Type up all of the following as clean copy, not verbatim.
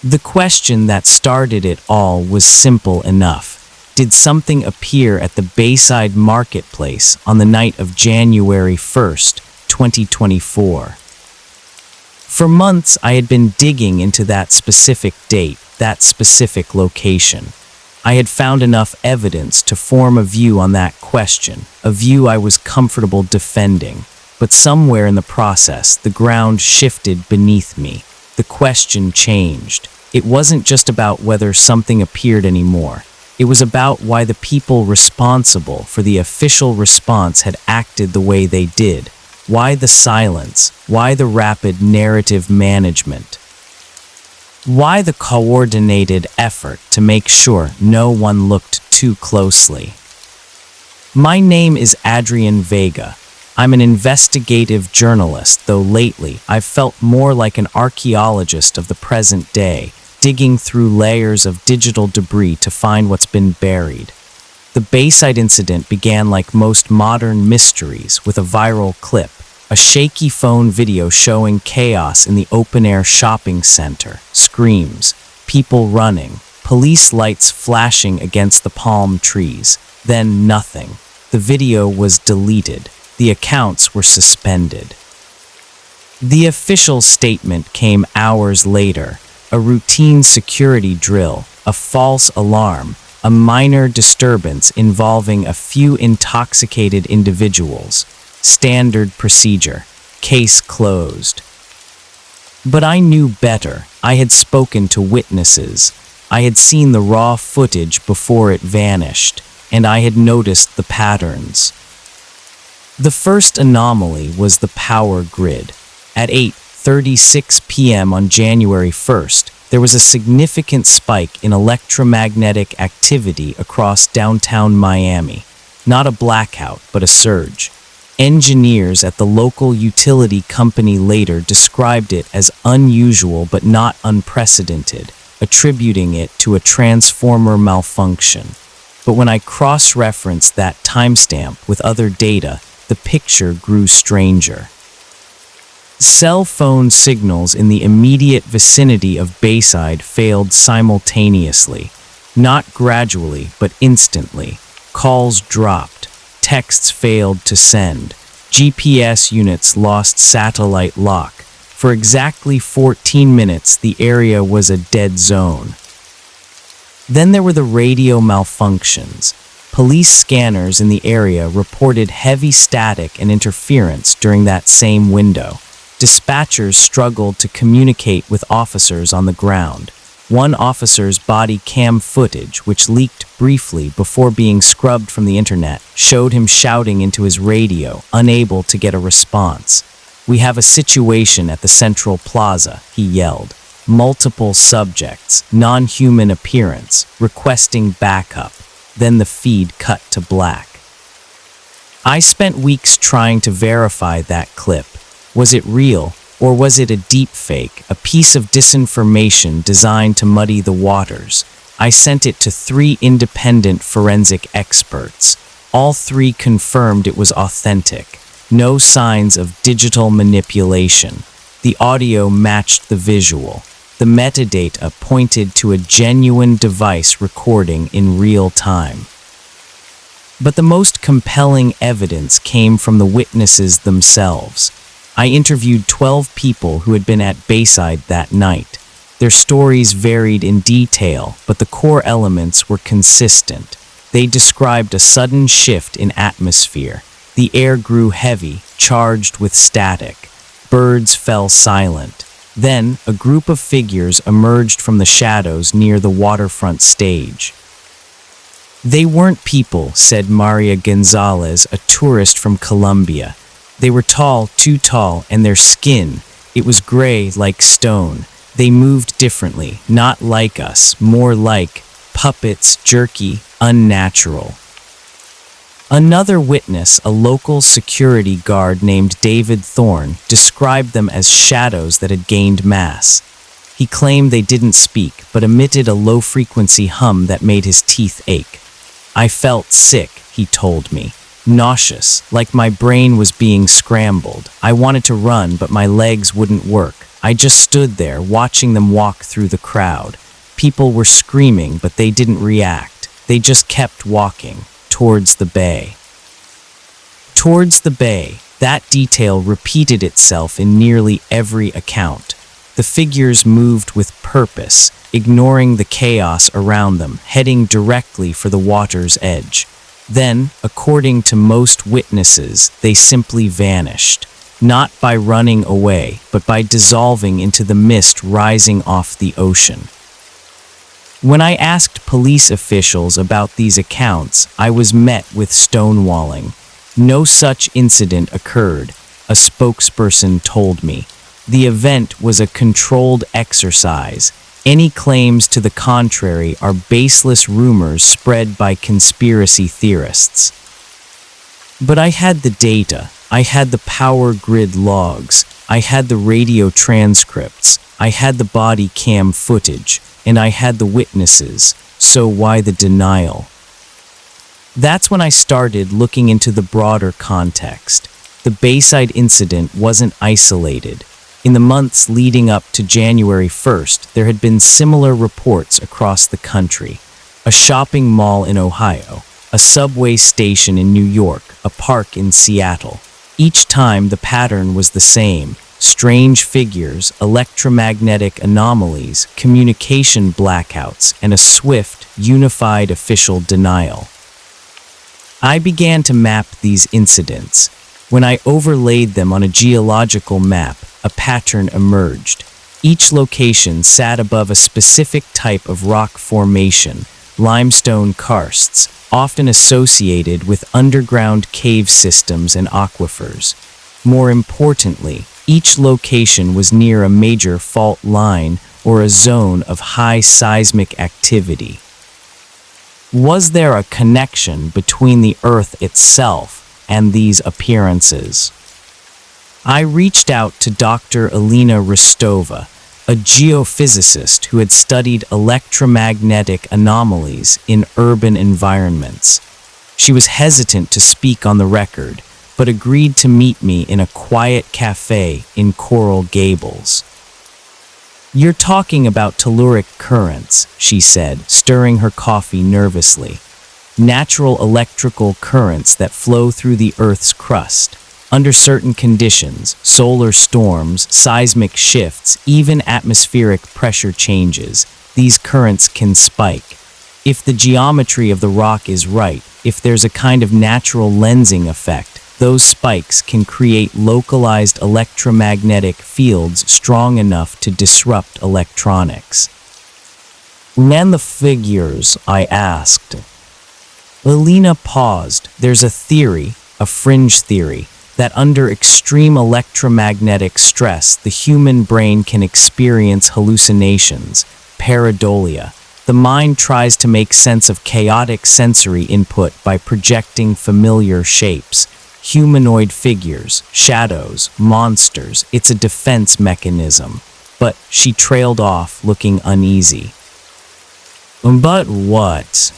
The question that started it all was simple enough. Did something appear at the Bayside Marketplace on the night of January 1st, 2024? For months, I had been digging into that specific date, that specific location. I had found enough evidence to form a view on that question, a view I was comfortable defending. But somewhere in the process, the ground shifted beneath me. The question changed. It wasn't just about whether something appeared anymore. It was about why the people responsible for the official response had acted the way they did. Why the silence? Why the rapid narrative management? Why the coordinated effort to make sure no one looked too closely? My name is Adrian Vega. I'm an investigative journalist, though lately I've felt more like an archaeologist of the present day, digging through layers of digital debris to find what's been buried. The Bayside incident began like most modern mysteries with a viral clip, a shaky phone video showing chaos in the open-air shopping center, screams, people running, police lights flashing against the palm trees, then nothing. The video was deleted. The accounts were suspended. The official statement came hours later, a routine security drill, a false alarm, a minor disturbance involving a few intoxicated individuals. Standard procedure. Case closed. But I knew better. I had spoken to witnesses. I had seen the raw footage before it vanished, and I had noticed the patterns. The first anomaly was the power grid. At 8:36 p.m. on January 1st, there was a significant spike in electromagnetic activity across downtown Miami. Not a blackout, but a surge. Engineers at the local utility company later described it as unusual but not unprecedented, attributing it to a transformer malfunction. But when I cross-referenced that timestamp with other data, the picture grew stranger. Cell phone signals in the immediate vicinity of Bayside failed simultaneously, not gradually but instantly. Calls dropped. Texts failed to send. GPS units lost satellite lock. For exactly 14 minutes, the area was a dead zone. Then there were the radio malfunctions. Police scanners in the area reported heavy static and interference during that same window. Dispatchers struggled to communicate with officers on the ground. One officer's body cam footage, which leaked briefly before being scrubbed from the internet, showed him shouting into his radio, unable to get a response. "We have a situation at the Central Plaza," he yelled. Multiple subjects, non-human appearance, requesting backup. Then the feed cut to black. I spent weeks trying to verify that clip. Was it real? Or was it a deepfake, a piece of disinformation designed to muddy the waters? I sent it to 3 independent forensic experts. All 3 confirmed it was authentic. No signs of digital manipulation. The audio matched the visual. The metadata pointed to a genuine device recording in real time. But the most compelling evidence came from the witnesses themselves. I interviewed 12 people who had been at Bayside that night. Their stories varied in detail, but the core elements were consistent. They described a sudden shift in atmosphere. The air grew heavy, charged with static. Birds fell silent. Then, a group of figures emerged from the shadows near the waterfront stage. "They weren't people," said Maria Gonzalez, a tourist from Colombia. "They were tall, too tall, and their skin, it was gray like stone. They moved differently, not like us, more like puppets, jerky, unnatural." Another witness, a local security guard named David Thorne, described them as shadows that had gained mass. He claimed they didn't speak, but emitted a low-frequency hum that made his teeth ache. "I felt sick," he told me. "Nauseous, like my brain was being scrambled. I wanted to run, but my legs wouldn't work. I just stood there watching them walk through the crowd. People were screaming, but they didn't react. They just kept walking towards the bay. Towards the bay, that detail repeated itself in nearly every account. The figures moved with purpose, ignoring the chaos around them, heading directly for the water's edge. Then, according to most witnesses, they simply vanished, not by running away, but by dissolving into the mist rising off the ocean. When I asked police officials about these accounts, I was met with stonewalling. No such incident occurred, a spokesperson told me. The event was a controlled exercise. Any claims to the contrary are baseless rumors spread by conspiracy theorists. But I had the data. I had the power grid logs. I had the radio transcripts. I had the body cam footage. And I had the witnesses. So why the denial? That's when I started looking into the broader context. The Bayside incident wasn't isolated. In the months leading up to January 1st, there had been similar reports across the country. A shopping mall in Ohio, a subway station in New York, a park in Seattle. Each time the pattern was the same: strange figures, electromagnetic anomalies, communication blackouts, and a swift, unified official denial. I began to map these incidents. When I overlaid them on a geological map, a pattern emerged. Each location sat above a specific type of rock formation, limestone karsts, often associated with underground cave systems and aquifers. More importantly, each location was near a major fault line or a zone of high seismic activity. Was there a connection between the Earth itself and these appearances? I reached out to Dr. Alina Rostova, a geophysicist who had studied electromagnetic anomalies in urban environments. She was hesitant to speak on the record, but agreed to meet me in a quiet cafe in Coral Gables. "You're talking about telluric currents," she said, stirring her coffee nervously. "Natural electrical currents that flow through the Earth's crust. Under certain conditions, solar storms, seismic shifts, even atmospheric pressure changes, these currents can spike. If the geometry of the rock is right, if there's a kind of natural lensing effect, those spikes can create localized electromagnetic fields strong enough to disrupt electronics." "And the figures?" I asked. Alina paused. "There's a theory, a fringe theory, that under extreme electromagnetic stress, the human brain can experience hallucinations, pareidolia. The mind tries to make sense of chaotic sensory input by projecting familiar shapes, humanoid figures, shadows, monsters. It's a defense mechanism." But she trailed off, looking uneasy. "But what?"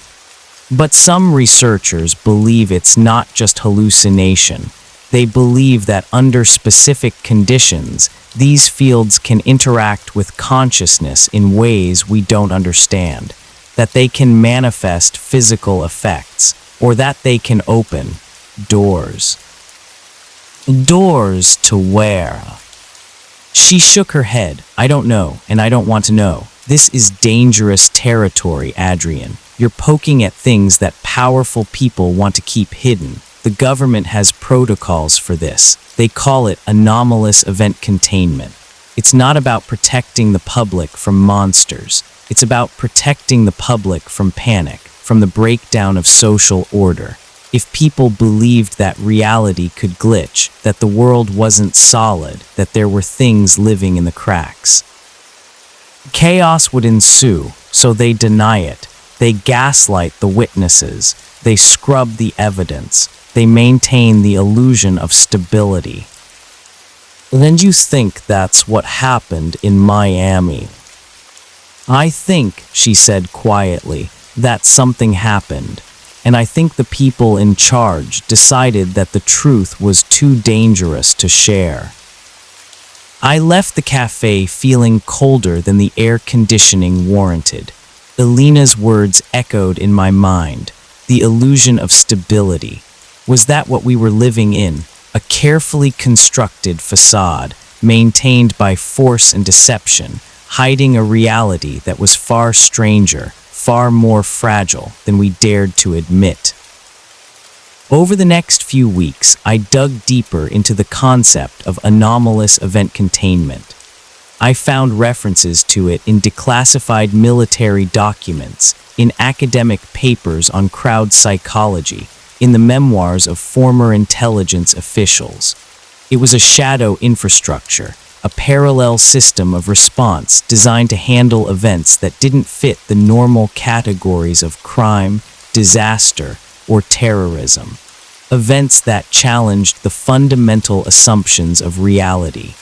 "But some researchers believe it's not just hallucination. They believe that under specific conditions, these fields can interact with consciousness in ways we don't understand, that they can manifest physical effects, or that they can open doors." "Doors to where?" She shook her head. "I don't know, and I don't want to know. This is dangerous territory, Adrian. You're poking at things that powerful people want to keep hidden. The government has protocols for this. They call it anomalous event containment. It's not about protecting the public from monsters. It's about protecting the public from panic, from the breakdown of social order. If people believed that reality could glitch, that the world wasn't solid, that there were things living in the cracks, chaos would ensue, so they deny it. They gaslight the witnesses. They scrub the evidence. They maintain the illusion of stability." "Then you think that's what happened in Miami?" "I think," she said quietly, "that something happened. And I think the people in charge decided that the truth was too dangerous to share." I left the cafe feeling colder than the air conditioning warranted. Elena's words echoed in my mind. The illusion of stability. Was that what we were living in? A carefully constructed facade, maintained by force and deception, hiding a reality that was far stranger, far more fragile than we dared to admit. Over the next few weeks, I dug deeper into the concept of anomalous event containment. I found references to it in declassified military documents, in academic papers on crowd psychology, in the memoirs of former intelligence officials. It was a shadow infrastructure, a parallel system of response designed to handle events that didn't fit the normal categories of crime, disaster, or terrorism. Events that challenged the fundamental assumptions of reality.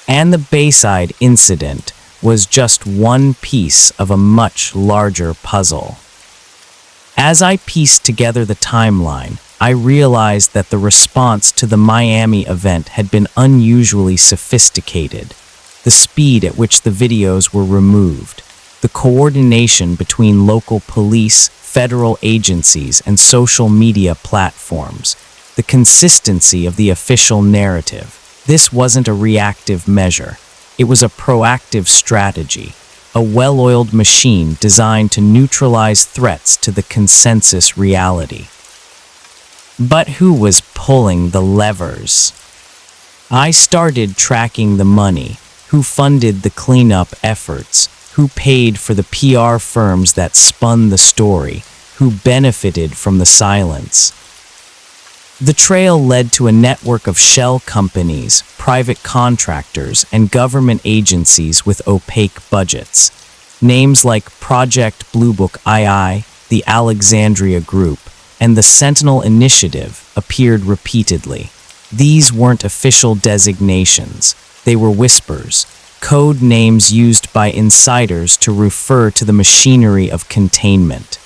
And the Bayside incident was just one piece of a much larger puzzle. As I pieced together the timeline, I realized that the response to the Miami event had been unusually sophisticated. The speed at which the videos were removed, the coordination between local police, federal agencies, and social media platforms, the consistency of the official narrative. This wasn't a reactive measure. It was a proactive strategy, a well-oiled machine designed to neutralize threats to the consensus reality. But who was pulling the levers? I started tracking the money, who funded the cleanup efforts, who paid for the PR firms that spun the story, who benefited from the silence. The trail led to a network of shell companies, private contractors, and government agencies with opaque budgets. Names like Project Blue Book II, the Alexandria Group, and the Sentinel Initiative appeared repeatedly. These weren't official designations. They were whispers, code names used by insiders to refer to the machinery of containment.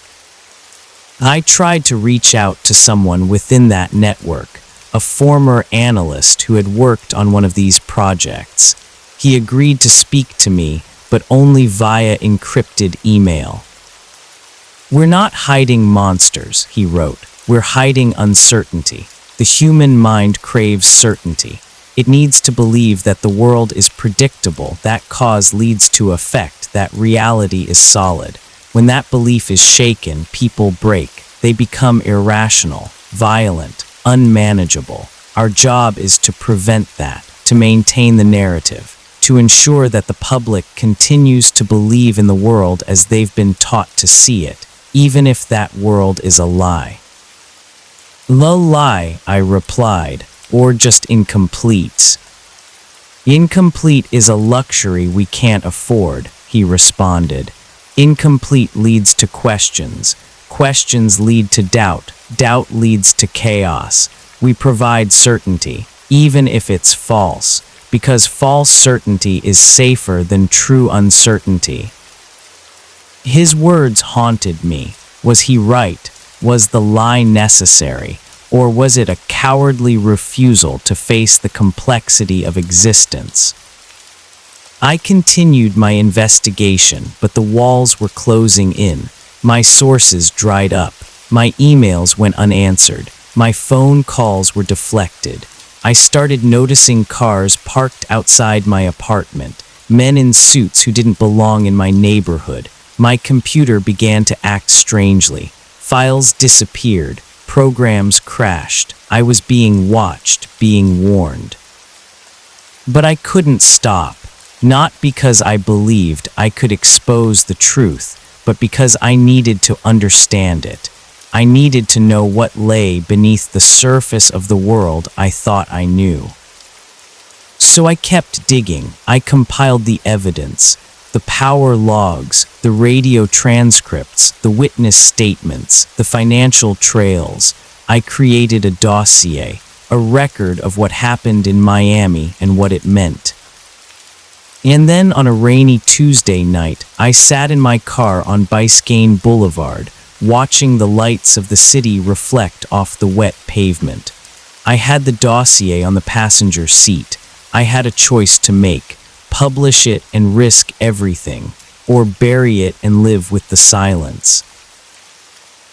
I tried to reach out to someone within that network, a former analyst who had worked on one of these projects. He agreed to speak to me, but only via encrypted email. "We're not hiding monsters," he wrote. "We're hiding uncertainty. The human mind craves certainty. It needs to believe that the world is predictable, that cause leads to effect, that reality is solid. When that belief is shaken, people break. They become irrational, violent, unmanageable. Our job is to prevent that, to maintain the narrative, to ensure that the public continues to believe in the world as they've been taught to see it, even if that world is a lie." "The lie," I replied, "or just incomplete." "Incomplete is a luxury we can't afford," he responded. "Incomplete leads to questions. Questions lead to doubt. Doubt leads to chaos. We provide certainty, even if it's false, because false certainty is safer than true uncertainty." His words haunted me. Was he right? Was the lie necessary? Or was it a cowardly refusal to face the complexity of existence? I continued my investigation, but the walls were closing in. My sources dried up. My emails went unanswered. My phone calls were deflected. I started noticing cars parked outside my apartment, men in suits who didn't belong in my neighborhood. My computer began to act strangely. Files disappeared. Programs crashed. I was being watched, being warned. But I couldn't stop. Not because I believed I could expose the truth, but because I needed to understand it. I needed to know what lay beneath the surface of the world I thought I knew. So I kept digging. I compiled the evidence, the power logs, the radio transcripts, the witness statements, the financial trails. I created a dossier, a record of what happened in Miami and what it meant. And then on a rainy Tuesday night, I sat in my car on Biscayne Boulevard, watching the lights of the city reflect off the wet pavement. I had the dossier on the passenger seat. I had a choice to make: publish it and risk everything, or bury it and live with the silence.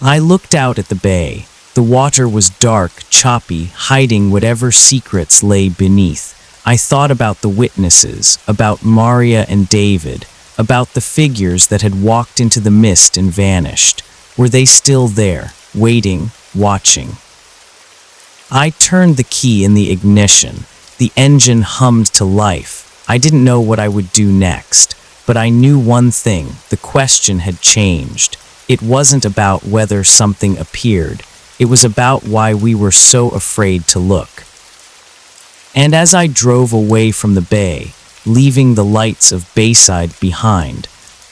I looked out at the bay. The water was dark, choppy, hiding whatever secrets lay beneath. I thought about the witnesses, about Maria and David, about the figures that had walked into the mist and vanished. Were they still there, waiting, watching? I turned the key in the ignition. The engine hummed to life. I didn't know what I would do next, but I knew one thing: the question had changed. It wasn't about whether something appeared. It was about why we were so afraid to look. And as I drove away from the bay, leaving the lights of Bayside behind,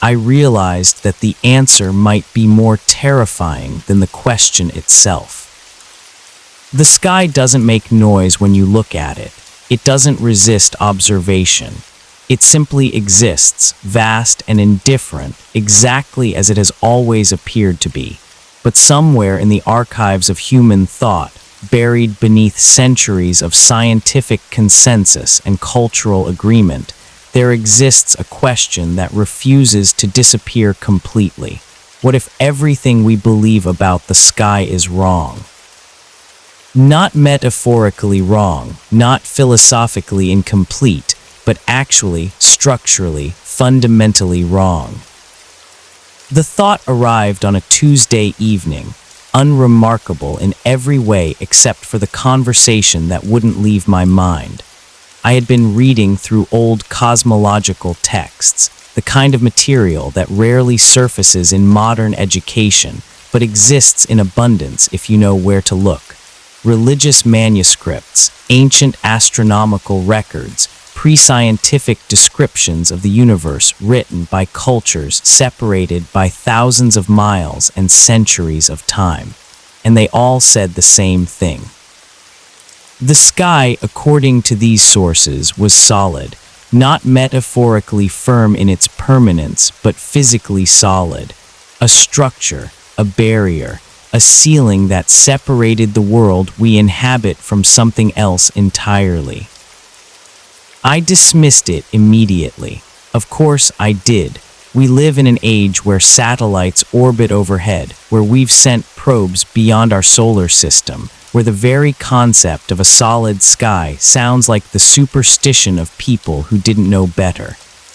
I realized that the answer might be more terrifying than the question itself. The sky doesn't make noise when you look at it. It doesn't resist observation. It simply exists, vast and indifferent, exactly as it has always appeared to be. But somewhere in the archives of human thought, buried beneath centuries of scientific consensus and cultural agreement, there exists a question that refuses to disappear completely. What if everything we believe about the sky is wrong? Not metaphorically wrong, not philosophically incomplete, but actually, structurally, fundamentally wrong. The thought arrived on a Tuesday evening, unremarkable in every way except for the conversation that wouldn't leave my mind. I had been reading through old cosmological texts, the kind of material that rarely surfaces in modern education, but exists in abundance if you know where to look. Religious manuscripts, ancient astronomical records, pre-scientific descriptions of the universe written by cultures separated by thousands of miles and centuries of time. And they all said the same thing. The sky, according to these sources, was solid, not metaphorically firm in its permanence, but physically solid. A structure, a barrier, a ceiling that separated the world we inhabit from something else entirely. I dismissed it immediately. Of course I did. We live in an age where satellites orbit overhead, where we've sent probes beyond our solar system, where the very concept of a solid sky sounds like the superstition of people who didn't know better.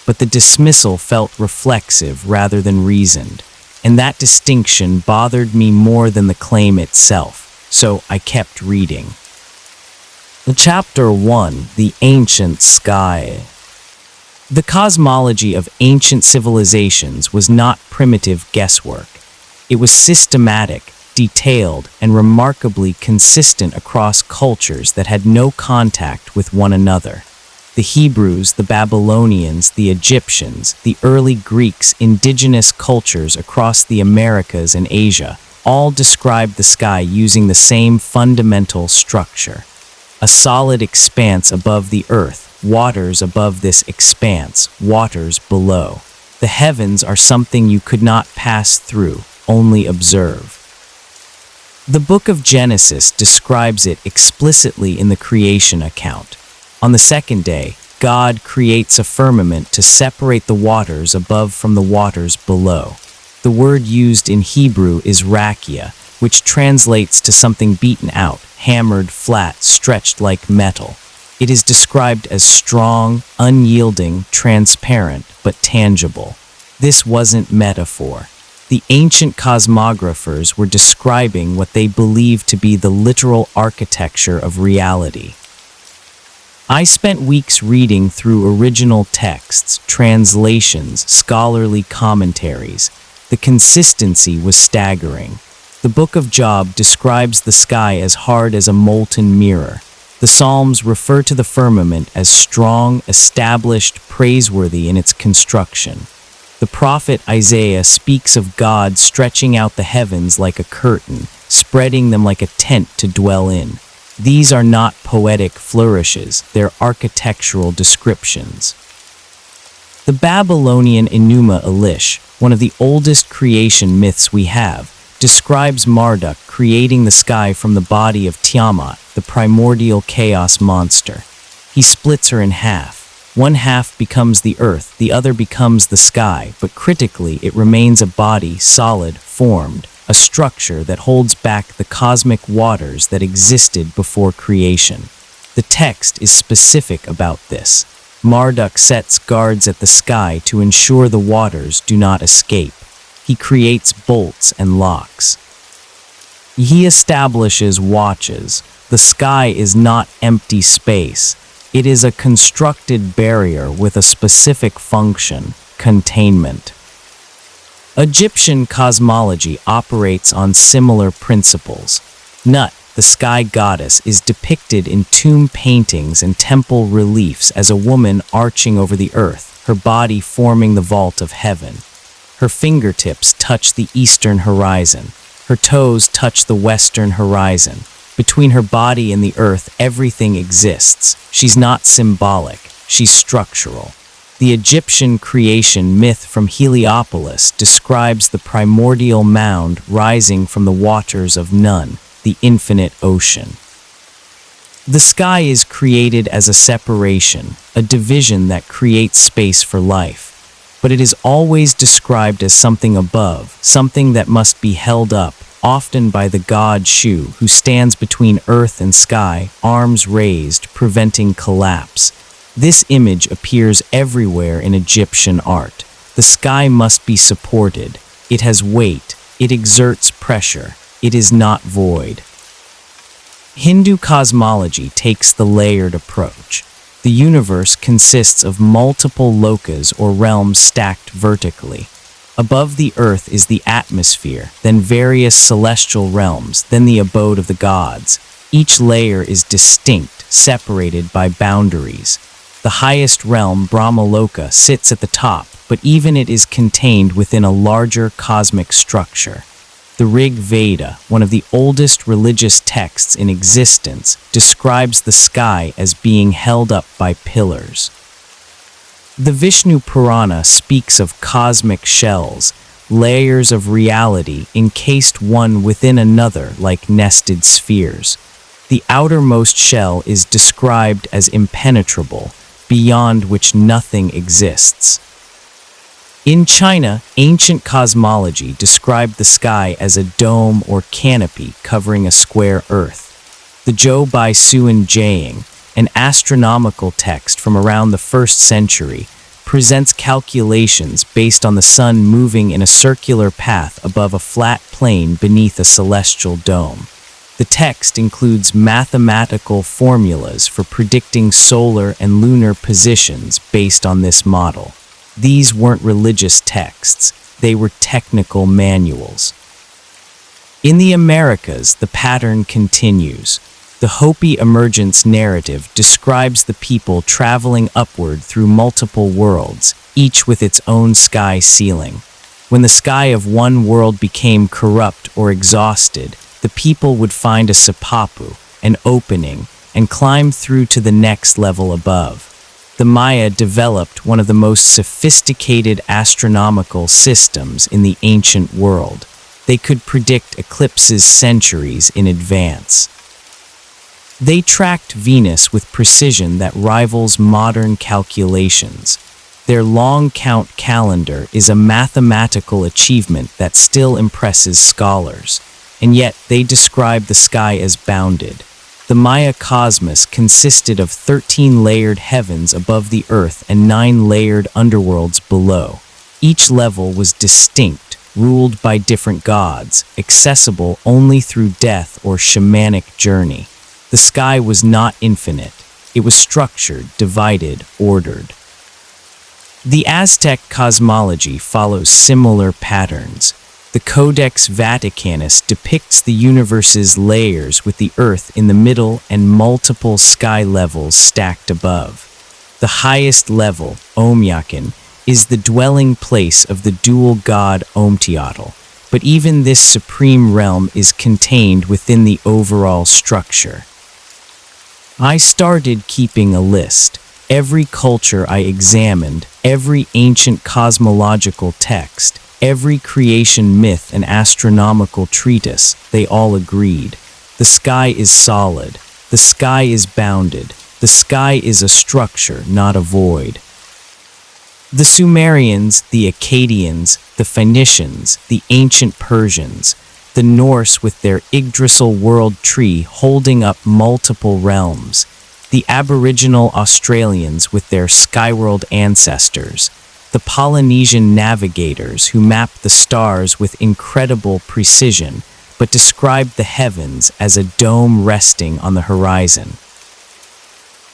But the dismissal felt reflexive rather than reasoned, and that distinction bothered me more than the claim itself, so I kept reading. Chapter 1: The Ancient Sky. The cosmology of ancient civilizations was not primitive guesswork. It was systematic, detailed, and remarkably consistent across cultures that had no contact with one another. The Hebrews, the Babylonians, the Egyptians, the early Greeks, indigenous cultures across the Americas and Asia, all described the sky using the same fundamental structure. A solid expanse above the earth, waters above this expanse, waters below. The heavens are something you could not pass through, only observe. The book of Genesis describes it explicitly in the creation account. On the second day, God creates a firmament to separate the waters above from the waters below. The word used in Hebrew is rakia, which translates to something beaten out, hammered, flat, stretched like metal. It is described as strong, unyielding, transparent, but tangible. This wasn't metaphor. The ancient cosmographers were describing what they believed to be the literal architecture of reality. I spent weeks reading through original texts, translations, scholarly commentaries. The consistency was staggering. The Book of Job describes the sky as hard as a molten mirror. The Psalms refer to the firmament as strong, established, praiseworthy in its construction. The prophet Isaiah speaks of God stretching out the heavens like a curtain, spreading them like a tent to dwell in. These are not poetic flourishes, they're architectural descriptions. The Babylonian Enuma Elish, one of the oldest creation myths we have, describes Marduk creating the sky from the body of Tiamat, the primordial chaos monster. He splits her in half. One half becomes the earth, the other becomes the sky, but critically it remains a body, solid, formed, a structure that holds back the cosmic waters that existed before creation. The text is specific about this. Marduk sets guards at the sky to ensure the waters do not escape. He creates bolts and locks. He establishes watches. The sky is not empty space. It is a constructed barrier with a specific function, containment. Egyptian cosmology operates on similar principles. Nut, the sky goddess, is depicted in tomb paintings and temple reliefs as a woman arching over the earth, her body forming the vault of heaven. Her fingertips touch the eastern horizon. Her toes touch the western horizon. Between her body and the earth, everything exists. She's not symbolic, she's structural. The Egyptian creation myth from Heliopolis describes the primordial mound rising from the waters of Nun, the infinite ocean. The sky is created as a separation, a division that creates space for life. But it is always described as something above, something that must be held up, often by the god Shu, who stands between earth and sky, arms raised, preventing collapse. This image appears everywhere in Egyptian art. The sky must be supported. It has weight. It exerts pressure. It is not void. Hindu cosmology takes the layered approach. The universe consists of multiple lokas or realms stacked vertically. Above the earth is the atmosphere, then various celestial realms, then the abode of the gods. Each layer is distinct, separated by boundaries. The highest realm, Brahmaloka, sits at the top, but even it is contained within a larger cosmic structure. The Rig Veda, one of the oldest religious texts in existence, describes the sky as being held up by pillars. The Vishnu Purana speaks of cosmic shells, layers of reality encased one within another like nested spheres. The outermost shell is described as impenetrable, beyond which nothing exists. In China, ancient cosmology described the sky as a dome or canopy covering a square earth. The Zhou Bai Suan Jiang, an astronomical text from around the 1st century, presents calculations based on the sun moving in a circular path above a flat plane beneath a celestial dome. The text includes mathematical formulas for predicting solar and lunar positions based on this model. These weren't religious texts, they were technical manuals. In the Americas, the pattern continues. The Hopi emergence narrative describes the people traveling upward through multiple worlds, each with its own sky ceiling. When the sky of one world became corrupt or exhausted, the people would find a sipapu, an opening, and climb through to the next level above. The Maya developed one of the most sophisticated astronomical systems in the ancient world. They could predict eclipses centuries in advance. They tracked Venus with precision that rivals modern calculations. Their long count calendar is a mathematical achievement that still impresses scholars, and yet they describe the sky as bounded. The Maya cosmos consisted of 13 layered heavens above the earth and 9 layered underworlds below. Each level was distinct, ruled by different gods, accessible only through death or shamanic journey. The sky was not infinite. It was structured, divided, ordered. The Aztec cosmology follows similar patterns. The Codex Vaticanus depicts the universe's layers with the earth in the middle and multiple sky levels stacked above. The highest level, Omyakin, is the dwelling place of the dual god Omteotl, but even this supreme realm is contained within the overall structure. I started keeping a list. Every culture I examined, every ancient cosmological text, every creation myth and astronomical treatise, they all agreed. The sky is solid. The sky is bounded. The The sky is a structure, not a void. The Sumerians, the Akkadians, the Phoenicians, the ancient Persians, the Norse with their Yggdrasil world tree holding up multiple realms, the Aboriginal Australians with their skyworld ancestors, the Polynesian navigators who mapped the stars with incredible precision but described the heavens as a dome resting on the horizon.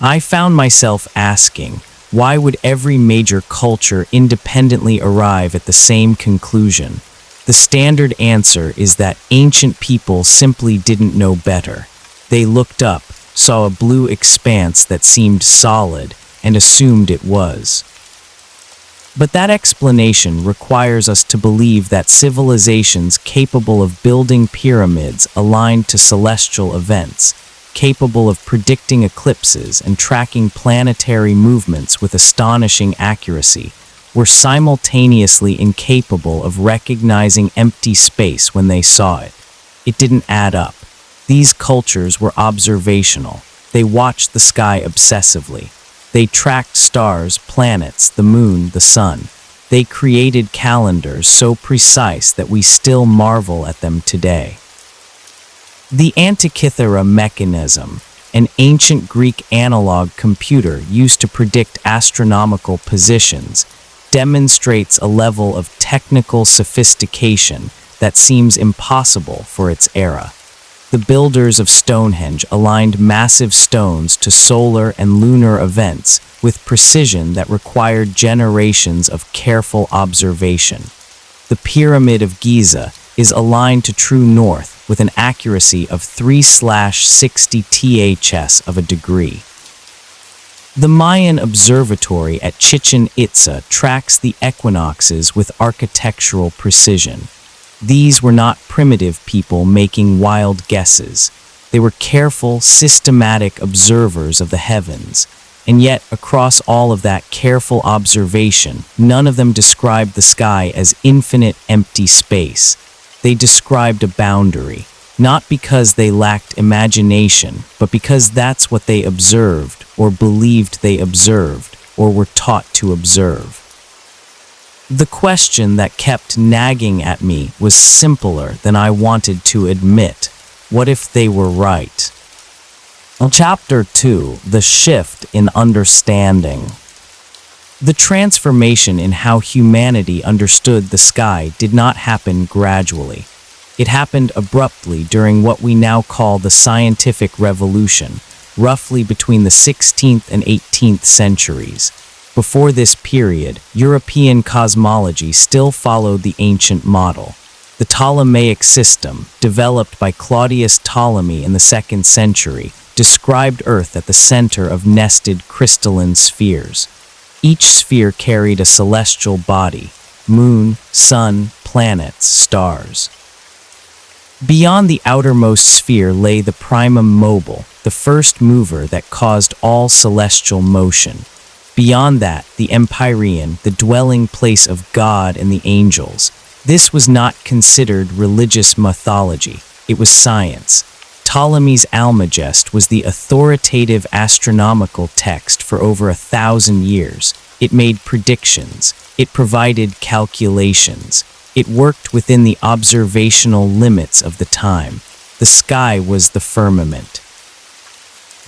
I found myself asking, why would every major culture independently arrive at the same conclusion? The standard answer is that ancient people simply didn't know better. They looked up, saw a blue expanse that seemed solid, and assumed it was. But that explanation requires us to believe that civilizations capable of building pyramids aligned to celestial events, capable of predicting eclipses and tracking planetary movements with astonishing accuracy, were simultaneously incapable of recognizing empty space when they saw it. It didn't add up. These cultures were observational. They watched the sky obsessively. They tracked stars, planets, the moon, the sun. They created calendars so precise that we still marvel at them today. The Antikythera mechanism, an ancient Greek analog computer used to predict astronomical positions, demonstrates a level of technical sophistication that seems impossible for its era. The builders of Stonehenge aligned massive stones to solar and lunar events with precision that required generations of careful observation. The Pyramid of Giza is aligned to true north with an accuracy of 3/60 ths of a degree. The Mayan Observatory at Chichen Itza tracks the equinoxes with architectural precision. These were not primitive people making wild guesses. They were careful, systematic observers of the heavens. And yet, across all of that careful observation, none of them described the sky as infinite empty space. They described a boundary, not because they lacked imagination, but because that's what they observed, or believed they observed, or were taught to observe. The question that kept nagging at me was simpler than I wanted to admit. What if they were right? Chapter 2, The Shift in Understanding. The transformation in how humanity understood the sky did not happen gradually. It happened abruptly during what we now call the scientific revolution, roughly between the 16th and 18th centuries. Before this period, European cosmology still followed the ancient model. The Ptolemaic system, developed by Claudius Ptolemy in the 2nd century, described Earth at the center of nested crystalline spheres. Each sphere carried a celestial body: moon, sun, planets, stars. Beyond the outermost sphere lay the primum mobile, the first mover that caused all celestial motion. Beyond that, the empyrean, the dwelling place of God and the angels. This was not considered religious mythology. It was science. Ptolemy's Almagest was the authoritative astronomical text for over 1,000 years. It made predictions. It provided calculations. It worked within the observational limits of the time. The sky was the firmament.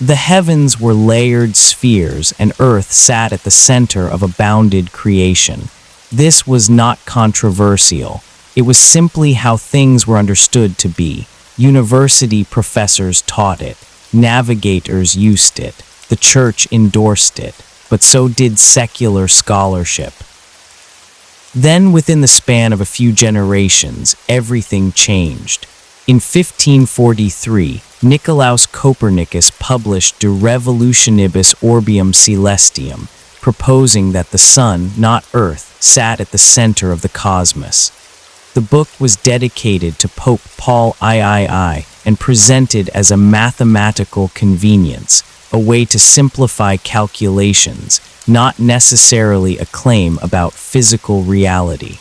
The heavens were layered spheres, and Earth sat at the center of a bounded creation. This was not controversial. It was simply how things were understood to be. University professors taught it. Navigators used it. The church endorsed it. But so did secular scholarship. Then, within the span of a few generations, everything changed. In 1543, Nicolaus Copernicus published De Revolutionibus Orbium Celestium, proposing that the sun, not Earth, sat at the center of the cosmos. The book was dedicated to Pope Paul III and presented as a mathematical convenience, a way to simplify calculations, not necessarily a claim about physical reality.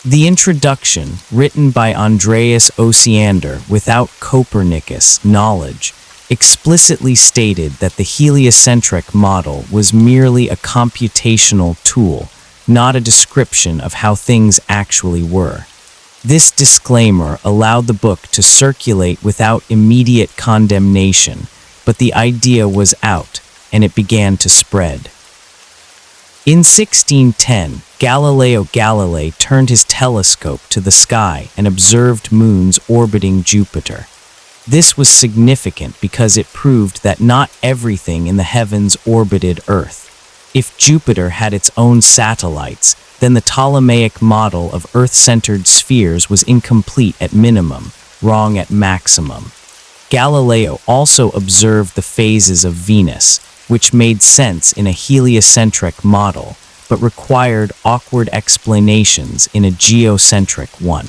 The introduction, written by Andreas Osiander without Copernicus' knowledge, explicitly stated that the heliocentric model was merely a computational tool, not a description of how things actually were. This disclaimer allowed the book to circulate without immediate condemnation, but the idea was out, and it began to spread. In 1610, Galileo Galilei turned his telescope to the sky and observed moons orbiting Jupiter. This was significant because it proved that not everything in the heavens orbited Earth. If Jupiter had its own satellites, then the Ptolemaic model of Earth-centered spheres was incomplete at minimum, wrong at maximum. Galileo also observed the phases of Venus, which made sense in a heliocentric model, but required awkward explanations in a geocentric one.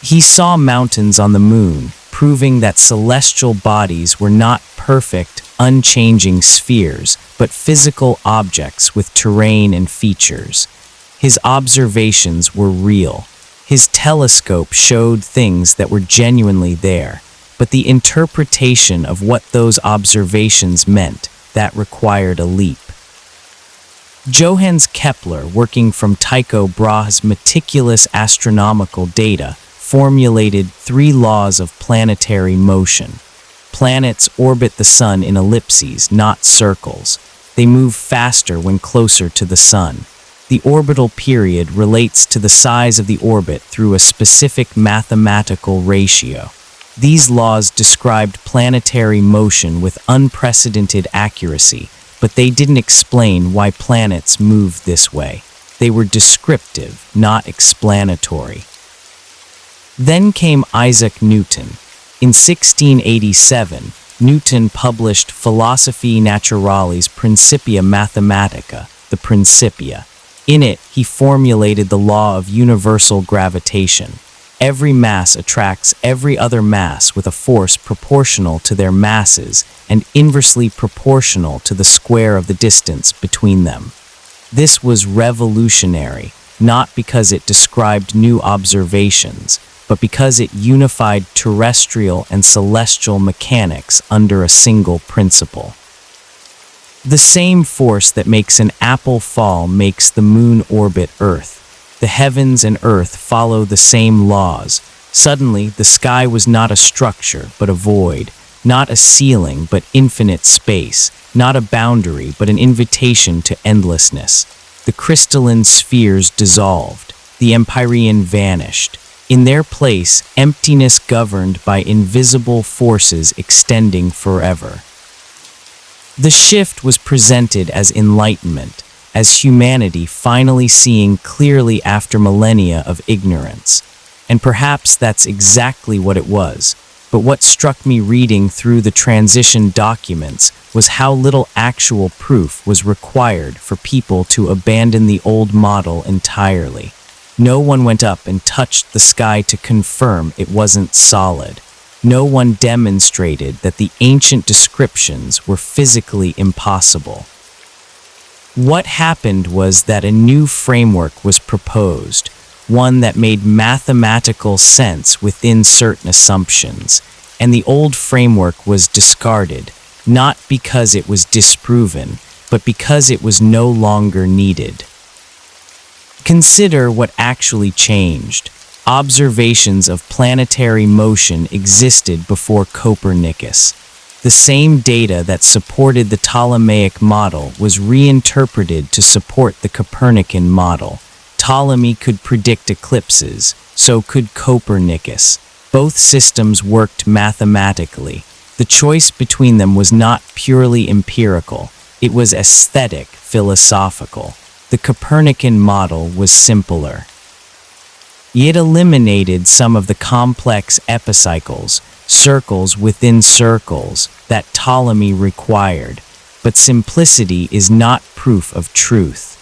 He saw mountains on the moon, proving that celestial bodies were not perfect, unchanging spheres, but physical objects with terrain and features. His observations were real. His telescope showed things that were genuinely there, but the interpretation of what those observations meant, that required a leap. Johannes Kepler, working from Tycho Brahe's meticulous astronomical data, formulated 3 laws of planetary motion. Planets orbit the sun in ellipses, not circles. They move faster when closer to the sun. The orbital period relates to the size of the orbit through a specific mathematical ratio. These laws described planetary motion with unprecedented accuracy, but they didn't explain why planets moved this way. They were descriptive, not explanatory. Then came Isaac Newton. In 1687, Newton published Philosophiae Naturalis Principia Mathematica, the Principia. In it, he formulated the law of universal gravitation. Every mass attracts every other mass with a force proportional to their masses and inversely proportional to the square of the distance between them. This was revolutionary, not because it described new observations, but because it unified terrestrial and celestial mechanics under a single principle. The same force that makes an apple fall makes the moon orbit Earth. The heavens and Earth follow the same laws. Suddenly, the sky was not a structure, but a void, not a ceiling, but infinite space, not a boundary, but an invitation to endlessness. The crystalline spheres dissolved. The Empyrean vanished. In their place, emptiness governed by invisible forces extending forever. The shift was presented as enlightenment, as humanity finally seeing clearly after millennia of ignorance. And perhaps that's exactly what it was. But what struck me reading through the transition documents was how little actual proof was required for people to abandon the old model entirely. No one went up and touched the sky to confirm it wasn't solid. No one demonstrated that the ancient descriptions were physically impossible. What happened was that a new framework was proposed, one that made mathematical sense within certain assumptions, and the old framework was discarded, not because it was disproven, but because it was no longer needed. Consider what actually changed. Observations of planetary motion existed before Copernicus. The same data that supported the Ptolemaic model was reinterpreted to support the Copernican model. Ptolemy could predict eclipses, so could Copernicus. Both systems worked mathematically. The choice between them was not purely empirical. It was aesthetic, philosophical. The Copernican model was simpler. It eliminated some of the complex epicycles, circles within circles, that Ptolemy required, but simplicity is not proof of truth.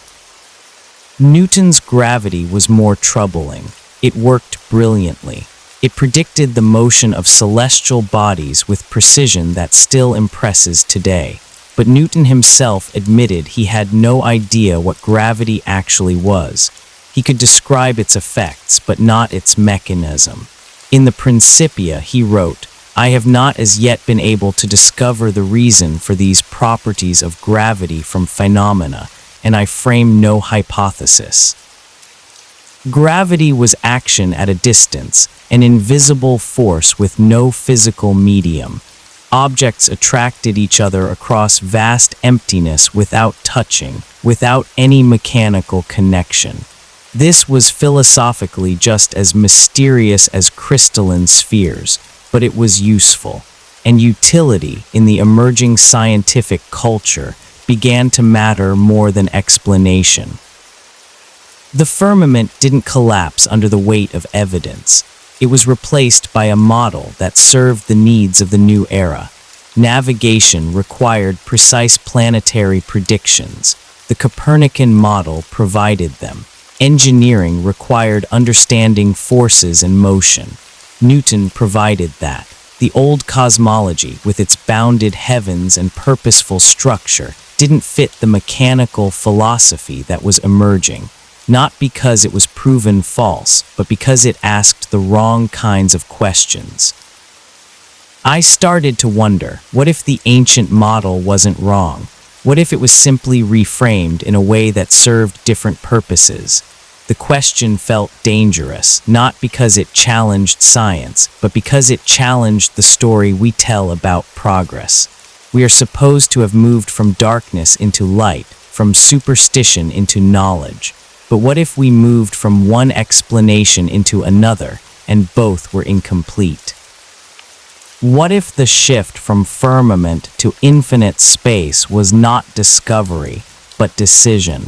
Newton's gravity was more troubling. It worked brilliantly. It predicted the motion of celestial bodies with precision that still impresses today. But Newton himself admitted he had no idea what gravity actually was. He could describe its effects, but not its mechanism. In the Principia, he wrote, I have not as yet been able to discover the reason for these properties of gravity from phenomena, and I frame no hypothesis. Gravity was action at a distance, an invisible force with no physical medium. Objects attracted each other across vast emptiness without touching, without any mechanical connection. This was philosophically just as mysterious as crystalline spheres, but it was useful, and utility in the emerging scientific culture began to matter more than explanation. The firmament didn't collapse under the weight of evidence. It was replaced by a model that served the needs of the new era. Navigation required precise planetary predictions. The Copernican model provided them. Engineering required understanding forces and motion. Newton provided that. The old cosmology, with its bounded heavens and purposeful structure, didn't fit the mechanical philosophy that was emerging, not because it was proven false, but because it asked the wrong kinds of questions. I started to wonder, what if the ancient model wasn't wrong? What if it was simply reframed in a way that served different purposes? The question felt dangerous, not because it challenged science, but because it challenged the story we tell about progress. We are supposed to have moved from darkness into light, from superstition into knowledge. But what if we moved from one explanation into another, and both were incomplete? What if the shift from firmament to infinite space was not discovery, but decision?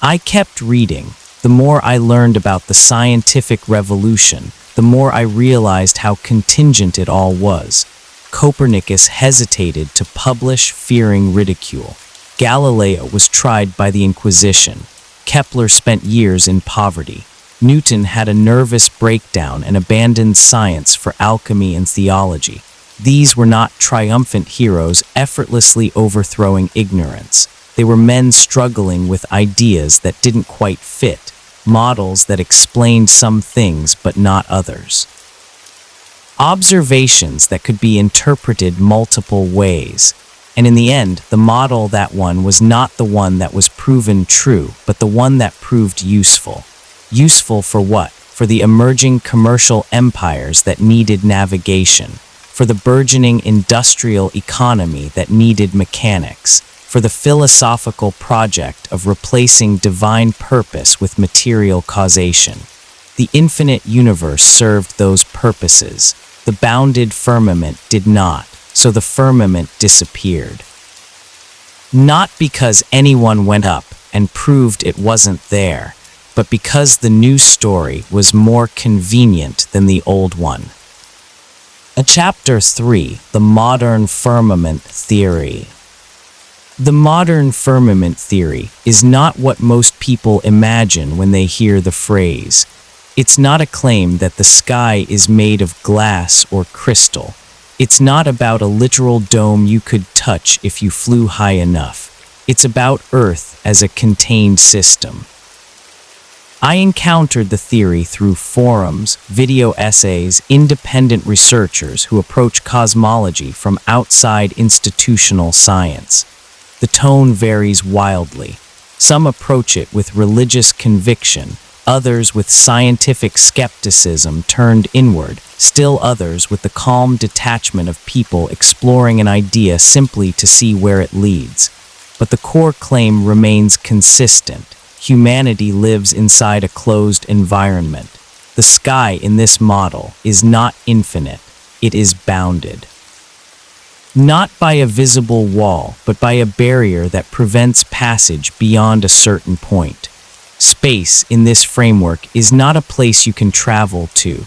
I kept reading. The more I learned about the scientific revolution, the more I realized how contingent it all was. Copernicus hesitated to publish, fearing ridicule. Galileo was tried by the Inquisition. Kepler spent years in poverty. Newton had a nervous breakdown and abandoned science for alchemy and theology. These were not triumphant heroes effortlessly overthrowing ignorance. They were men struggling with ideas that didn't quite fit, models that explained some things but not others. Observations that could be interpreted multiple ways. And in the end, the model that won was not the one that was proven true, but the one that proved useful. Useful for what? For the emerging commercial empires that needed navigation, for the burgeoning industrial economy that needed mechanics, for the philosophical project of replacing divine purpose with material causation. The infinite universe served those purposes. The bounded firmament did not, so the firmament disappeared. Not because anyone went up and proved it wasn't there, but because the new story was more convenient than the old one. Chapter 3: The Modern Firmament Theory. The modern firmament theory is not what most people imagine when they hear the phrase. It's not a claim that the sky is made of glass or crystal. It's not about a literal dome you could touch if you flew high enough. It's about Earth as a contained system. I encountered the theory through forums, video essays, independent researchers who approach cosmology from outside institutional science. The tone varies wildly. Some approach it with religious conviction, others with scientific skepticism turned inward, still others with the calm detachment of people exploring an idea simply to see where it leads. But the core claim remains consistent. Humanity lives inside a closed environment. The sky in this model is not infinite, it is bounded. Not by a visible wall, but by a barrier that prevents passage beyond a certain point. Space in this framework is not a place you can travel to.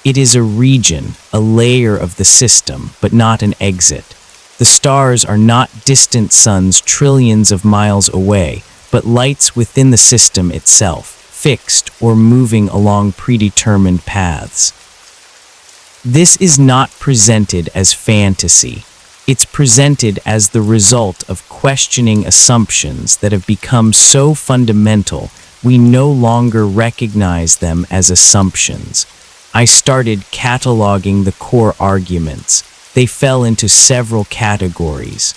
It is a region, a layer of the system, but not an exit. The stars are not distant suns trillions of miles away, but lights within the system itself, fixed or moving along predetermined paths. This is not presented as fantasy. It's presented as the result of questioning assumptions that have become so fundamental we no longer recognize them as assumptions. I started cataloging the core arguments. They fell into several categories.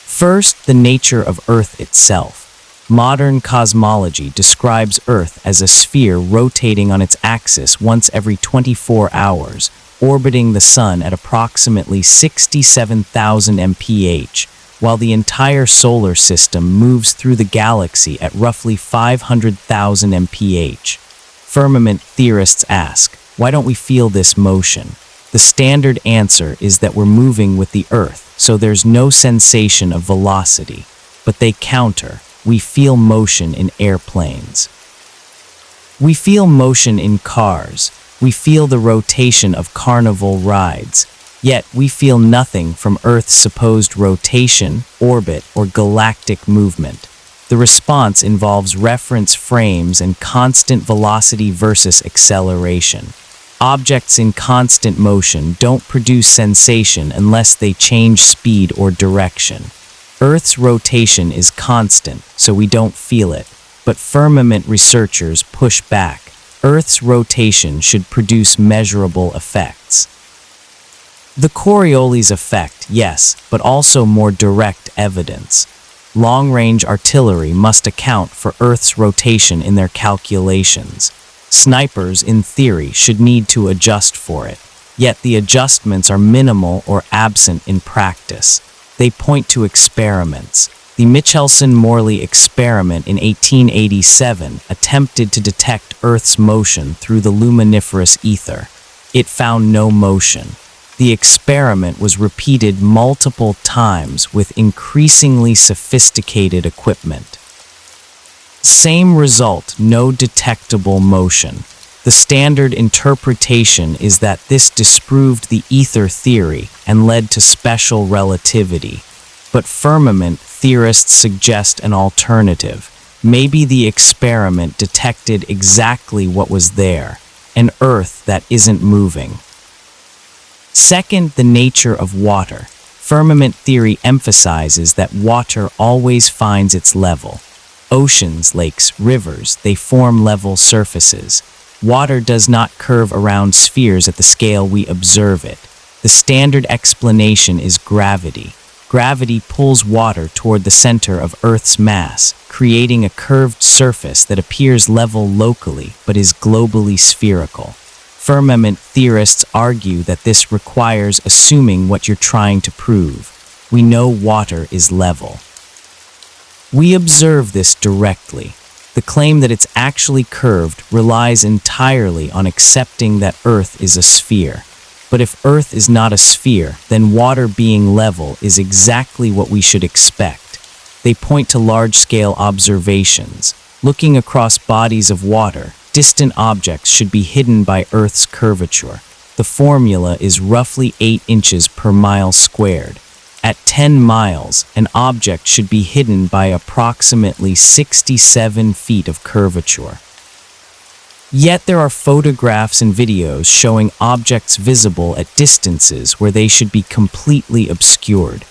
First, the nature of Earth itself. Modern cosmology describes Earth as a sphere rotating on its axis once every 24 hours, orbiting the Sun at approximately 67,000 mph, while the entire solar system moves through the galaxy at roughly 500,000 mph. Firmament theorists ask, why don't we feel this motion? The standard answer is that we're moving with the Earth, so there's no sensation of velocity. But they counter. We feel motion in airplanes. We feel motion in cars. We feel the rotation of carnival rides. Yet we feel nothing from Earth's supposed rotation, orbit, or galactic movement. The response involves reference frames and constant velocity versus acceleration. Objects in constant motion don't produce sensation unless they change speed or direction. Earth's rotation is constant, so we don't feel it. But firmament researchers push back. Earth's rotation should produce measurable effects. The Coriolis effect, yes, but also more direct evidence. Long-range artillery must account for Earth's rotation in their calculations. Snipers, in theory, should need to adjust for it. Yet the adjustments are minimal or absent in practice. They point to experiments. The Michelson-Morley experiment in 1887 attempted to detect Earth's motion through the luminiferous ether. It found no motion. The experiment was repeated multiple times with increasingly sophisticated equipment. Same result, no detectable motion. The standard interpretation is that this disproved the ether theory and led to special relativity. But firmament theorists suggest an alternative. Maybe the experiment detected exactly what was there, an Earth that isn't moving. Second, the nature of water. Firmament theory emphasizes that water always finds its level. Oceans, lakes, rivers, they form level surfaces. Water does not curve around spheres at the scale we observe it. The standard explanation is gravity. Gravity pulls water toward the center of Earth's mass, creating a curved surface that appears level locally but is globally spherical. Firmament theorists argue that this requires assuming what you're trying to prove. We know water is level. We observe this directly. The claim that it's actually curved relies entirely on accepting that Earth is a sphere. But if Earth is not a sphere, then water being level is exactly what we should expect. They point to large-scale observations. Looking across bodies of water, distant objects should be hidden by Earth's curvature. The formula is roughly 8 inches per mile squared. At 10 miles, an object should be hidden by approximately 67 feet of curvature. Yet there are photographs and videos showing objects visible at distances where they should be completely obscured.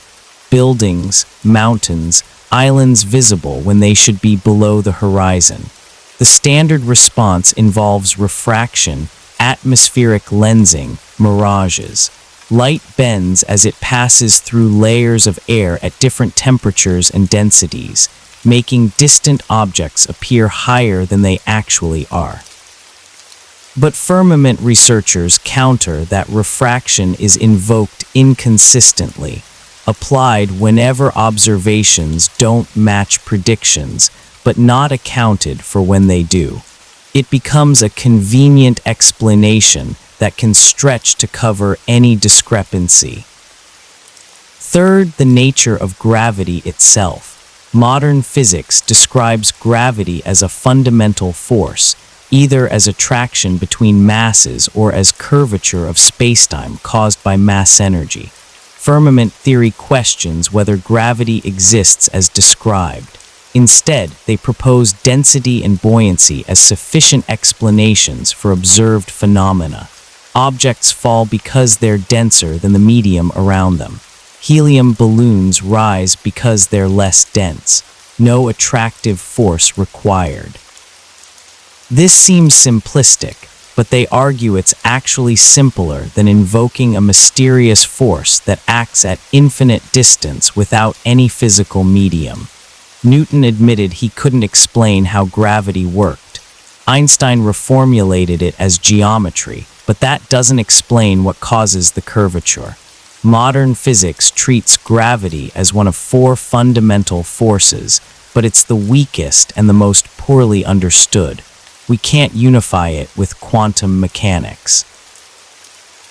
Buildings, mountains, islands visible when they should be below the horizon. The standard response involves refraction, atmospheric lensing, mirages. Light bends as it passes through layers of air at different temperatures and densities, making distant objects appear higher than they actually are. But firmament researchers counter that refraction is invoked inconsistently, applied whenever observations don't match predictions, but not accounted for when they do. It becomes a convenient explanation that can stretch to cover any discrepancy. Third, the nature of gravity itself. Modern physics describes gravity as a fundamental force, either as attraction between masses or as curvature of spacetime caused by mass energy. Firmament theory questions whether gravity exists as described. Instead, they propose density and buoyancy as sufficient explanations for observed phenomena. Objects fall because they're denser than the medium around them. Helium balloons rise because they're less dense. No attractive force required. This seems simplistic, but they argue it's actually simpler than invoking a mysterious force that acts at infinite distance without any physical medium. Newton admitted he couldn't explain how gravity worked. Einstein reformulated it as geometry, but that doesn't explain what causes the curvature. Modern physics treats gravity as one of four fundamental forces, but it's the weakest and the most poorly understood. We can't unify it with quantum mechanics.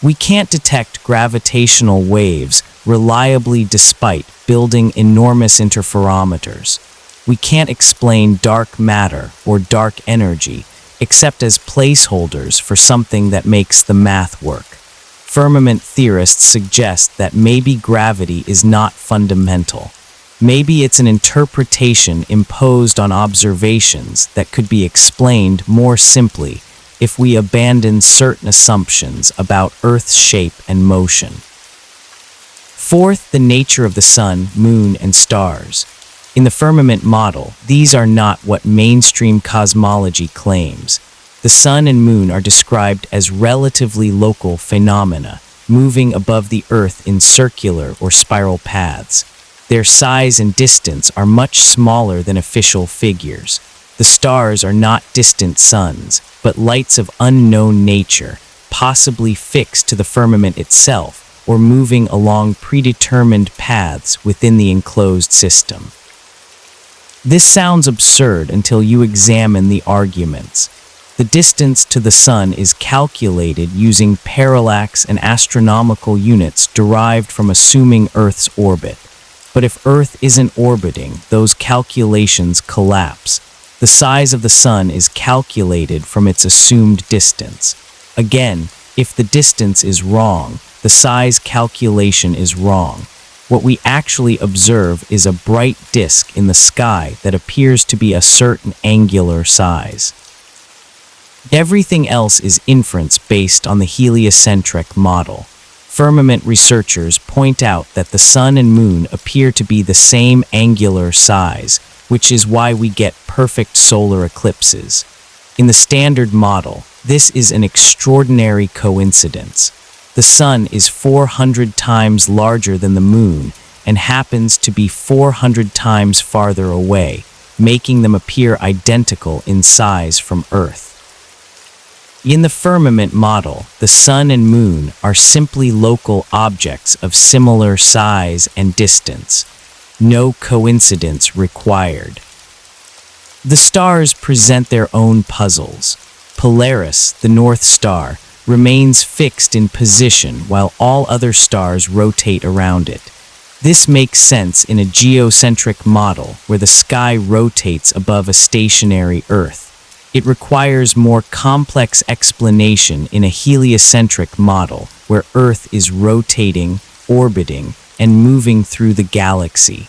We can't detect gravitational waves reliably despite building enormous interferometers. We can't explain dark matter or dark energy except as placeholders for something that makes the math work. Firmament theorists suggest that maybe gravity is not fundamental. Maybe it's an interpretation imposed on observations that could be explained more simply if we abandon certain assumptions about Earth's shape and motion. Fourth, the nature of the sun, moon, and stars. In the firmament model, these are not what mainstream cosmology claims. The sun and moon are described as relatively local phenomena, moving above the Earth in circular or spiral paths. Their size and distance are much smaller than official figures. The stars are not distant suns, but lights of unknown nature, possibly fixed to the firmament itself or moving along predetermined paths within the enclosed system. This sounds absurd until you examine the arguments. The distance to the sun is calculated using parallax and astronomical units derived from assuming Earth's orbit. But if Earth isn't orbiting, those calculations collapse. The size of the sun is calculated from its assumed distance. Again, if the distance is wrong, the size calculation is wrong. What we actually observe is a bright disk in the sky that appears to be a certain angular size. Everything else is inference based on the heliocentric model. Firmament researchers point out that the sun and moon appear to be the same angular size, which is why we get perfect solar eclipses. In the standard model, this is an extraordinary coincidence. The sun is 400 times larger than the moon and happens to be 400 times farther away, making them appear identical in size from Earth. In the firmament model, the sun and moon are simply local objects of similar size and distance. No coincidence required. The stars present their own puzzles. Polaris, the North Star, remains fixed in position while all other stars rotate around it. This makes sense in a geocentric model where the sky rotates above a stationary Earth. It requires more complex explanation in a heliocentric model where Earth is rotating, orbiting, and moving through the galaxy.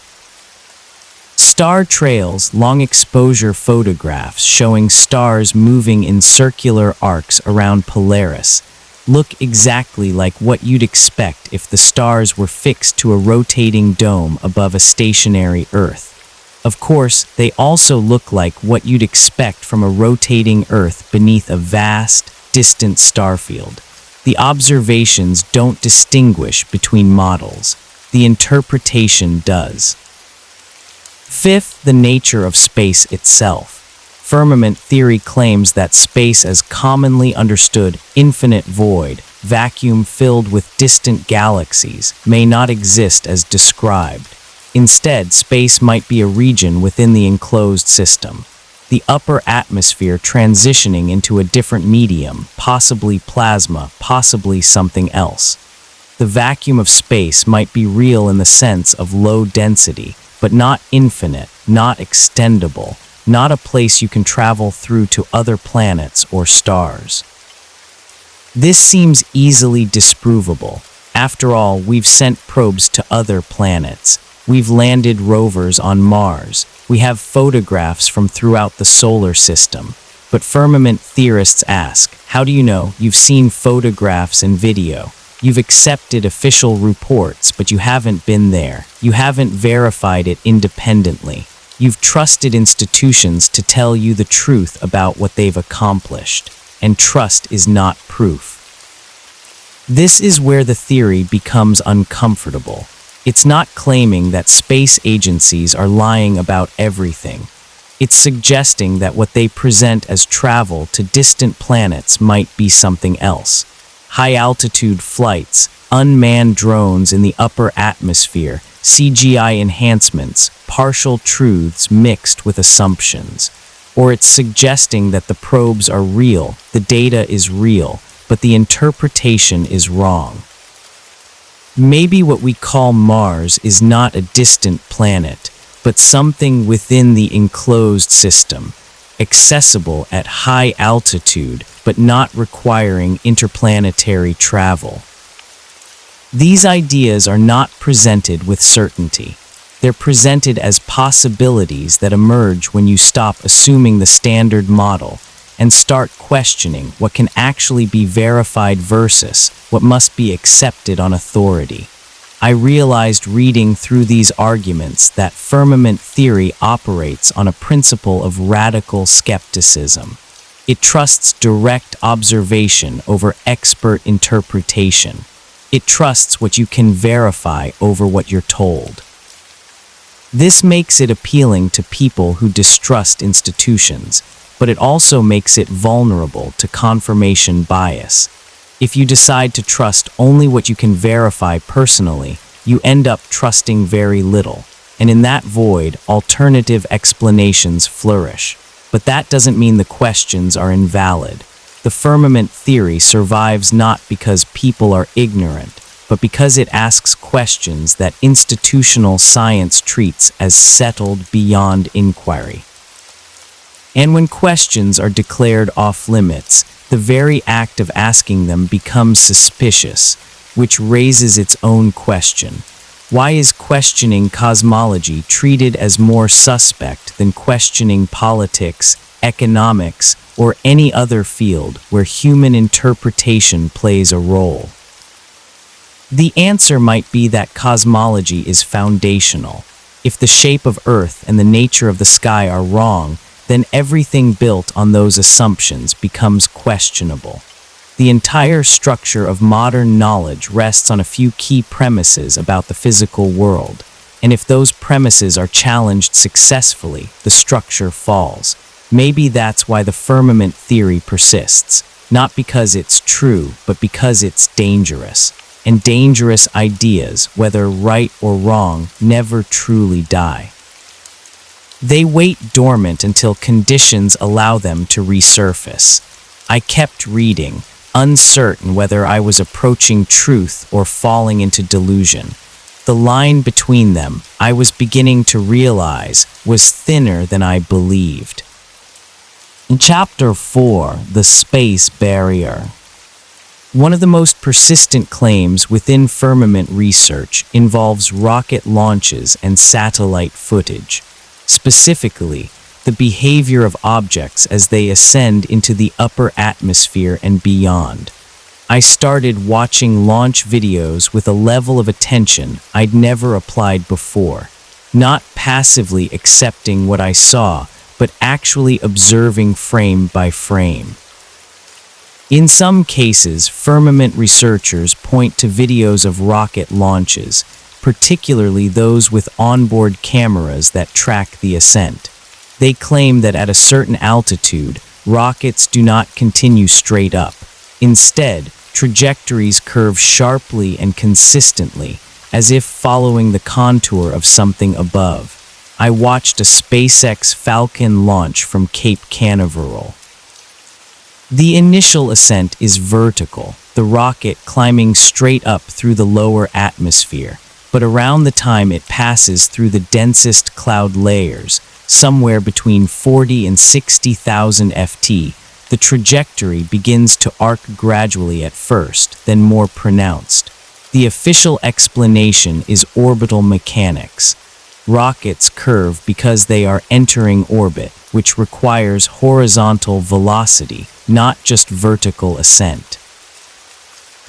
Star trails, long-exposure photographs showing stars moving in circular arcs around Polaris, look exactly like what you'd expect if the stars were fixed to a rotating dome above a stationary Earth. Of course, they also look like what you'd expect from a rotating Earth beneath a vast, distant starfield. The observations don't distinguish between models. The interpretation does. Fifth, the nature of space itself. Firmament theory claims that space as commonly understood, infinite void, vacuum filled with distant galaxies, may not exist as described. Instead, space might be a region within the enclosed system, the upper atmosphere transitioning into a different medium, possibly plasma, possibly something else. The vacuum of space might be real in the sense of low density, but not infinite, not extendable, not a place you can travel through to other planets or stars. This seems easily disprovable. After all, we've sent probes to other planets. We've landed rovers on Mars. We have photographs from throughout the solar system. But firmament theorists ask, how do you know? You've seen photographs and video. You've accepted official reports, but you haven't been there. You haven't verified it independently. You've trusted institutions to tell you the truth about what they've accomplished. and trust is not proof. This is where the theory becomes uncomfortable. It's not claiming that space agencies are lying about everything. It's suggesting that what they present as travel to distant planets might be something else. High-altitude flights, unmanned drones in the upper atmosphere, CGI enhancements, partial truths mixed with assumptions. Or it's suggesting that the probes are real, the data is real, but the interpretation is wrong. Maybe what we call Mars is not a distant planet, but something within the enclosed system, accessible at high altitude but not requiring interplanetary travel. These ideas are not presented with certainty. They're presented as possibilities that emerge when you stop assuming the standard model and start questioning what can actually be verified versus what must be accepted on authority. I realized reading through these arguments that firmament theory operates on a principle of radical skepticism. It trusts direct observation over expert interpretation. It trusts what you can verify over what you're told. This makes it appealing to people who distrust institutions, but it also makes it vulnerable to confirmation bias. If you decide to trust only what you can verify personally, you end up trusting very little, and in that void, alternative explanations flourish. But that doesn't mean the questions are invalid. The firmament theory survives not because people are ignorant, but because it asks questions that institutional science treats as settled beyond inquiry. And when questions are declared off-limits, the very act of asking them becomes suspicious, which raises its own question. Why is questioning cosmology treated as more suspect than questioning politics, economics, or any other field where human interpretation plays a role? The answer might be that cosmology is foundational. If the shape of Earth and the nature of the sky are wrong, then everything built on those assumptions becomes questionable. The entire structure of modern knowledge rests on a few key premises about the physical world, and if those premises are challenged successfully, the structure falls. Maybe that's why the firmament theory persists, not because it's true, but because it's dangerous. And dangerous ideas, whether right or wrong, never truly die. They wait dormant until conditions allow them to resurface. I kept reading, uncertain whether I was approaching truth or falling into delusion. The line between them, I was beginning to realize, was thinner than I believed. In Chapter 4, The Space Barrier. One of the most persistent claims within firmament research involves rocket launches and satellite footage. Specifically, the behavior of objects as they ascend into the upper atmosphere and beyond. I started watching launch videos with a level of attention I'd never applied before, not passively accepting what I saw, but actually observing frame by frame. In some cases, firmament researchers point to videos of rocket launches, particularly those with onboard cameras that track the ascent. They claim that at a certain altitude, rockets do not continue straight up. Instead, trajectories curve sharply and consistently, as if following the contour of something above. I watched a SpaceX Falcon launch from Cape Canaveral. The initial ascent is vertical, the rocket climbing straight up through the lower atmosphere, but around the time it passes through the densest cloud layers, somewhere between 40 and 60,000 ft, the trajectory begins to arc gradually at first, then more pronounced. The official explanation is orbital mechanics. Rockets curve because they are entering orbit, which requires horizontal velocity, not just vertical ascent.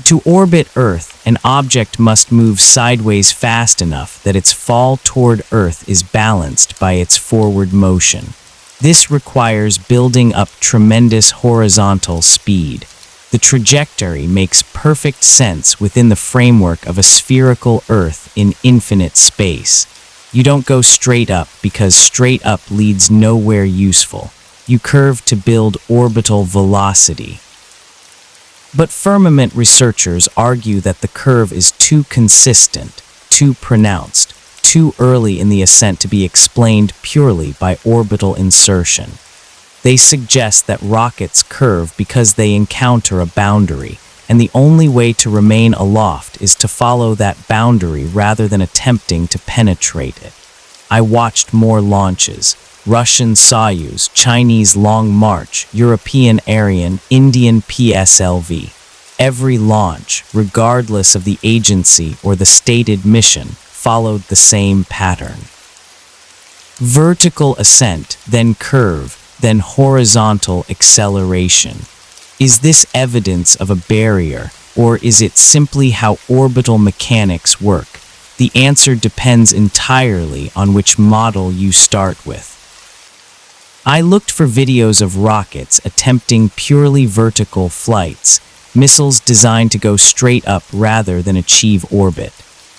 To orbit Earth, an object must move sideways fast enough that its fall toward Earth is balanced by its forward motion. This requires building up tremendous horizontal speed. The trajectory makes perfect sense within the framework of a spherical Earth in infinite space. You don't go straight up because straight up leads nowhere useful. You curve to build orbital velocity. But firmament researchers argue that the curve is too consistent, too pronounced, too early in the ascent to be explained purely by orbital insertion. They suggest that rockets curve because they encounter a boundary, and the only way to remain aloft is to follow that boundary rather than attempting to penetrate it. I watched more launches: Russian Soyuz, Chinese Long March, European Ariane, Indian PSLV. Every launch, regardless of the agency or the stated mission, followed the same pattern. Vertical ascent, then curve, then horizontal acceleration. Is this evidence of a barrier, or is it simply how orbital mechanics work? The answer depends entirely on which model you start with. I looked for videos of rockets attempting purely vertical flights, missiles designed to go straight up rather than achieve orbit.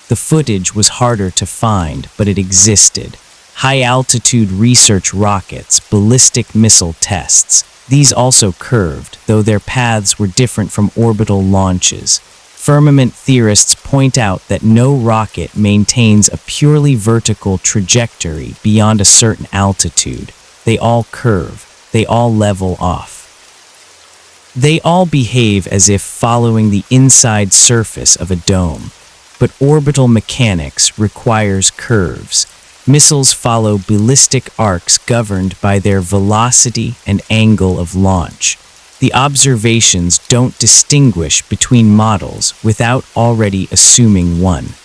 The footage was harder to find, but it existed. High-altitude research rockets, ballistic missile tests. These also curved, though their paths were different from orbital launches. Firmament theorists point out that no rocket maintains a purely vertical trajectory beyond a certain altitude. They all curve. They all level off. They all behave as if following the inside surface of a dome. But orbital mechanics requires curves. Missiles follow ballistic arcs governed by their velocity and angle of launch. The observations don't distinguish between models without already assuming one.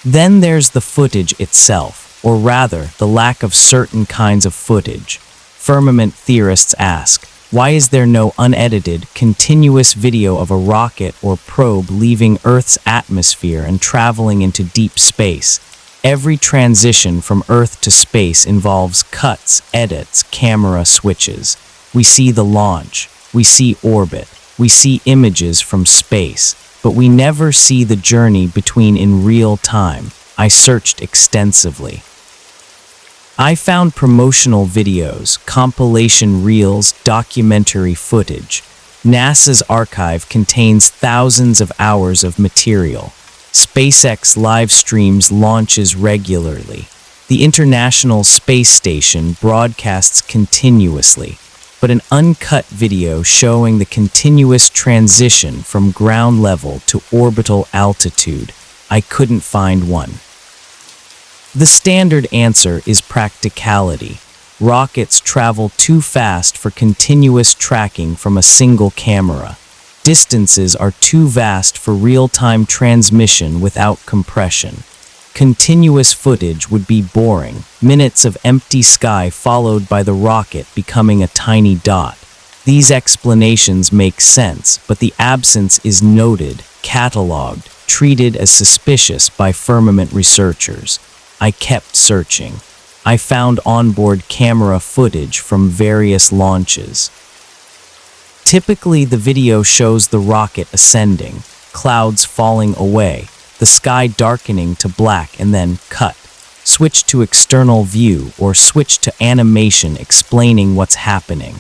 Then there's the footage itself, or rather, the lack of certain kinds of footage. Firmament theorists ask, why is there no unedited, continuous video of a rocket or probe leaving Earth's atmosphere and traveling into deep space? Every transition from Earth to space involves cuts, edits, camera switches. We see the launch, we see orbit, we see images from space, but we never see the journey between in real time. I searched extensively. I found promotional videos, compilation reels, documentary footage. NASA's archive contains thousands of hours of material. SpaceX live streams launches regularly. The International Space Station broadcasts continuously, but an uncut video showing the continuous transition from ground level to orbital altitude, I couldn't find one. The standard answer is practicality. Rockets travel too fast for continuous tracking from a single camera. Distances are too vast for real-time transmission without compression. Continuous footage would be boring, minutes of empty sky followed by the rocket becoming a tiny dot. These explanations make sense, but the absence is noted, catalogued, treated as suspicious by firmament researchers. I kept searching. I found onboard camera footage from various launches. Typically, the video shows the rocket ascending, clouds falling away, the sky darkening to black and then cut. Switch to external view or switch to animation explaining what's happening.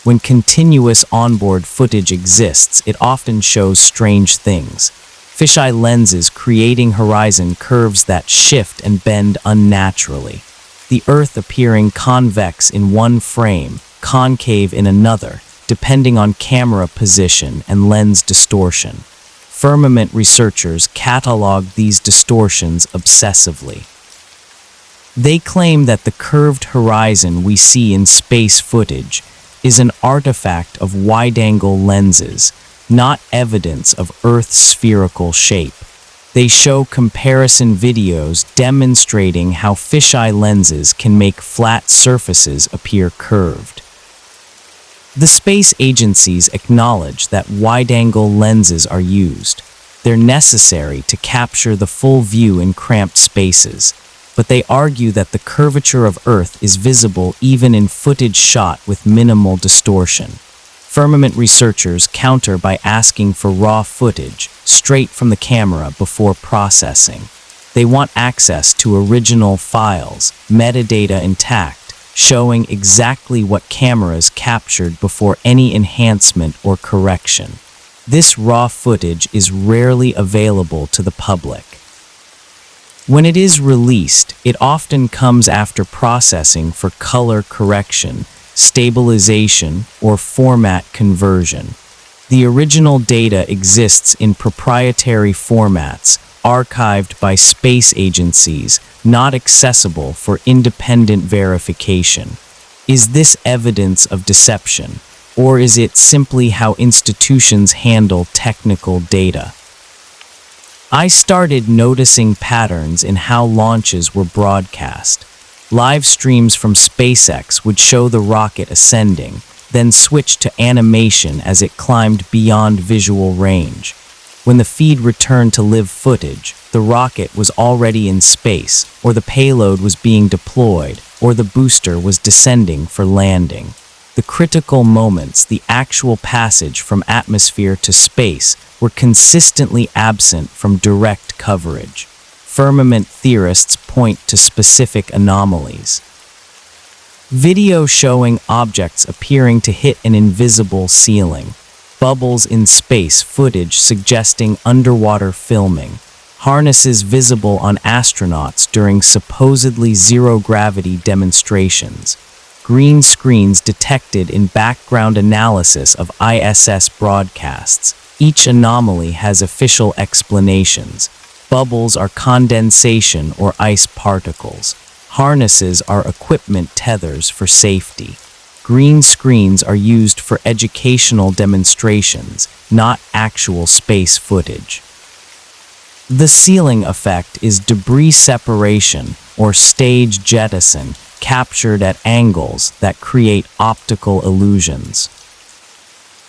When continuous onboard footage exists, it often shows strange things. Fisheye lenses creating horizon curves that shift and bend unnaturally. The Earth appearing convex in one frame, concave in another, depending on camera position and lens distortion. Firmament researchers catalog these distortions obsessively. They claim that the curved horizon we see in space footage is an artifact of wide-angle lenses, not evidence of Earth's spherical shape. They show comparison videos demonstrating how fisheye lenses can make flat surfaces appear curved. The space agencies acknowledge that wide-angle lenses are used. They're necessary to capture the full view in cramped spaces. but they argue that the curvature of Earth is visible even in footage shot with minimal distortion. Firmament researchers counter by asking for raw footage, straight from the camera before processing. They want access to original files, metadata intact, showing exactly what cameras captured before any enhancement or correction. This raw footage is rarely available to the public. When it is released, it often comes after processing for color correction, stabilization, or format conversion. The original data exists in proprietary formats, archived by space agencies, not accessible for independent verification. Is this evidence of deception, or is it simply how institutions handle technical data? I started noticing patterns in how launches were broadcast. Live streams from SpaceX would show the rocket ascending, then switch to animation as it climbed beyond visual range. When the feed returned to live footage, the rocket was already in space, or the payload was being deployed, or the booster was descending for landing. The critical moments, the actual passage from atmosphere to space, were consistently absent from direct coverage. Firmament theorists point to specific anomalies. Video showing objects appearing to hit an invisible ceiling. Bubbles in space footage suggesting underwater filming. Harnesses visible on astronauts during supposedly zero-gravity demonstrations. Green screens detected in background analysis of ISS broadcasts. Each anomaly has official explanations. Bubbles are condensation or ice particles. Harnesses are equipment tethers for safety. Green screens are used for educational demonstrations, not actual space footage. The ceiling effect is debris separation or stage jettison captured at angles that create optical illusions.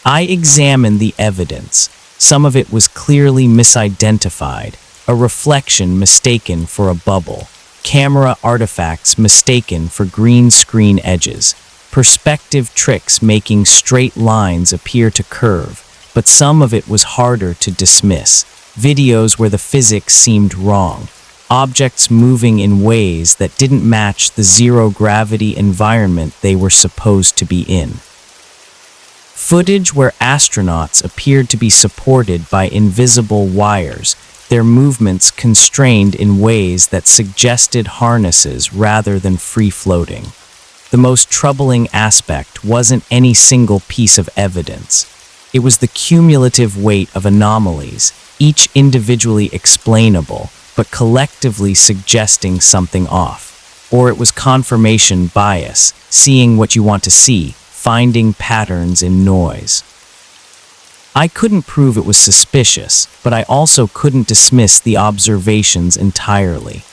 I examined the evidence. Some of it was clearly misidentified, a reflection mistaken for a bubble, camera artifacts mistaken for green screen edges, perspective tricks making straight lines appear to curve, but some of it was harder to dismiss. Videos where the physics seemed wrong, objects moving in ways that didn't match the zero-gravity environment they were supposed to be in. Footage where astronauts appeared to be supported by invisible wires, their movements constrained in ways that suggested harnesses rather than free-floating. The most troubling aspect wasn't any single piece of evidence. It was the cumulative weight of anomalies, each individually explainable, but collectively suggesting something off. Or it was confirmation bias, seeing what you want to see, finding patterns in noise. I couldn't prove it was suspicious, but I also couldn't dismiss the observations entirely.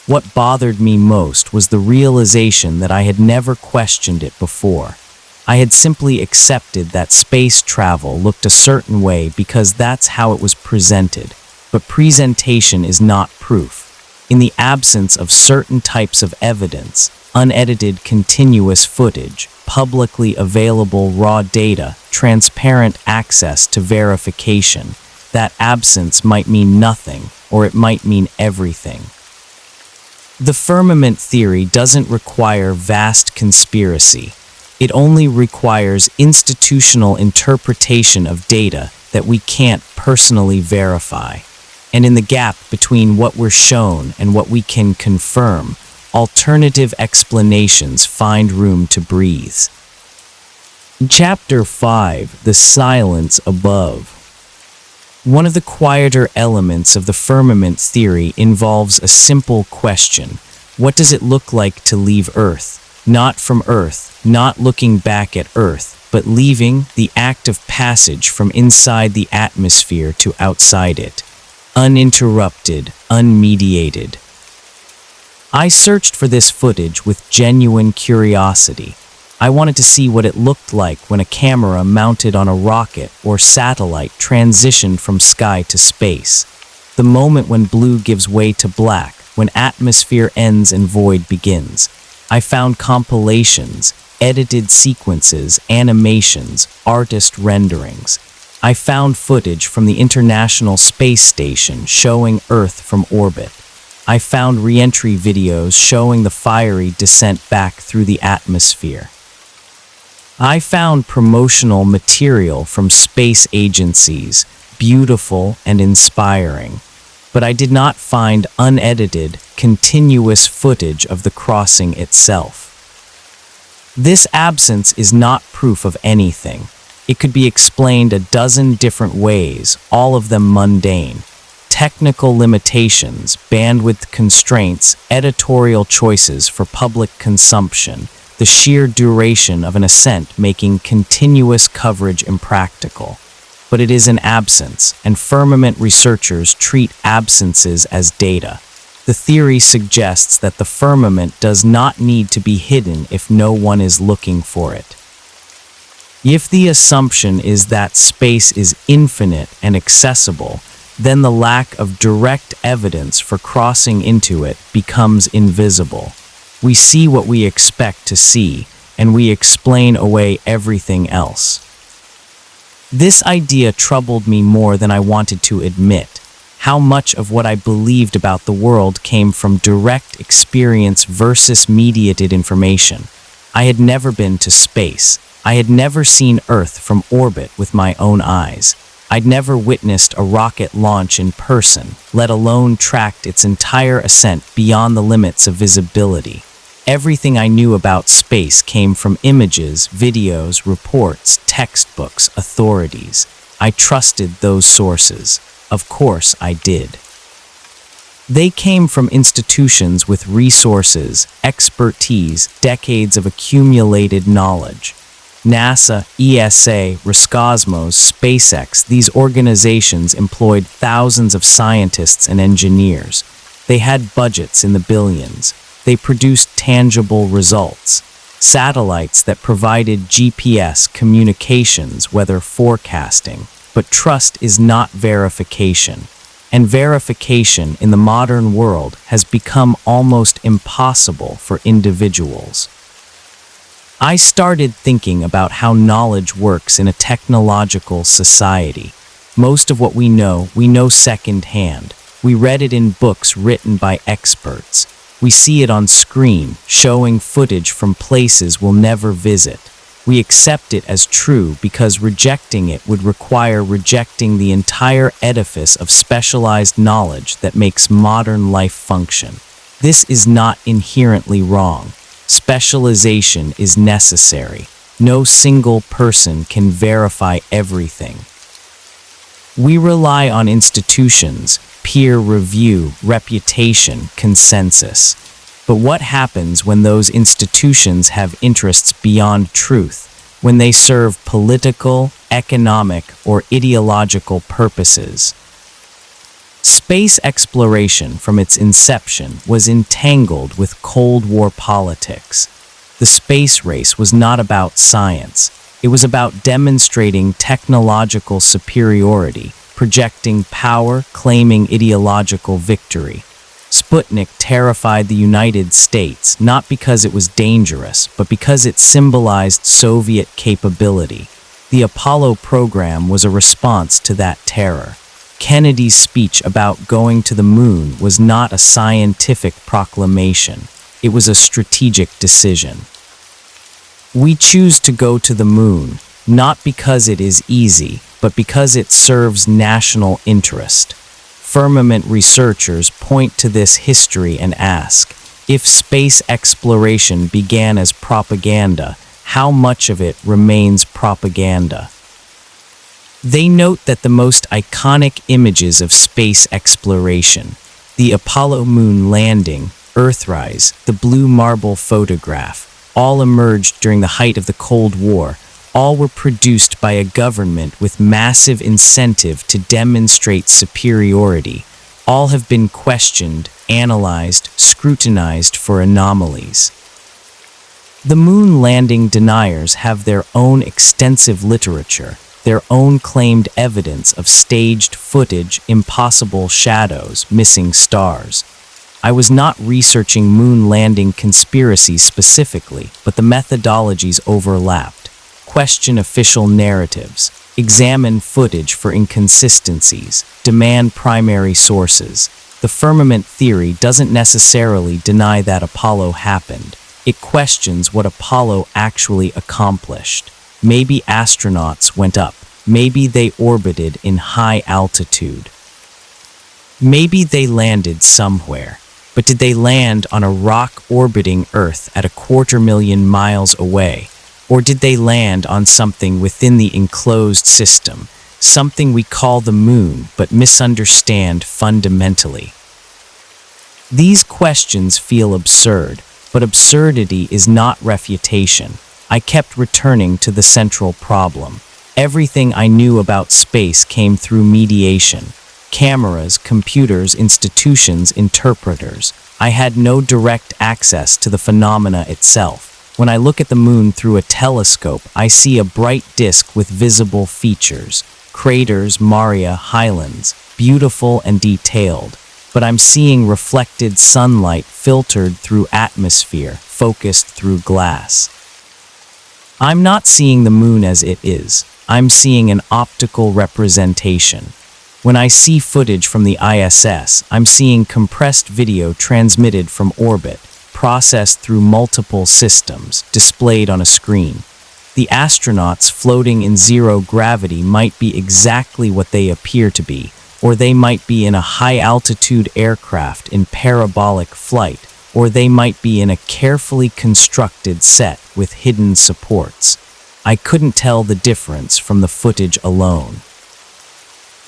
What bothered me most was the realization that I had never questioned it before. I had simply accepted that space travel looked a certain way because that's how it was presented. But presentation is not proof. In the absence of certain types of evidence, unedited continuous footage, publicly available raw data, transparent access to verification, that absence might mean nothing, or it might mean everything. The firmament theory doesn't require vast conspiracy. It only requires institutional interpretation of data that we can't personally verify. And in the gap between what we're shown and what we can confirm, alternative explanations find room to breathe. Chapter 5: The Silence Above. One of the quieter elements of the firmament theory involves a simple question. What does it look like to leave Earth? Not from Earth, not looking back at Earth, but leaving, the act of passage from inside the atmosphere to outside it. Uninterrupted, unmediated. I searched for this footage with genuine curiosity. I wanted to see what it looked like when a camera mounted on a rocket or satellite transitioned from sky to space. The moment when blue gives way to black, when atmosphere ends and void begins. I found compilations, edited sequences, animations, artist renderings. I found footage from the International Space Station showing Earth from orbit. I found re-entry videos showing the fiery descent back through the atmosphere. I found promotional material from space agencies, beautiful and inspiring, but I did not find unedited, continuous footage of the crossing itself. This absence is not proof of anything. It could be explained a dozen different ways, all of them mundane. Technical limitations, bandwidth constraints, editorial choices for public consumption, the sheer duration of an ascent making continuous coverage impractical. But it is an absence, and firmament researchers treat absences as data. The theory suggests that the firmament does not need to be hidden if no one is looking for it. If the assumption is that space is infinite and accessible, then the lack of direct evidence for crossing into it becomes invisible. We see what we expect to see, and we explain away everything else. This idea troubled me more than I wanted to admit. How much of what I believed about the world came from direct experience versus mediated information? I had never been to space. I had never seen Earth from orbit with my own eyes. I'd never witnessed a rocket launch in person, let alone tracked its entire ascent beyond the limits of visibility. Everything I knew about space came from images, videos, reports, textbooks, authorities. I trusted those sources. Of course I did. They came from institutions with resources, expertise, decades of accumulated knowledge. NASA, ESA, Roscosmos, SpaceX, these organizations employed thousands of scientists and engineers. They had budgets in the billions. They produced tangible results. Satellites that provided GPS communications, weather forecasting. But trust is not verification. And verification in the modern world has become almost impossible for individuals. I started thinking about how knowledge works in a technological society. Most of what we know secondhand. We read it in books written by experts. We see it on screen, showing footage from places we'll never visit. We accept it as true because rejecting it would require rejecting the entire edifice of specialized knowledge that makes modern life function. This is not inherently wrong. Specialization is necessary. No single person can verify everything. We rely on institutions, peer review, reputation, consensus. But what happens when those institutions have interests beyond truth, when they serve political, economic, or ideological purposes? Space exploration from its inception was entangled with Cold War politics. The space race was not about science. It was about demonstrating technological superiority, projecting power, claiming ideological victory. Sputnik terrified the United States not because it was dangerous, but because it symbolized Soviet capability. The Apollo program was a response to that terror. Kennedy's speech about going to the moon was not a scientific proclamation. It was a strategic decision. We choose to go to the moon, not because it is easy, but because it serves national interest. Firmament researchers point to this history and ask, if space exploration began as propaganda, how much of it remains propaganda? They note that the most iconic images of space exploration, the Apollo moon landing, Earthrise, the blue marble photograph, all emerged during the height of the Cold War. All were produced by a government with massive incentive to demonstrate superiority. All have been questioned, analyzed, scrutinized for anomalies. The moon landing deniers have their own extensive literature, their own claimed evidence of staged footage, impossible shadows, missing stars. I was not researching moon landing conspiracies specifically, but the methodologies overlapped. Question official narratives. Examine footage for inconsistencies. Demand primary sources. The firmament theory doesn't necessarily deny that Apollo happened. It questions what Apollo actually accomplished. Maybe astronauts went up. Maybe they orbited in high altitude. Maybe they landed somewhere. But did they land on a rock orbiting Earth at 250,000 miles away? Or did they land on something within the enclosed system, something we call the moon but misunderstand fundamentally? These questions feel absurd, but absurdity is not refutation. I kept returning to the central problem. Everything I knew about space came through mediation. Cameras, computers, institutions, interpreters. I had no direct access to the phenomena itself. When I look at the moon through a telescope, I see a bright disk with visible features. Craters, maria, highlands, beautiful and detailed. But I'm seeing reflected sunlight filtered through atmosphere, focused through glass. I'm not seeing the moon as it is. I'm seeing an optical representation. When I see footage from the ISS, I'm seeing compressed video transmitted from orbit, processed through multiple systems, displayed on a screen. The astronauts floating in zero gravity might be exactly what they appear to be, or they might be in a high-altitude aircraft in parabolic flight, or they might be in a carefully constructed set with hidden supports. I couldn't tell the difference from the footage alone.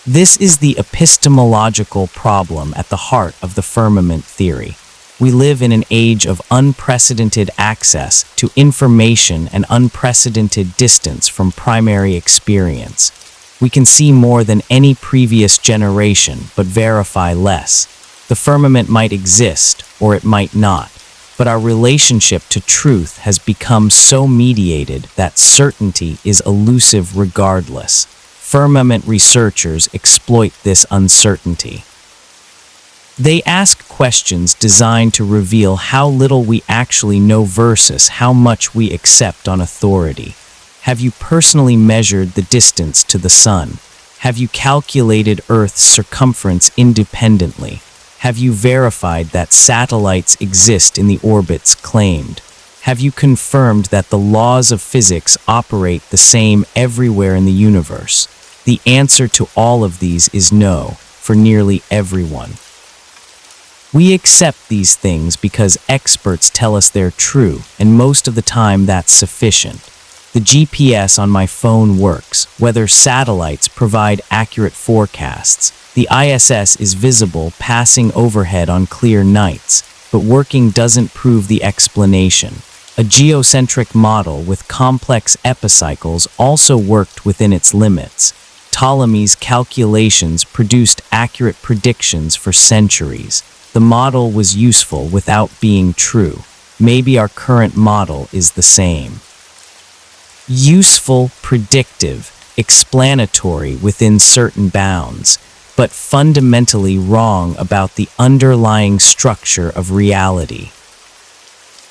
This is the epistemological problem at the heart of the firmament theory. We live in an age of unprecedented access to information and unprecedented distance from primary experience. We can see more than any previous generation, but verify less. The firmament might exist, or it might not, but our relationship to truth has become so mediated that certainty is elusive regardless. Firmament researchers exploit this uncertainty. They ask questions designed to reveal how little we actually know versus how much we accept on authority. Have you personally measured the distance to the sun? Have you calculated Earth's circumference independently? Have you verified that satellites exist in the orbits claimed? Have you confirmed that the laws of physics operate the same everywhere in the universe? The answer to all of these is no, for nearly everyone. We accept these things because experts tell us they're true, and most of the time that's sufficient. The GPS on my phone works. Weather satellites provide accurate forecasts. The ISS is visible passing overhead on clear nights, but working doesn't prove the explanation. A geocentric model with complex epicycles also worked within its limits. Ptolemy's calculations produced accurate predictions for centuries. The model was useful without being true. Maybe our current model is the same. Useful, predictive, explanatory within certain bounds, but fundamentally wrong about the underlying structure of reality.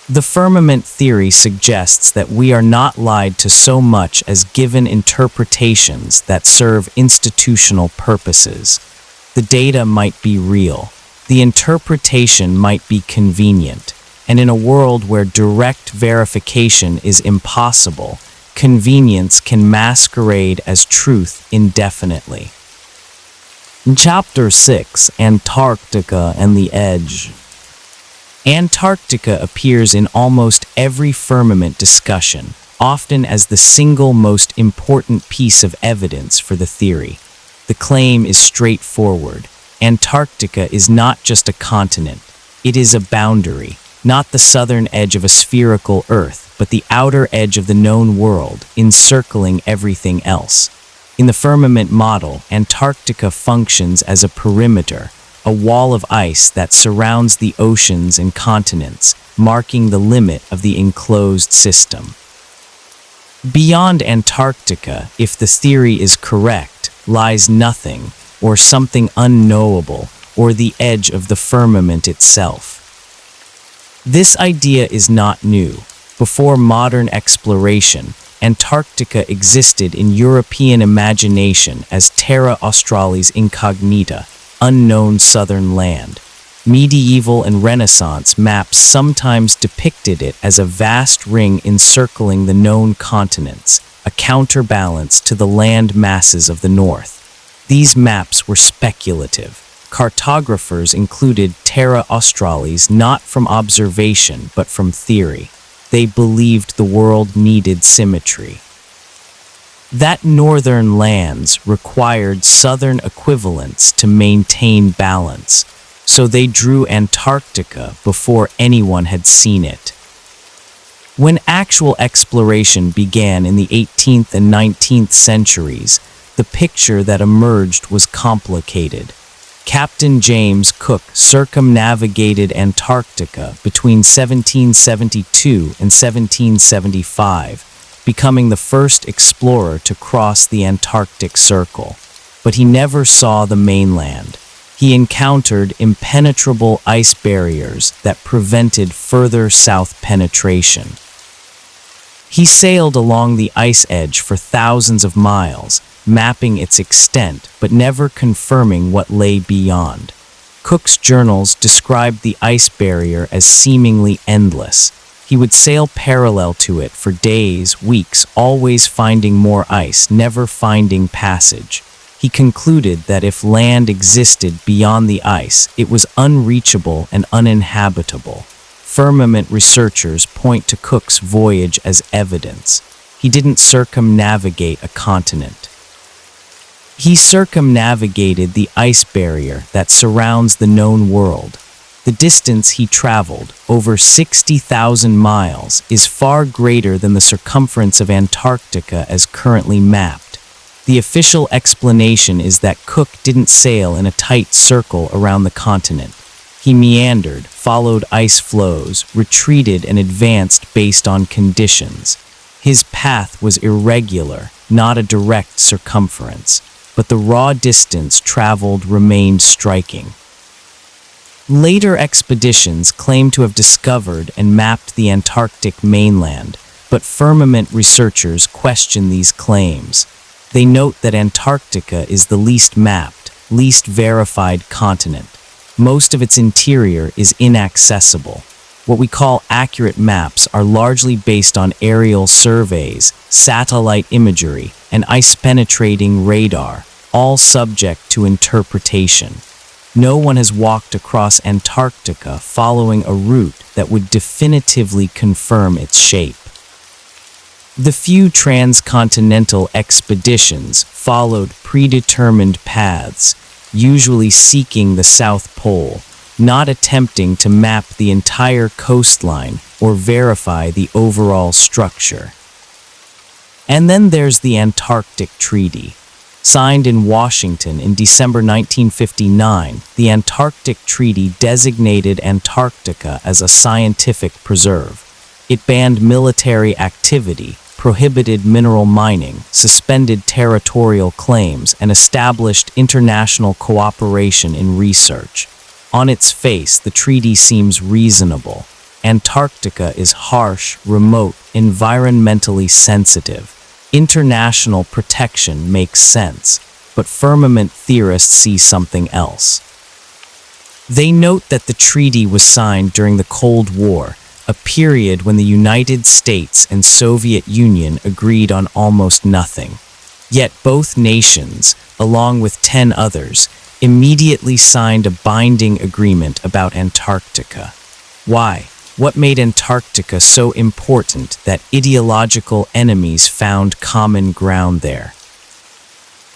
The firmament theory suggests that we are not lied to so much as given interpretations that serve institutional purposes. The data might be real. The interpretation might be convenient. And in a world where direct verification is impossible, convenience can masquerade as truth indefinitely. In Chapter 6, Antarctica and the Edge. Antarctica appears in almost every firmament discussion, often as the single most important piece of evidence for the theory. The claim is straightforward. Antarctica is not just a continent. It is a boundary, not the southern edge of a spherical Earth, but the outer edge of the known world, encircling everything else. In the firmament model, Antarctica functions as a perimeter, a wall of ice that surrounds the oceans and continents, marking the limit of the enclosed system. Beyond Antarctica, if the theory is correct, lies nothing, or something unknowable, or the edge of the firmament itself. This idea is not new. Before modern exploration, Antarctica existed in European imagination as Terra Australis Incognita, unknown southern land. Medieval and Renaissance maps sometimes depicted it as a vast ring encircling the known continents, a counterbalance to the land masses of the north. These maps were speculative. Cartographers included Terra Australis not from observation but from theory. They believed the world needed symmetry. That northern lands required southern equivalents to maintain balance, so they drew Antarctica before anyone had seen it. When actual exploration began in the 18th and 19th centuries, the picture that emerged was complicated. Captain James Cook circumnavigated Antarctica between 1772 and 1775, becoming the first explorer to cross the Antarctic Circle. But he never saw the mainland. He encountered impenetrable ice barriers that prevented further south penetration. He sailed along the ice edge for thousands of miles, mapping its extent but never confirming what lay beyond. Cook's journals described the ice barrier as seemingly endless. He would sail parallel to it for days, weeks, always finding more ice, never finding passage. He concluded that if land existed beyond the ice, it was unreachable and uninhabitable. Firmament researchers point to Cook's voyage as evidence. He didn't circumnavigate a continent. He circumnavigated the ice barrier that surrounds the known world. The distance he traveled, over 60,000 miles, is far greater than the circumference of Antarctica as currently mapped. The official explanation is that Cook didn't sail in a tight circle around the continent. He meandered, followed ice flows, retreated and advanced based on conditions. His path was irregular, not a direct circumference, but the raw distance traveled remained striking. Later expeditions claim to have discovered and mapped the Antarctic mainland, but firmament researchers question these claims. They note that Antarctica is the least mapped, least verified continent. Most of its interior is inaccessible. What we call accurate maps are largely based on aerial surveys, satellite imagery, and ice-penetrating radar, all subject to interpretation. No one has walked across Antarctica following a route that would definitively confirm its shape. The few transcontinental expeditions followed predetermined paths, usually seeking the South Pole, not attempting to map the entire coastline or verify the overall structure. And then there's the Antarctic Treaty. Signed in Washington in December 1959, the Antarctic Treaty designated Antarctica as a scientific preserve. It banned military activity, prohibited mineral mining, suspended territorial claims, and established international cooperation in research. On its face, the treaty seems reasonable. Antarctica is harsh, remote, environmentally sensitive. International protection makes sense, but firmament theorists see something else. They note that the treaty was signed during the Cold War, a period when the United States and Soviet Union agreed on almost nothing. Yet both nations, along with 10 others, immediately signed a binding agreement about Antarctica. Why? What made Antarctica so important that ideological enemies found common ground there?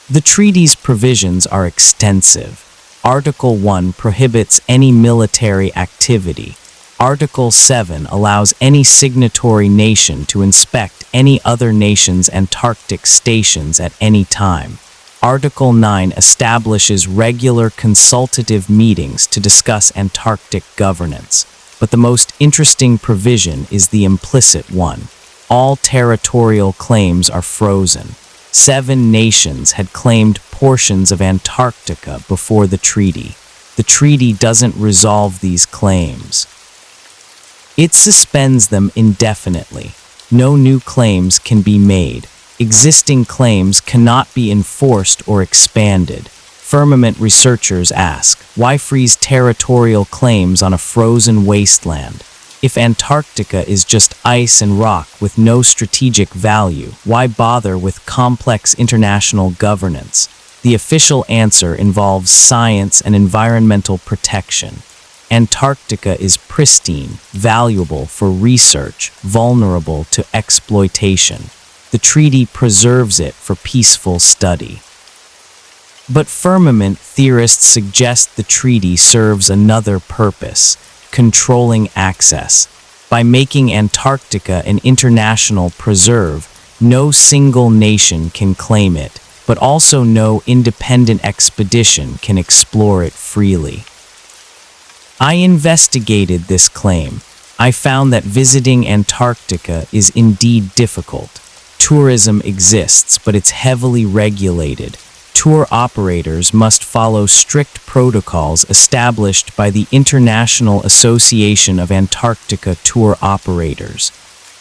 The treaty's provisions are extensive. Article 1 prohibits any military activity. Article 7 allows any signatory nation to inspect any other nation's Antarctic stations at any time. Article 9 establishes regular consultative meetings to discuss Antarctic governance. But the most interesting provision is the implicit one. All territorial claims are frozen. 7 nations had claimed portions of Antarctica before the treaty. The treaty doesn't resolve these claims. It suspends them indefinitely. No new claims can be made. Existing claims cannot be enforced or expanded. Firmament researchers ask, why freeze territorial claims on a frozen wasteland? If Antarctica is just ice and rock with no strategic value, why bother with complex international governance? The official answer involves science and environmental protection. Antarctica is pristine, valuable for research, vulnerable to exploitation. The treaty preserves it for peaceful study. But firmament theorists suggest the treaty serves another purpose: controlling access. By making Antarctica an international preserve, no single nation can claim it, but also no independent expedition can explore it freely. I investigated this claim. I found that visiting Antarctica is indeed difficult. Tourism exists, but it's heavily regulated. Tour operators must follow strict protocols established by the International Association of Antarctica Tour Operators.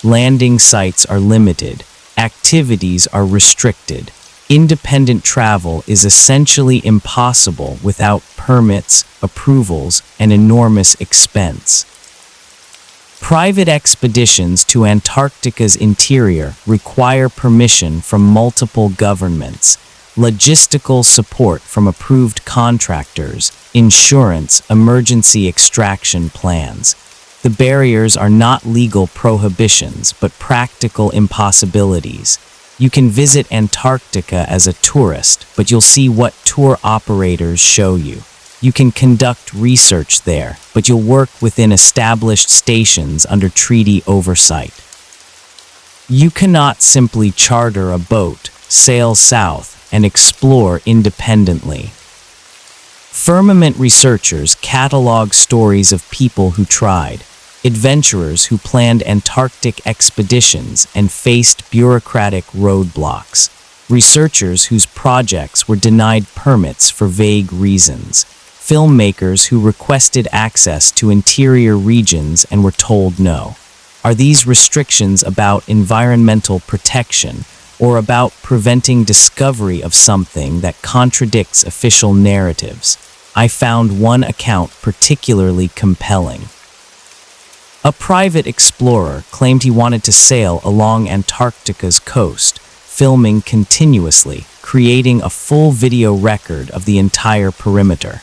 Landing sites are limited. Activities are restricted. Independent travel is essentially impossible without permits, approvals, and enormous expense. Private expeditions to Antarctica's interior require permission from multiple governments, logistical support from approved contractors, insurance, emergency extraction plans. The barriers are not legal prohibitions, but practical impossibilities. You can visit Antarctica as a tourist, but you'll see what tour operators show you. You can conduct research there, but you'll work within established stations under treaty oversight. You cannot simply charter a boat, sail south, and explore independently. Firmament researchers catalog stories of people who tried, adventurers who planned Antarctic expeditions and faced bureaucratic roadblocks, researchers whose projects were denied permits for vague reasons, filmmakers who requested access to interior regions and were told no. Are these restrictions about environmental protection or about preventing discovery of something that contradicts official narratives? I found one account particularly compelling. A private explorer claimed he wanted to sail along Antarctica's coast, filming continuously, creating a full video record of the entire perimeter.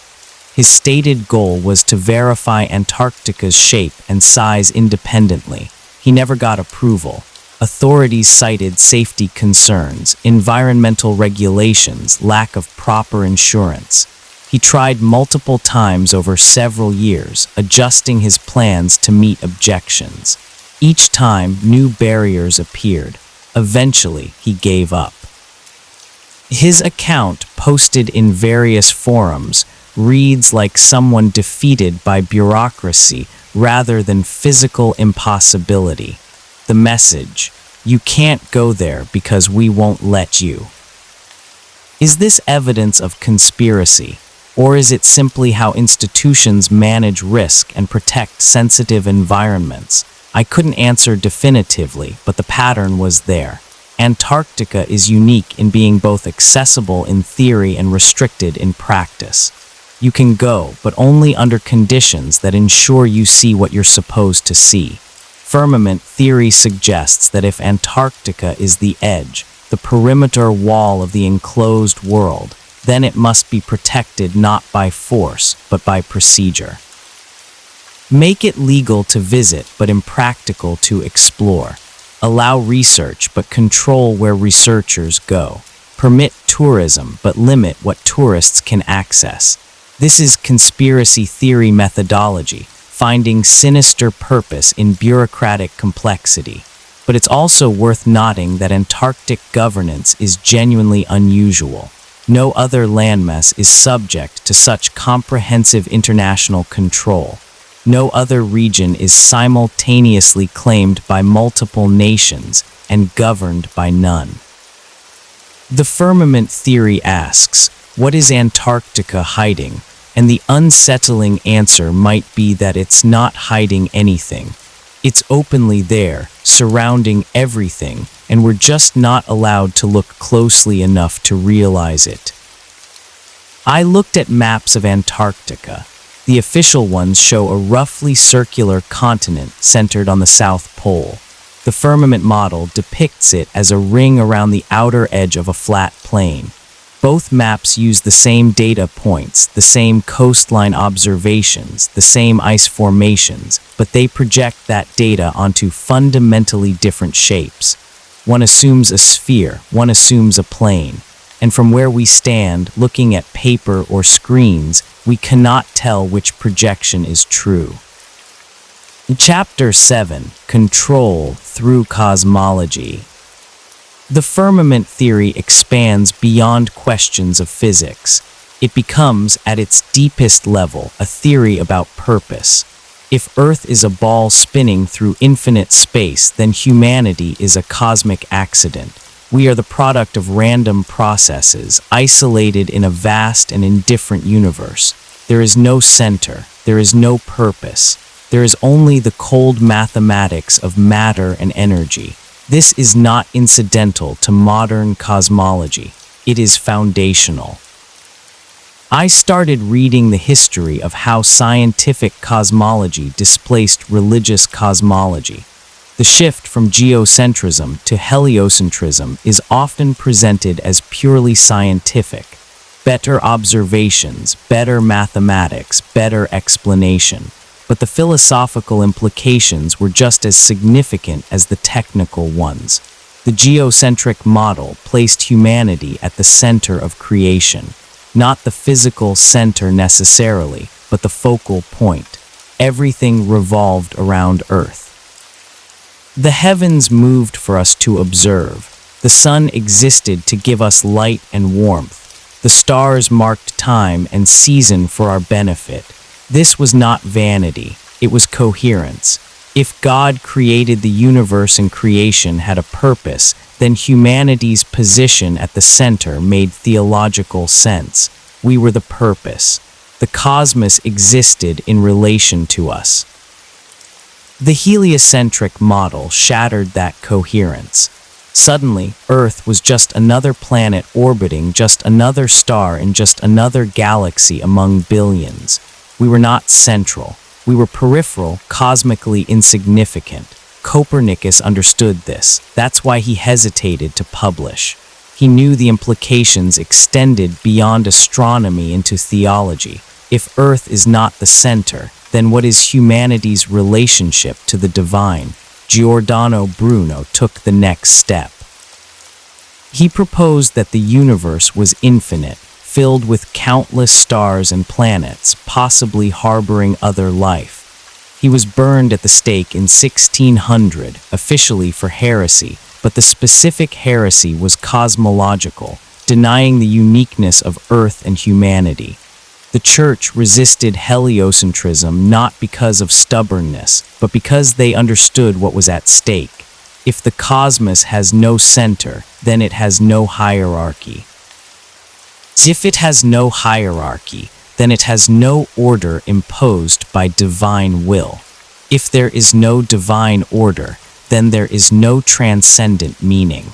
His stated goal was to verify Antarctica's shape and size independently. He never got approval. Authorities cited safety concerns, environmental regulations, lack of proper insurance. He tried multiple times over several years, adjusting his plans to meet objections. Each time, new barriers appeared. Eventually, he gave up. His account, posted in various forums, reads like someone defeated by bureaucracy rather than physical impossibility. The message: you can't go there because we won't let you. Is this evidence of conspiracy? Or is it simply how institutions manage risk and protect sensitive environments? I couldn't answer definitively, but the pattern was there. Antarctica is unique in being both accessible in theory and restricted in practice. You can go, but only under conditions that ensure you see what you're supposed to see. Firmament theory suggests that if Antarctica is the edge, the perimeter wall of the enclosed world, then it must be protected not by force, but by procedure. Make it legal to visit, but impractical to explore. Allow research, but control where researchers go. Permit tourism, but limit what tourists can access. This is conspiracy theory methodology, finding sinister purpose in bureaucratic complexity. But it's also worth noting that Antarctic governance is genuinely unusual. No other landmass is subject to such comprehensive international control. No other region is simultaneously claimed by multiple nations and governed by none. The firmament theory asks, what is Antarctica hiding? and the unsettling answer might be that it's not hiding anything. It's openly there, surrounding everything, and we're just not allowed to look closely enough to realize it. I looked at maps of Antarctica. The official ones show a roughly circular continent centered on the South Pole. The Firmament model depicts it as a ring around the outer edge of a flat plain. Both maps use the same data points, the same coastline observations, the same ice formations, but they project that data onto fundamentally different shapes. One assumes a sphere, one assumes a plane, and from where we stand, looking at paper or screens, we cannot tell which projection is true. Chapter 7: Control Through Cosmology. The firmament theory expands beyond questions of physics. It becomes, at its deepest level, a theory about purpose. If Earth is a ball spinning through infinite space, then humanity is a cosmic accident. We are the product of random processes, isolated in a vast and indifferent universe. There is no center, there is no purpose. There is only the cold mathematics of matter and energy. This is not incidental to modern cosmology. It is foundational. I started reading the history of how scientific cosmology displaced religious cosmology. The shift from geocentrism to heliocentrism is often presented as purely scientific. Better observations, better mathematics, better explanation. But the philosophical implications were just as significant as the technical ones. The geocentric model placed humanity at the center of creation, not the physical center necessarily, but the focal point. Everything revolved around Earth. The heavens moved for us to observe. The sun existed to give us light and warmth. The stars marked time and season for our benefit. This was not vanity, it was coherence. If God created the universe and creation had a purpose, then humanity's position at the center made theological sense. We were the purpose. The cosmos existed in relation to us. The heliocentric model shattered that coherence. Suddenly, Earth was just another planet orbiting just another star in just another galaxy among billions. We were not central. We were peripheral, cosmically insignificant. Copernicus understood this. That's why he hesitated to publish. He knew the implications extended beyond astronomy into theology. If Earth is not the center, then what is humanity's relationship to the divine? Giordano Bruno took the next step. He proposed that the universe was infinite, filled with countless stars and planets, possibly harboring other life. He was burned at the stake in 1600, officially for heresy, but the specific heresy was cosmological, denying the uniqueness of Earth and humanity. The Church resisted heliocentrism not because of stubbornness, but because they understood what was at stake. If the cosmos has no center, then it has no hierarchy. If it has no hierarchy, then it has no order imposed by divine will. If there is no divine order, then there is no transcendent meaning.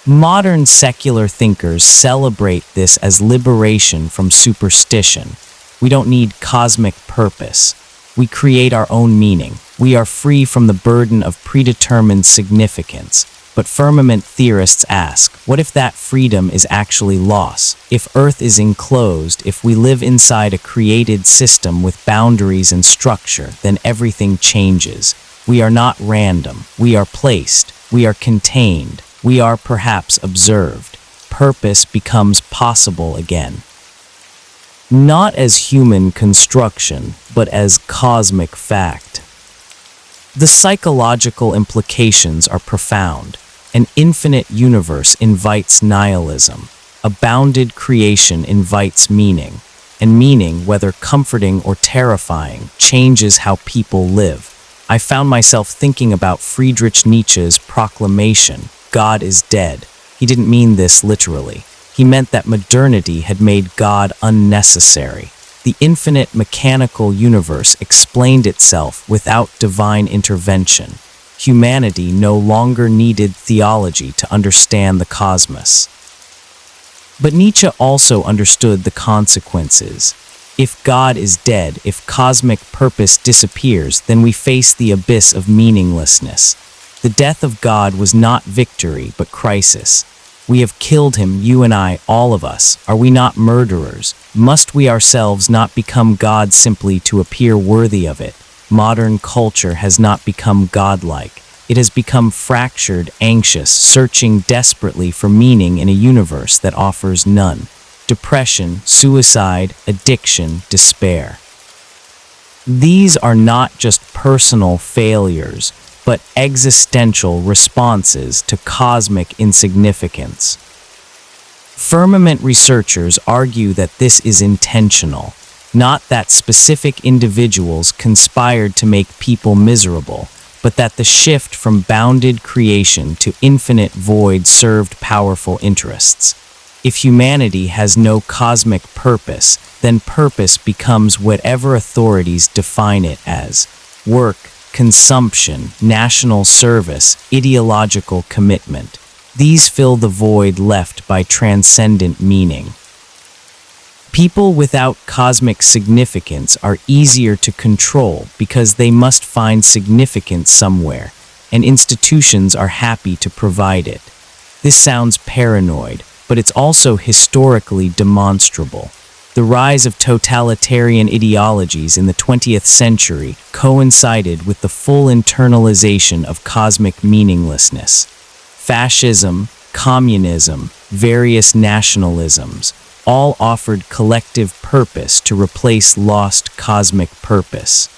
Modern secular thinkers celebrate this as liberation from superstition. We don't need cosmic purpose. We create our own meaning. We are free from the burden of predetermined significance. But firmament theorists ask, what if that freedom is actually loss? If Earth is enclosed, if we live inside a created system with boundaries and structure, then everything changes. We are not random. We are placed. We are contained. We are perhaps observed. Purpose becomes possible again. Not as human construction, but as cosmic fact. The psychological implications are profound. An infinite universe invites nihilism. A bounded creation invites meaning. And meaning, whether comforting or terrifying, changes how people live. I found myself thinking about Friedrich Nietzsche's proclamation, God is dead. He didn't mean this literally. He meant that modernity had made God unnecessary. The infinite mechanical universe explained itself without divine intervention. Humanity no longer needed theology to understand the cosmos. But Nietzsche also understood the consequences. If God is dead, if cosmic purpose disappears, then we face the abyss of meaninglessness. The death of God was not victory, but crisis. We have killed him, you and I, all of us. Are we not murderers? Must we ourselves not become God simply to appear worthy of it? Modern culture has not become godlike. It has become fractured, anxious, searching desperately for meaning in a universe that offers none. Depression, suicide, addiction, despair. These are not just personal failures, but existential responses to cosmic insignificance. Firmament researchers argue that this is intentional, not that specific individuals conspired to make people miserable, but that the shift from bounded creation to infinite void served powerful interests. If humanity has no cosmic purpose, then purpose becomes whatever authorities define it as: work, consumption, national service, ideological commitment. These fill the void left by transcendent meaning. People without cosmic significance are easier to control because they must find significance somewhere, and institutions are happy to provide it. This sounds paranoid, but it's also historically demonstrable. The rise of totalitarian ideologies in the 20th century coincided with the full internalization of cosmic meaninglessness. Fascism, communism, various nationalisms, all offered collective purpose to replace lost cosmic purpose.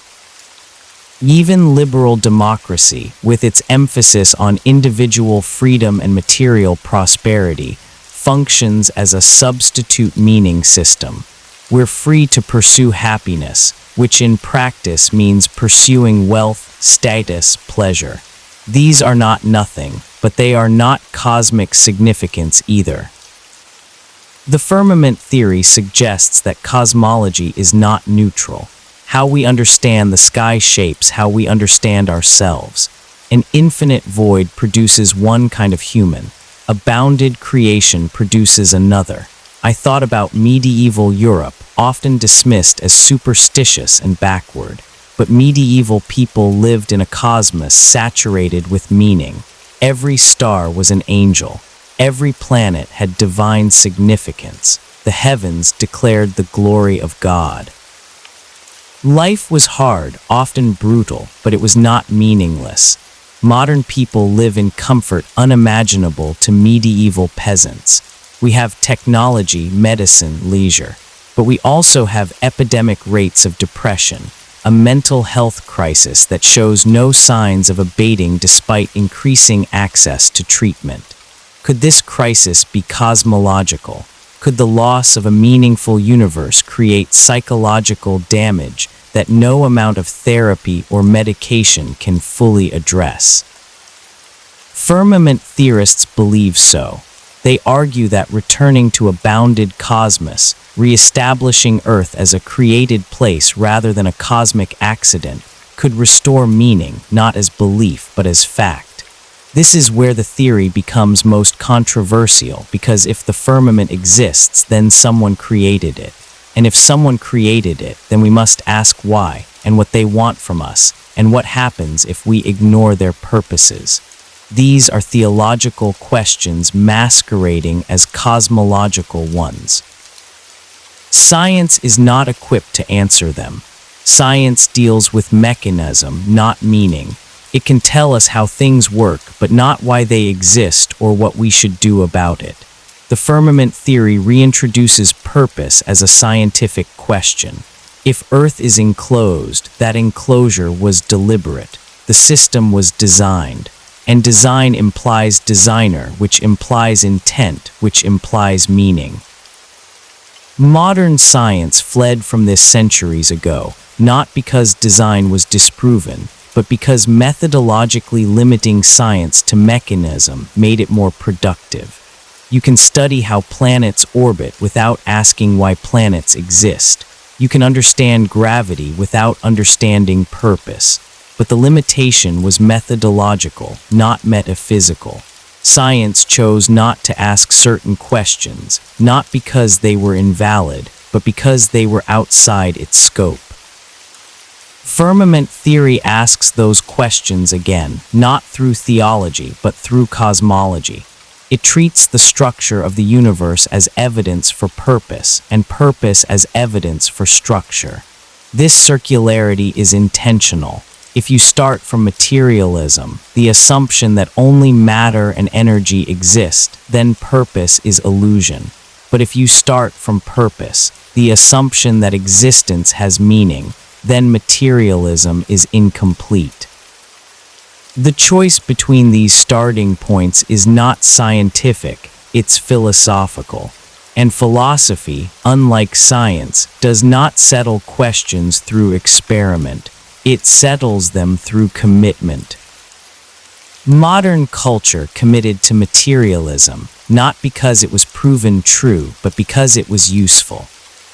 Even liberal democracy, with its emphasis on individual freedom and material prosperity, functions as a substitute meaning system. We're free to pursue happiness, which in practice means pursuing wealth, status, pleasure. These are not nothing, but they are not cosmic significance either. The firmament theory suggests that cosmology is not neutral. How we understand the sky shapes how we understand ourselves. An infinite void produces one kind of human. A bounded creation produces another. I thought about medieval Europe, often dismissed as superstitious and backward, but medieval people lived in a cosmos saturated with meaning. Every star was an angel. Every planet had divine significance. The heavens declared the glory of God. Life was hard, often brutal, but it was not meaningless. Modern people live in comfort unimaginable to medieval peasants. We have technology, medicine, leisure, but we also have epidemic rates of depression, a mental health crisis that shows no signs of abating despite increasing access to treatment. Could this crisis be cosmological? Could the loss of a meaningful universe create psychological damage that no amount of therapy or medication can fully address? Firmament theorists believe so. They argue that returning to a bounded cosmos, re-establishing Earth as a created place rather than a cosmic accident, could restore meaning, not as belief but as fact. This is where the theory becomes most controversial, because if the firmament exists, then someone created it. And if someone created it, then we must ask why, and what they want from us, and what happens if we ignore their purposes. These are theological questions masquerading as cosmological ones. Science is not equipped to answer them. Science deals with mechanism, not meaning. It can tell us how things work, but not why they exist or what we should do about it. The firmament theory reintroduces purpose as a scientific question. If Earth is enclosed, that enclosure was deliberate. The system was designed. And design implies designer, which implies intent, which implies meaning. Modern science fled from this centuries ago, not because design was disproven, but because methodologically limiting science to mechanism made it more productive. You can study how planets orbit without asking why planets exist. You can understand gravity without understanding purpose. But the limitation was methodological, not metaphysical. Science chose not to ask certain questions, not because they were invalid, but because they were outside its scope. Firmament theory asks those questions again, not through theology, but through cosmology. It treats the structure of the universe as evidence for purpose, and purpose as evidence for structure. This circularity is intentional. If you start from materialism, the assumption that only matter and energy exist, then purpose is illusion. But if you start from purpose, the assumption that existence has meaning, then materialism is incomplete. The choice between these starting points is not scientific, it's philosophical. And philosophy, unlike science, does not settle questions through experiment. It settles them through commitment. Modern culture committed to materialism, not because it was proven true, but because it was useful.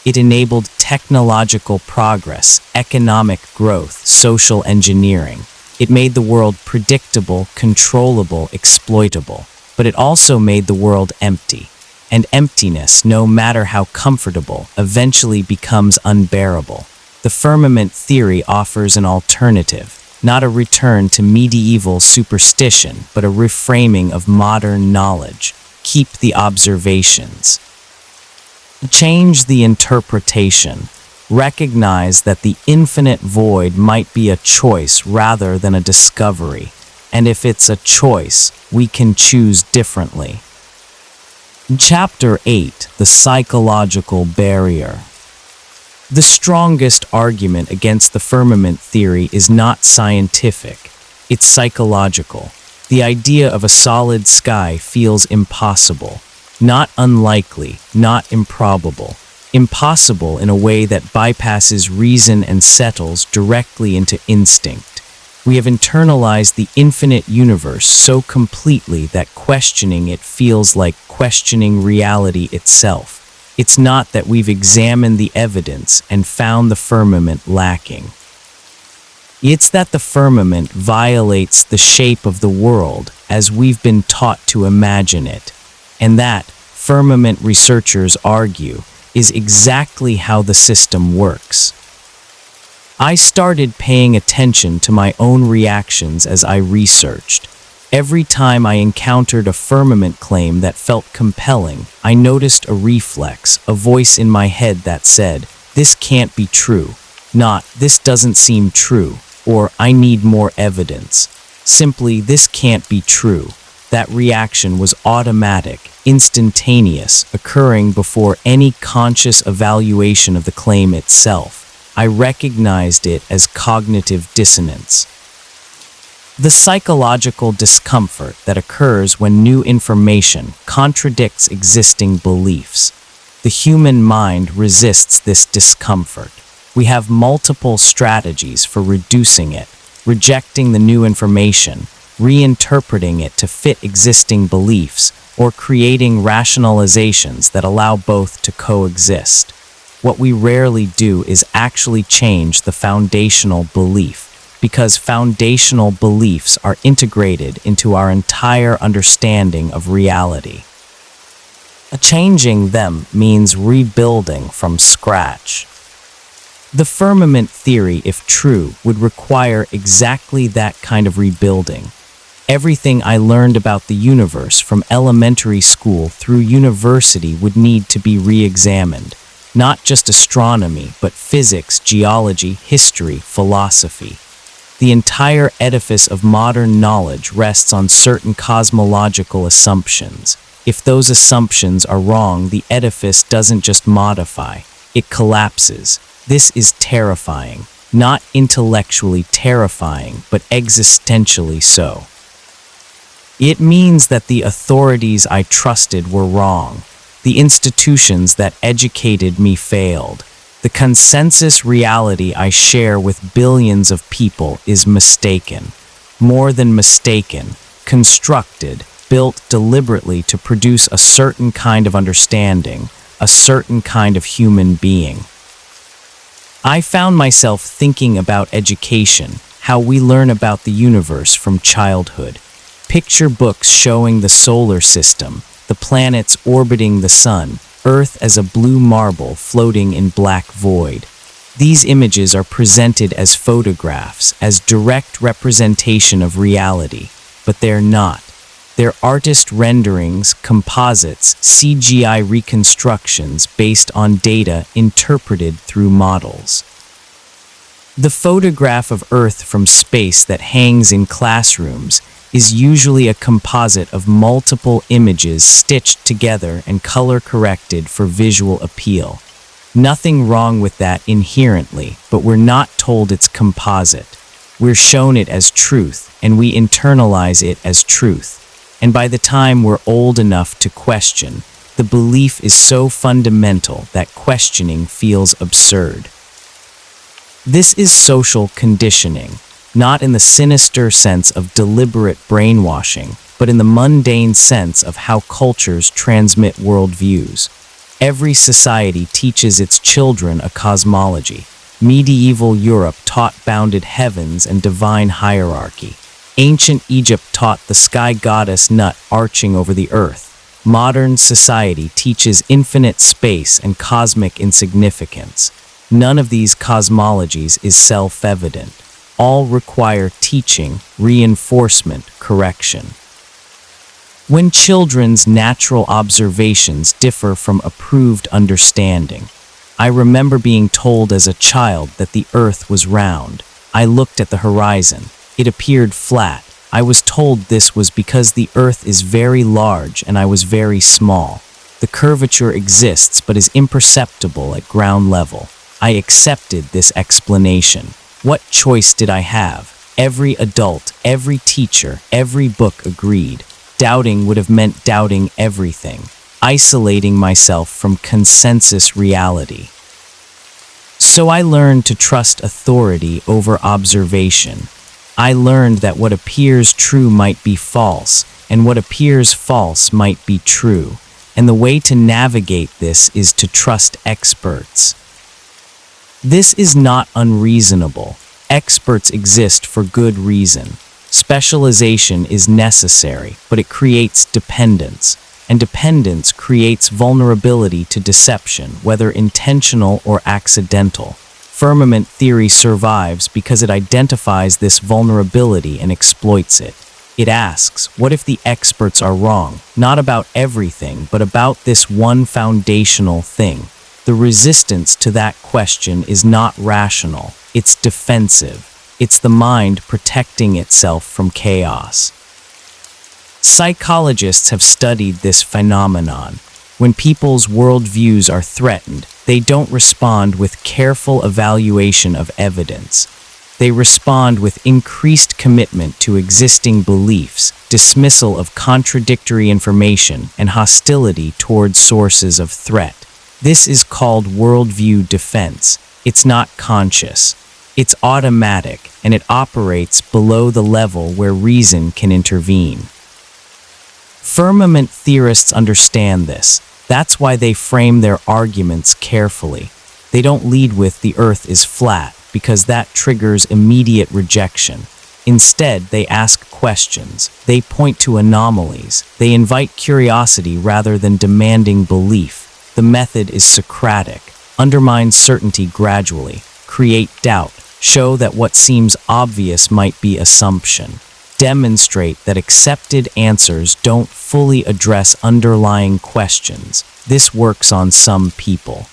It enabled technological progress, economic growth, social engineering. It made the world predictable, controllable, exploitable. But it also made the world empty. And emptiness, no matter how comfortable, eventually becomes unbearable. The firmament theory offers an alternative, not a return to medieval superstition, but a reframing of modern knowledge. Keep the observations. Change the interpretation. Recognize that the infinite void might be a choice rather than a discovery. And if it's a choice, we can choose differently. Chapter 8: The Psychological Barrier. The strongest argument against the firmament theory is not scientific, it's psychological. The idea of a solid sky feels impossible, not unlikely, not improbable. Impossible in a way that bypasses reason and settles directly into instinct. We have internalized the infinite universe so completely that questioning it feels like questioning reality itself. It's not that we've examined the evidence and found the firmament lacking. It's that the firmament violates the shape of the world as we've been taught to imagine it, and that, firmament researchers argue, is exactly how the system works. I started paying attention to my own reactions as I researched. Every time I encountered a firmament claim that felt compelling, I noticed a reflex, a voice in my head that said, "This can't be true," not "This doesn't seem true," or "I need more evidence." Simply, "This can't be true." That reaction was automatic, instantaneous, occurring before any conscious evaluation of the claim itself. I recognized it as cognitive dissonance. The psychological discomfort that occurs when new information contradicts existing beliefs. The human mind resists this discomfort. We have multiple strategies for reducing it, rejecting the new information, reinterpreting it to fit existing beliefs, or creating rationalizations that allow both to coexist. What we rarely do is actually change the foundational belief, because foundational beliefs are integrated into our entire understanding of reality. Changing them means rebuilding from scratch. The firmament theory, if true, would require exactly that kind of rebuilding. Everything I learned about the universe from elementary school through university would need to be re-examined. Not just astronomy, but physics, geology, history, philosophy. The entire edifice of modern knowledge rests on certain cosmological assumptions. If those assumptions are wrong, the edifice doesn't just modify, it collapses. This is terrifying. Not intellectually terrifying, but existentially so. It means that the authorities I trusted were wrong. The institutions that educated me failed. The consensus reality I share with billions of people is mistaken. More than mistaken, constructed, built deliberately to produce a certain kind of understanding, a certain kind of human being. I found myself thinking about education, how we learn about the universe from childhood. Picture books showing the solar system, the planets orbiting the sun, Earth as a blue marble floating in black void. These images are presented as photographs, as direct representation of reality, but they're not. They're artist renderings, composites, CGI reconstructions based on data interpreted through models. The photograph of Earth from space that hangs in classrooms is usually a composite of multiple images stitched together and color-corrected for visual appeal. Nothing wrong with that inherently, but we're not told it's composite. We're shown it as truth, and we internalize it as truth. And by the time we're old enough to question, the belief is so fundamental that questioning feels absurd. This is social conditioning, not in the sinister sense of deliberate brainwashing, but in the mundane sense of how cultures transmit worldviews. Every society teaches its children a cosmology. Medieval Europe taught bounded heavens and divine hierarchy. Ancient Egypt taught the sky goddess Nut arching over the earth. Modern society teaches infinite space and cosmic insignificance. None of these cosmologies is self-evident. All require teaching, reinforcement, correction. When children's natural observations differ from approved understanding, I remember being told as a child that the earth was round. I looked at the horizon. It appeared flat. I was told this was because the earth is very large and I was very small. The curvature exists but is imperceptible at ground level. I accepted this explanation. What choice did I have? Every adult, every teacher, every book agreed. Doubting would have meant doubting everything, isolating myself from consensus reality. So I learned to trust authority over observation. I learned that what appears true might be false, and what appears false might be true. And the way to navigate this is to trust experts. This is not unreasonable. Experts exist for good reason. Specialization is necessary, but it creates dependence, and dependence creates vulnerability to deception, whether intentional or accidental. Firmament theory survives because it identifies this vulnerability and exploits it. It asks, what if the experts are wrong? Not about everything, but about this one foundational thing. The resistance to that question is not rational, it's defensive. It's the mind protecting itself from chaos. Psychologists have studied this phenomenon. When people's worldviews are threatened, they don't respond with careful evaluation of evidence. They respond with increased commitment to existing beliefs, dismissal of contradictory information, and hostility towards sources of threat. This is called worldview defense. It's not conscious. It's automatic, and it operates below the level where reason can intervene. Firmament theorists understand this. That's why they frame their arguments carefully. They don't lead with "the earth is flat," because that triggers immediate rejection. Instead, they ask questions. They point to anomalies. They invite curiosity rather than demanding belief. The method is Socratic. Undermine certainty gradually. Create doubt. Show that what seems obvious might be assumption. Demonstrate that accepted answers don't fully address underlying questions. This works on some people.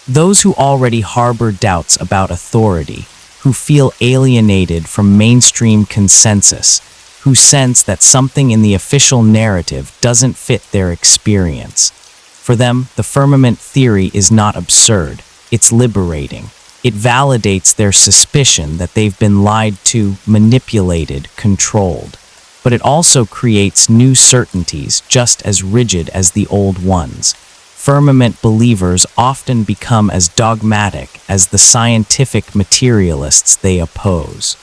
Those who already harbor doubts about authority, who feel alienated from mainstream consensus, who sense that something in the official narrative doesn't fit their experience. For them, the firmament theory is not absurd, it's liberating. It validates their suspicion that they've been lied to, manipulated, controlled. But it also creates new certainties just as rigid as the old ones. Firmament believers often become as dogmatic as the scientific materialists they oppose.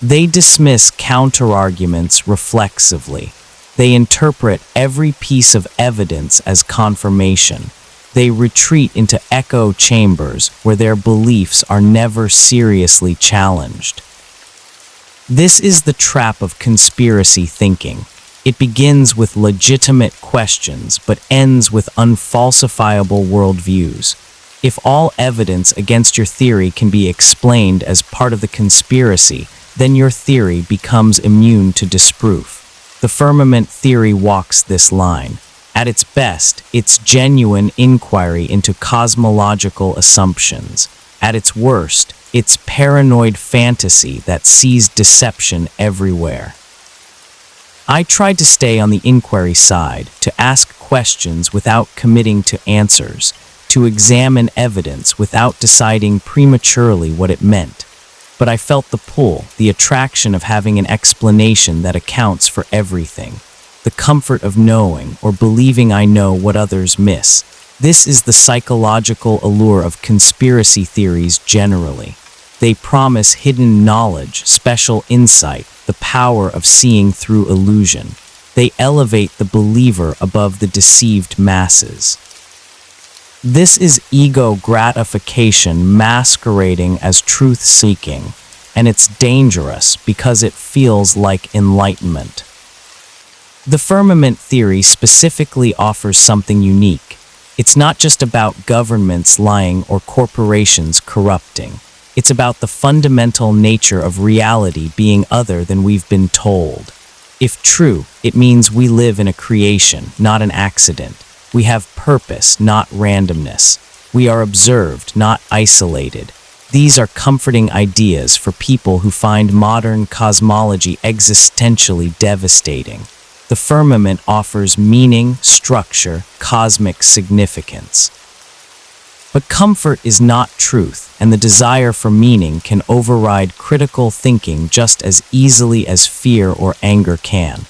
They dismiss counterarguments reflexively. They interpret every piece of evidence as confirmation. They retreat into echo chambers where their beliefs are never seriously challenged. This is the trap of conspiracy thinking. It begins with legitimate questions but ends with unfalsifiable worldviews. If all evidence against your theory can be explained as part of the conspiracy, then your theory becomes immune to disproof. The Firmament theory walks this line. At its best, it's genuine inquiry into cosmological assumptions. At its worst, it's paranoid fantasy that sees deception everywhere. I tried to stay on the inquiry side, to ask questions without committing to answers, to examine evidence without deciding prematurely what it meant. But I felt the pull, the attraction of having an explanation that accounts for everything. The comfort of knowing or believing I know what others miss. This is the psychological allure of conspiracy theories generally. They promise hidden knowledge, special insight, the power of seeing through illusion. They elevate the believer above the deceived masses. This is ego gratification masquerading as truth-seeking, and it's dangerous because it feels like enlightenment. The Firmament theory specifically offers something unique. It's not just about governments lying or corporations corrupting. It's about the fundamental nature of reality being other than we've been told. If true, it means we live in a creation, not an accident. We have purpose, not randomness. We are observed, not isolated. These are comforting ideas for people who find modern cosmology existentially devastating. The Firmament offers meaning, structure, cosmic significance. But comfort is not truth, and the desire for meaning can override critical thinking just as easily as fear or anger can.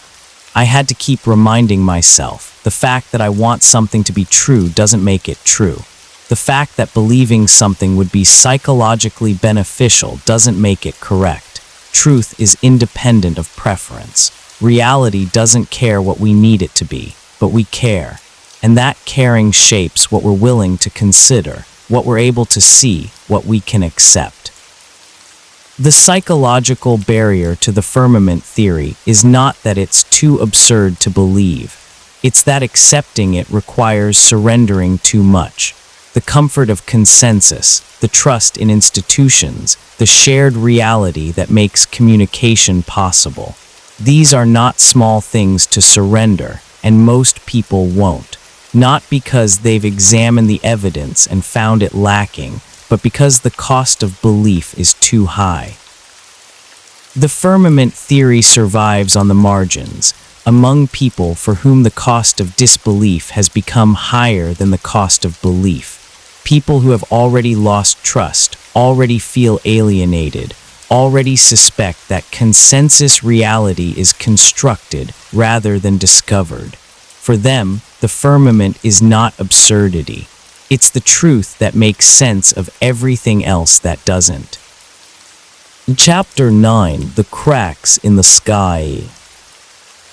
I had to keep reminding myself, the fact that I want something to be true doesn't make it true. The fact that believing something would be psychologically beneficial doesn't make it correct. Truth is independent of preference. Reality doesn't care what we need it to be, but we care. And that caring shapes what we're willing to consider, what we're able to see, what we can accept. The psychological barrier to the Firmament theory is not that it's too absurd to believe. It's that accepting it requires surrendering too much. The comfort of consensus, the trust in institutions, the shared reality that makes communication possible. These are not small things to surrender, and most people won't. Not because they've examined the evidence and found it lacking, but because the cost of belief is too high. The Firmament theory survives on the margins, among people for whom the cost of disbelief has become higher than the cost of belief. People who have already lost trust, already feel alienated, already suspect that consensus reality is constructed rather than discovered. For them, the Firmament is not absurdity. It's the truth that makes sense of everything else that doesn't. Chapter 9: The Cracks in the Sky.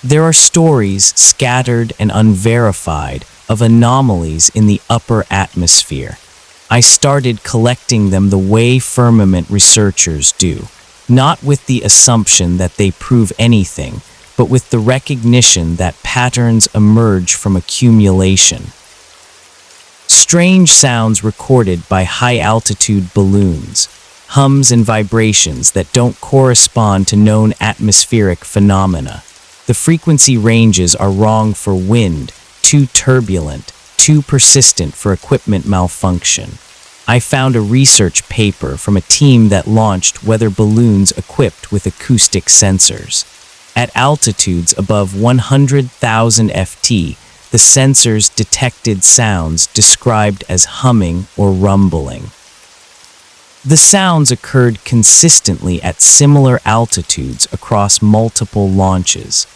There are stories, scattered and unverified, of anomalies in the upper atmosphere. I started collecting them the way Firmament researchers do, not with the assumption that they prove anything, but with the recognition that patterns emerge from accumulation. Strange sounds recorded by high-altitude balloons, hums and vibrations that don't correspond to known atmospheric phenomena. The frequency ranges are wrong for wind, too turbulent, too persistent for equipment malfunction. I found a research paper from a team that launched weather balloons equipped with acoustic sensors. At altitudes above 100,000 ft, the sensors detected sounds described as humming or rumbling. The sounds occurred consistently at similar altitudes across multiple launches.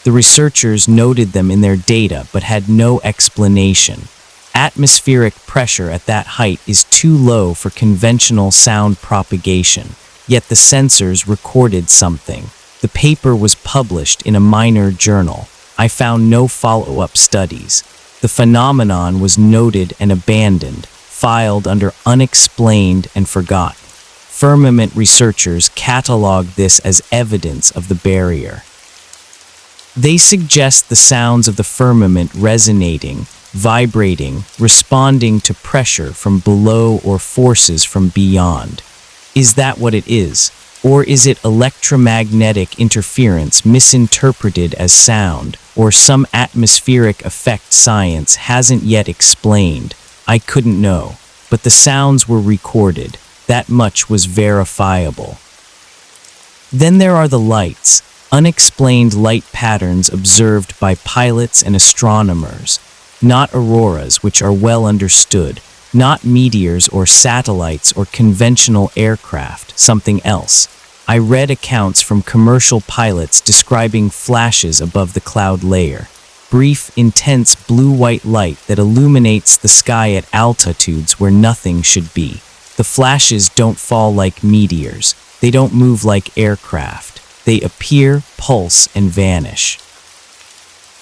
The researchers noted them in their data but had no explanation. Atmospheric pressure at that height is too low for conventional sound propagation. yet the sensors recorded something. The paper was published in a minor journal. I found no follow-up studies. The phenomenon was noted and abandoned, filed under unexplained and forgotten. Firmament researchers cataloged this as evidence of the barrier. They suggest the sounds of the firmament resonating, vibrating, responding to pressure from below or forces from beyond. Is that what it is? Or is it electromagnetic interference misinterpreted as sound, or some atmospheric effect science hasn't yet explained? I couldn't know, but the sounds were recorded. That much was verifiable. Then there are the lights, unexplained light patterns observed by pilots and astronomers, not auroras, which are well understood, not meteors or satellites or conventional aircraft, something else. I read accounts from commercial pilots describing flashes above the cloud layer, brief, intense blue-white light that illuminates the sky at altitudes where nothing should be. The flashes don't fall like meteors. They don't move like aircraft. They appear, pulse, and vanish.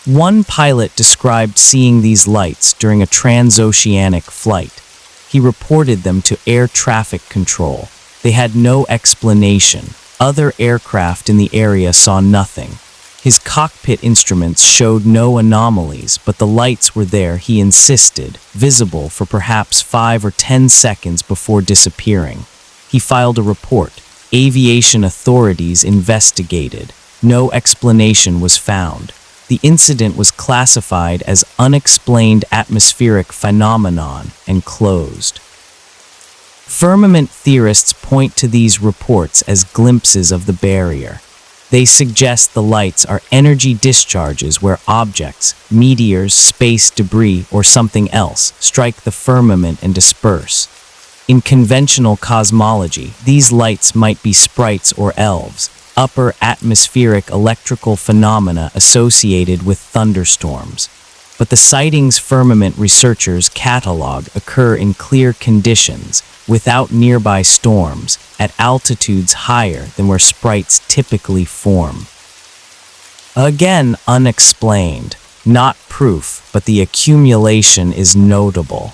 One pilot described seeing these lights during a transoceanic flight. He reported them to air traffic control. They had no explanation. Other aircraft in the area saw nothing. His cockpit instruments showed no anomalies, but the lights were there, he insisted, visible for perhaps 5 or 10 seconds before disappearing. He filed a report. Aviation authorities investigated. No explanation was found. The incident was classified as unexplained atmospheric phenomenon and closed. Firmament theorists point to these reports as glimpses of the barrier. They suggest the lights are energy discharges where objects, meteors, space debris, or something else strike the firmament and disperse. In conventional cosmology, these lights might be sprites or elves, upper atmospheric electrical phenomena associated with thunderstorms. But the sightings firmament researchers catalog occur in clear conditions, without nearby storms, at altitudes higher than where sprites typically form. Again, unexplained, not proof, but the accumulation is notable.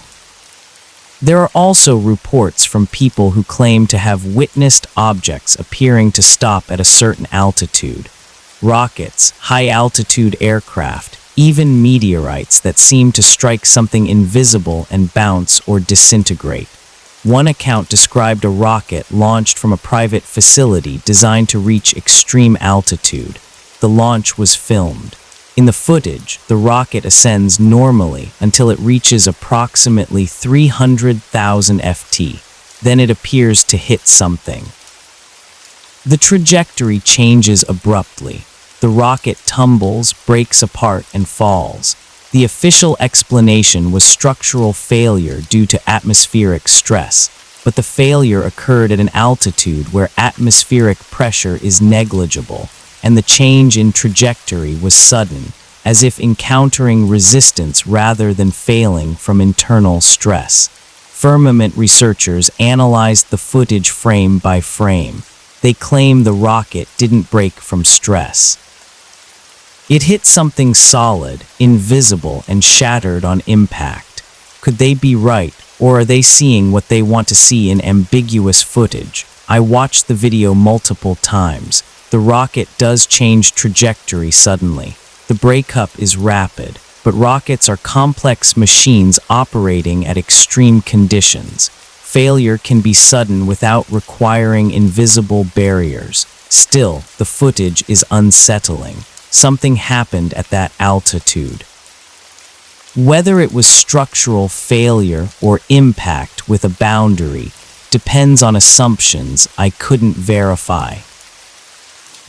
There are also reports from people who claim to have witnessed objects appearing to stop at a certain altitude. Rockets, high-altitude aircraft, even meteorites that seem to strike something invisible and bounce or disintegrate. One account described a rocket launched from a private facility designed to reach extreme altitude. The launch was filmed. In the footage, the rocket ascends normally until it reaches approximately 300,000 ft. Then it appears to hit something. The trajectory changes abruptly. The rocket tumbles, breaks apart, and falls. The official explanation was structural failure due to atmospheric stress, but the failure occurred at an altitude where atmospheric pressure is negligible, and the change in trajectory was sudden, as if encountering resistance rather than failing from internal stress. Firmament researchers analyzed the footage frame by frame. They claim the rocket didn't break from stress. It hit something solid, invisible, and shattered on impact. Could they be right, or are they seeing what they want to see in ambiguous footage? I watched the video multiple times. The rocket does change trajectory suddenly. The breakup is rapid, but rockets are complex machines operating at extreme conditions. Failure can be sudden without requiring invisible barriers. Still, the footage is unsettling. Something happened at that altitude. Whether it was structural failure or impact with a boundary depends on assumptions I couldn't verify.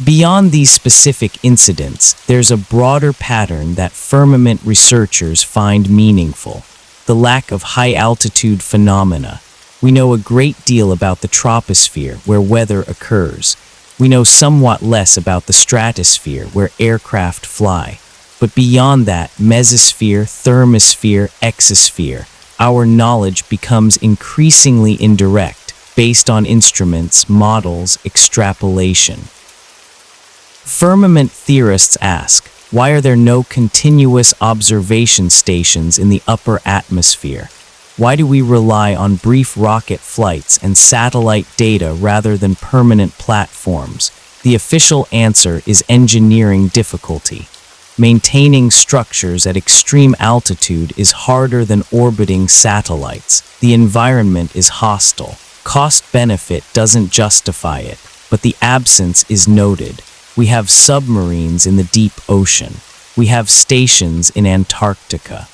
Beyond these specific incidents, there's a broader pattern that firmament researchers find meaningful: the lack of high-altitude phenomena. We know a great deal about the troposphere, where weather occurs. We know somewhat less about the stratosphere, where aircraft fly. But beyond that, mesosphere, thermosphere, exosphere, our knowledge becomes increasingly indirect. based on instruments, models, extrapolation. Firmament theorists ask, why are there no continuous observation stations in the upper atmosphere? Why do we rely on brief rocket flights and satellite data rather than permanent platforms? The official answer is engineering difficulty. Maintaining structures at extreme altitude is harder than orbiting satellites. The environment is hostile. Cost-benefit doesn't justify it, but the absence is noted. We have submarines in the deep ocean. We have stations in Antarctica.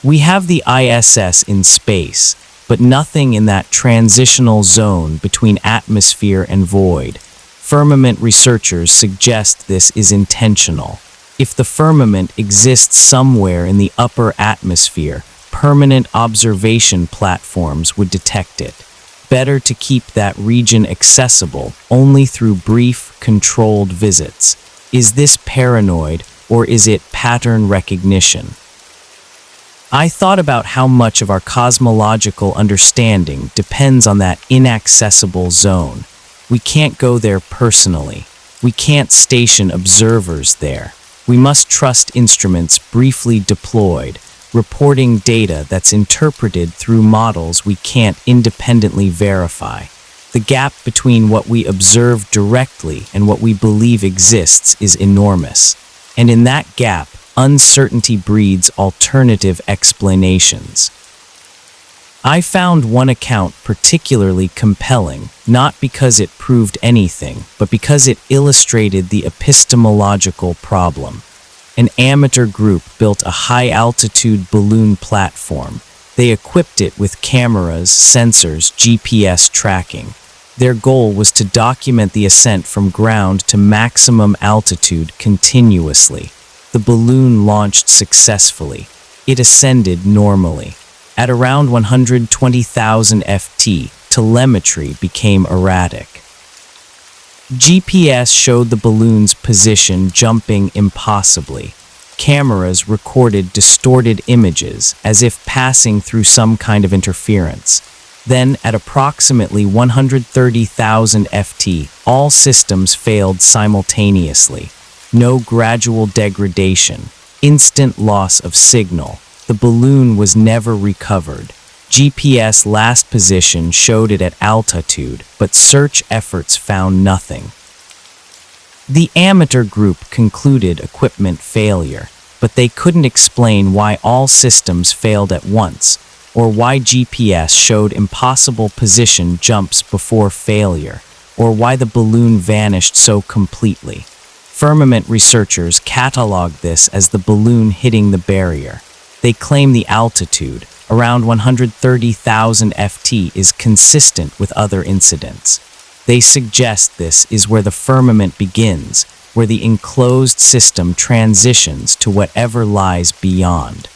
We have the ISS in space, but nothing in that transitional zone between atmosphere and void. Firmament researchers suggest this is intentional. If the firmament exists somewhere in the upper atmosphere, permanent observation platforms would detect it. Better to keep that region accessible only through brief, controlled visits. Is this paranoid, or is it pattern recognition? I thought about how much of our cosmological understanding depends on that inaccessible zone. We can't go there personally. We can't station observers there. We must trust instruments briefly deployed, reporting data that's interpreted through models we can't independently verify. The gap between what we observe directly and what we believe exists is enormous. And in that gap, uncertainty breeds alternative explanations. I found one account particularly compelling, not because it proved anything, but because it illustrated the epistemological problem. An amateur group built a high-altitude balloon platform. They equipped it with cameras, sensors, GPS tracking. Their goal was to document the ascent from ground to maximum altitude continuously. The balloon launched successfully. It ascended normally. At around 120,000 ft, telemetry became erratic. GPS showed the balloon's position jumping impossibly. Cameras recorded distorted images as if passing through some kind of interference. Then, at approximately 130,000 ft, all systems failed simultaneously. No gradual degradation, instant loss of signal. The balloon was never recovered. GPS last position showed it at altitude, but search efforts found nothing. The amateur group concluded equipment failure, but they couldn't explain why all systems failed at once, or why GPS showed impossible position jumps before failure, or why the balloon vanished so completely. Firmament researchers cataloged this as the balloon hitting the barrier. They claim the altitude, around 130,000 ft, is consistent with other incidents. They suggest this is where the firmament begins, where the enclosed system transitions to whatever lies beyond.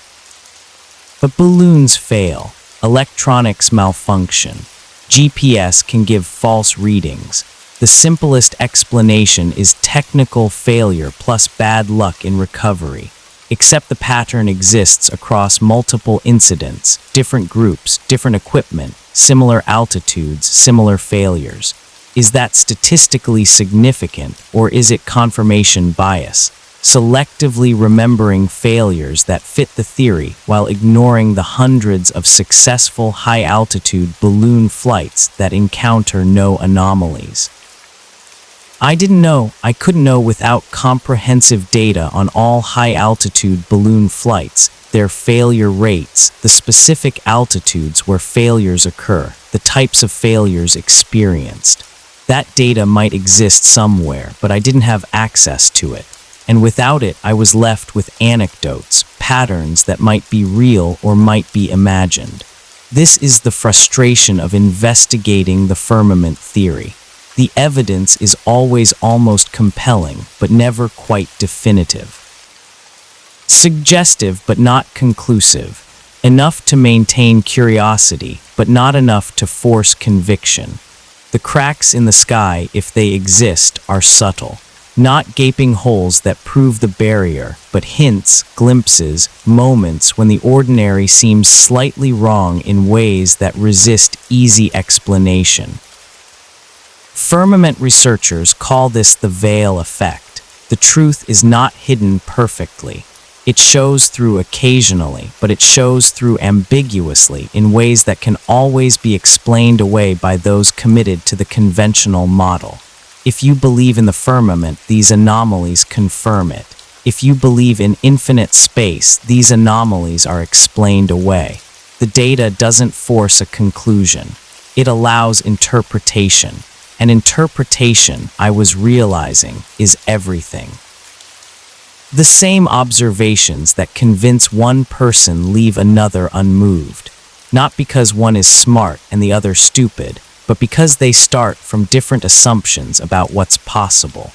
But balloons fail. Electronics malfunction. GPS can give false readings. The simplest explanation is technical failure plus bad luck in recovery. Except the pattern exists across multiple incidents, different groups, different equipment, similar altitudes, similar failures. Is that statistically significant, or is it confirmation bias? Selectively remembering failures that fit the theory while ignoring the hundreds of successful high-altitude balloon flights that encounter no anomalies. I didn't know, I couldn't know without comprehensive data on all high-altitude balloon flights, their failure rates, the specific altitudes where failures occur, the types of failures experienced. That data might exist somewhere, but I didn't have access to it. And without it, I was left with anecdotes, patterns that might be real or might be imagined. This is the frustration of investigating the firmament theory. The evidence is always almost compelling, but never quite definitive. Suggestive, but not conclusive. Enough to maintain curiosity, but not enough to force conviction. The cracks in the sky, if they exist, are subtle. Not gaping holes that prove the barrier, but hints, glimpses, moments when the ordinary seems slightly wrong in ways that resist easy explanation. Firmament researchers call this the veil effect. The truth is not hidden perfectly. It shows through occasionally, but it shows through ambiguously in ways that can always be explained away by those committed to the conventional model. If you believe in the firmament, these anomalies confirm it. If you believe in infinite space, these anomalies are explained away. The data doesn't force a conclusion. It allows interpretation. And interpretation, I was realizing, is everything. The same observations that convince one person leave another unmoved, not because one is smart and the other stupid, but because they start from different assumptions about what's possible.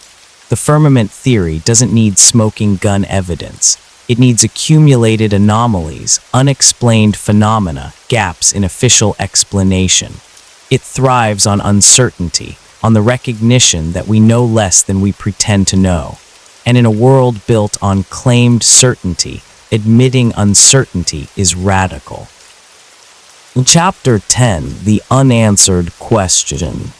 The firmament theory doesn't need smoking gun evidence. It needs accumulated anomalies, unexplained phenomena, gaps in official explanation. It thrives on uncertainty, on the recognition that we know less than we pretend to know. And in a world built on claimed certainty, admitting uncertainty is radical. In Chapter 10, The Unanswered Question.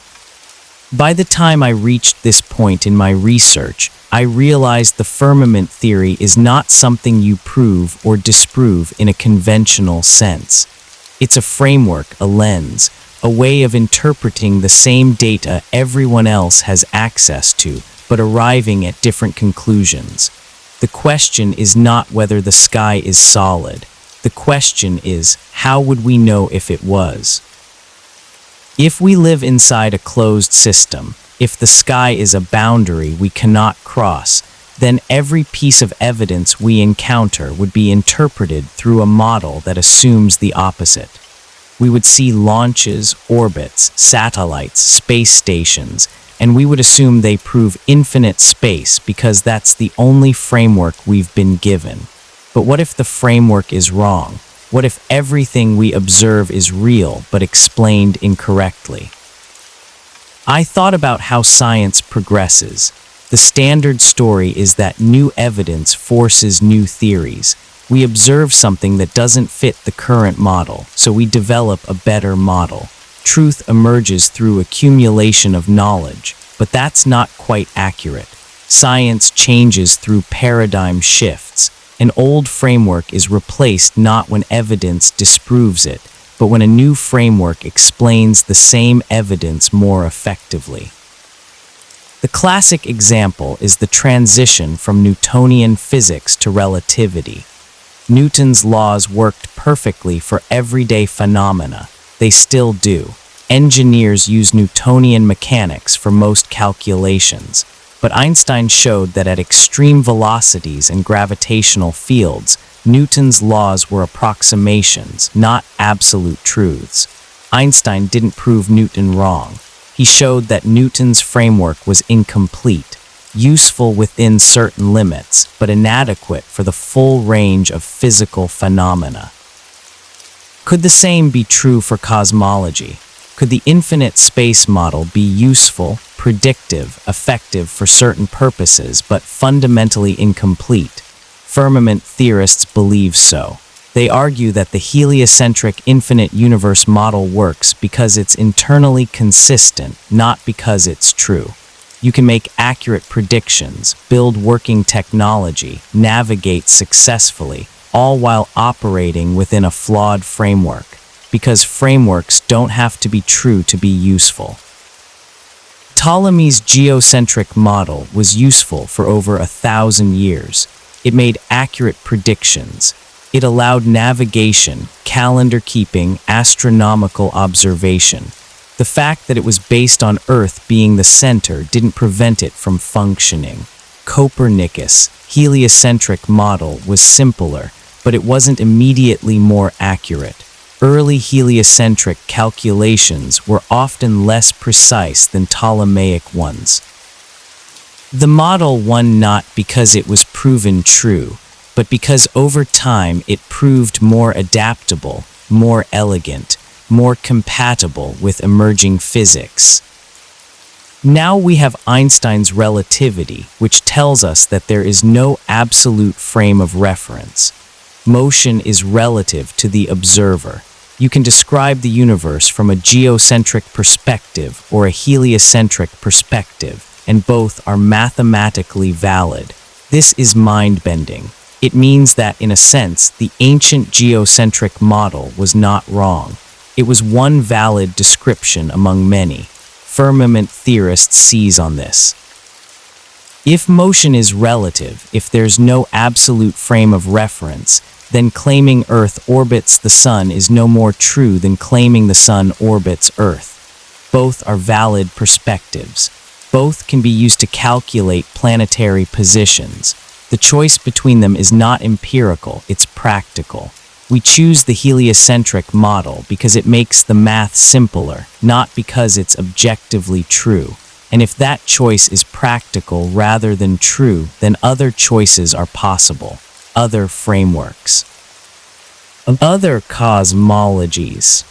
By the time I reached this point in my research, I realized the firmament theory is not something you prove or disprove in a conventional sense. It's a framework, a lens, a way of interpreting the same data everyone else has access to, but arriving at different conclusions. The question is not whether the sky is solid. The question is, how would we know if it was? If we live inside a closed system, if the sky is a boundary we cannot cross, then every piece of evidence we encounter would be interpreted through a model that assumes the opposite. We would see launches, orbits, satellites, space stations, and we would assume they prove infinite space because that's the only framework we've been given. But what if the framework is wrong? What if everything we observe is real but explained incorrectly? I thought about how science progresses. The standard story is that new evidence forces new theories. We observe something that doesn't fit the current model, so we develop a better model. Truth emerges through accumulation of knowledge, but that's not quite accurate. Science changes through paradigm shifts. An old framework is replaced not when evidence disproves it, but when a new framework explains the same evidence more effectively. The classic example is the transition from Newtonian physics to relativity. Newton's laws worked perfectly for everyday phenomena. They still do. Engineers use Newtonian mechanics for most calculations. But Einstein showed that at extreme velocities and gravitational fields, Newton's laws were approximations, not absolute truths. Einstein didn't prove Newton wrong. He showed that Newton's framework was incomplete, useful within certain limits, but inadequate for the full range of physical phenomena. Could the same be true for cosmology? Could the infinite space model be useful, predictive, effective for certain purposes, but fundamentally incomplete? Firmament theorists believe so. They argue that the heliocentric infinite universe model works because it's internally consistent, not because it's true. You can make accurate predictions, build working technology, navigate successfully, all while operating within a flawed framework. Because frameworks don't have to be true to be useful. Ptolemy's geocentric model was useful for over 1,000 years. It made accurate predictions. It allowed navigation, calendar keeping, astronomical observation. The fact that it was based on Earth being the center didn't prevent it from functioning. Copernicus' heliocentric model was simpler, but it wasn't immediately more accurate. Early heliocentric calculations were often less precise than Ptolemaic ones. The model won not because it was proven true, but because over time it proved more adaptable, more elegant, more compatible with emerging physics. Now we have Einstein's relativity, which tells us that there is no absolute frame of reference. Motion is relative to the observer. You can describe the universe from a geocentric perspective or a heliocentric perspective, and both are mathematically valid. This is mind-bending. It means that, in a sense, the ancient geocentric model was not wrong. It was one valid description among many. Firmament theorists seize on this. If motion is relative, if there's no absolute frame of reference, then claiming Earth orbits the Sun is no more true than claiming the Sun orbits Earth. Both are valid perspectives. Both can be used to calculate planetary positions. The choice between them is not empirical, it's practical. We choose the heliocentric model because it makes the math simpler, not because it's objectively true. And if that choice is practical rather than true, then other choices are possible, other frameworks. Other cosmologies.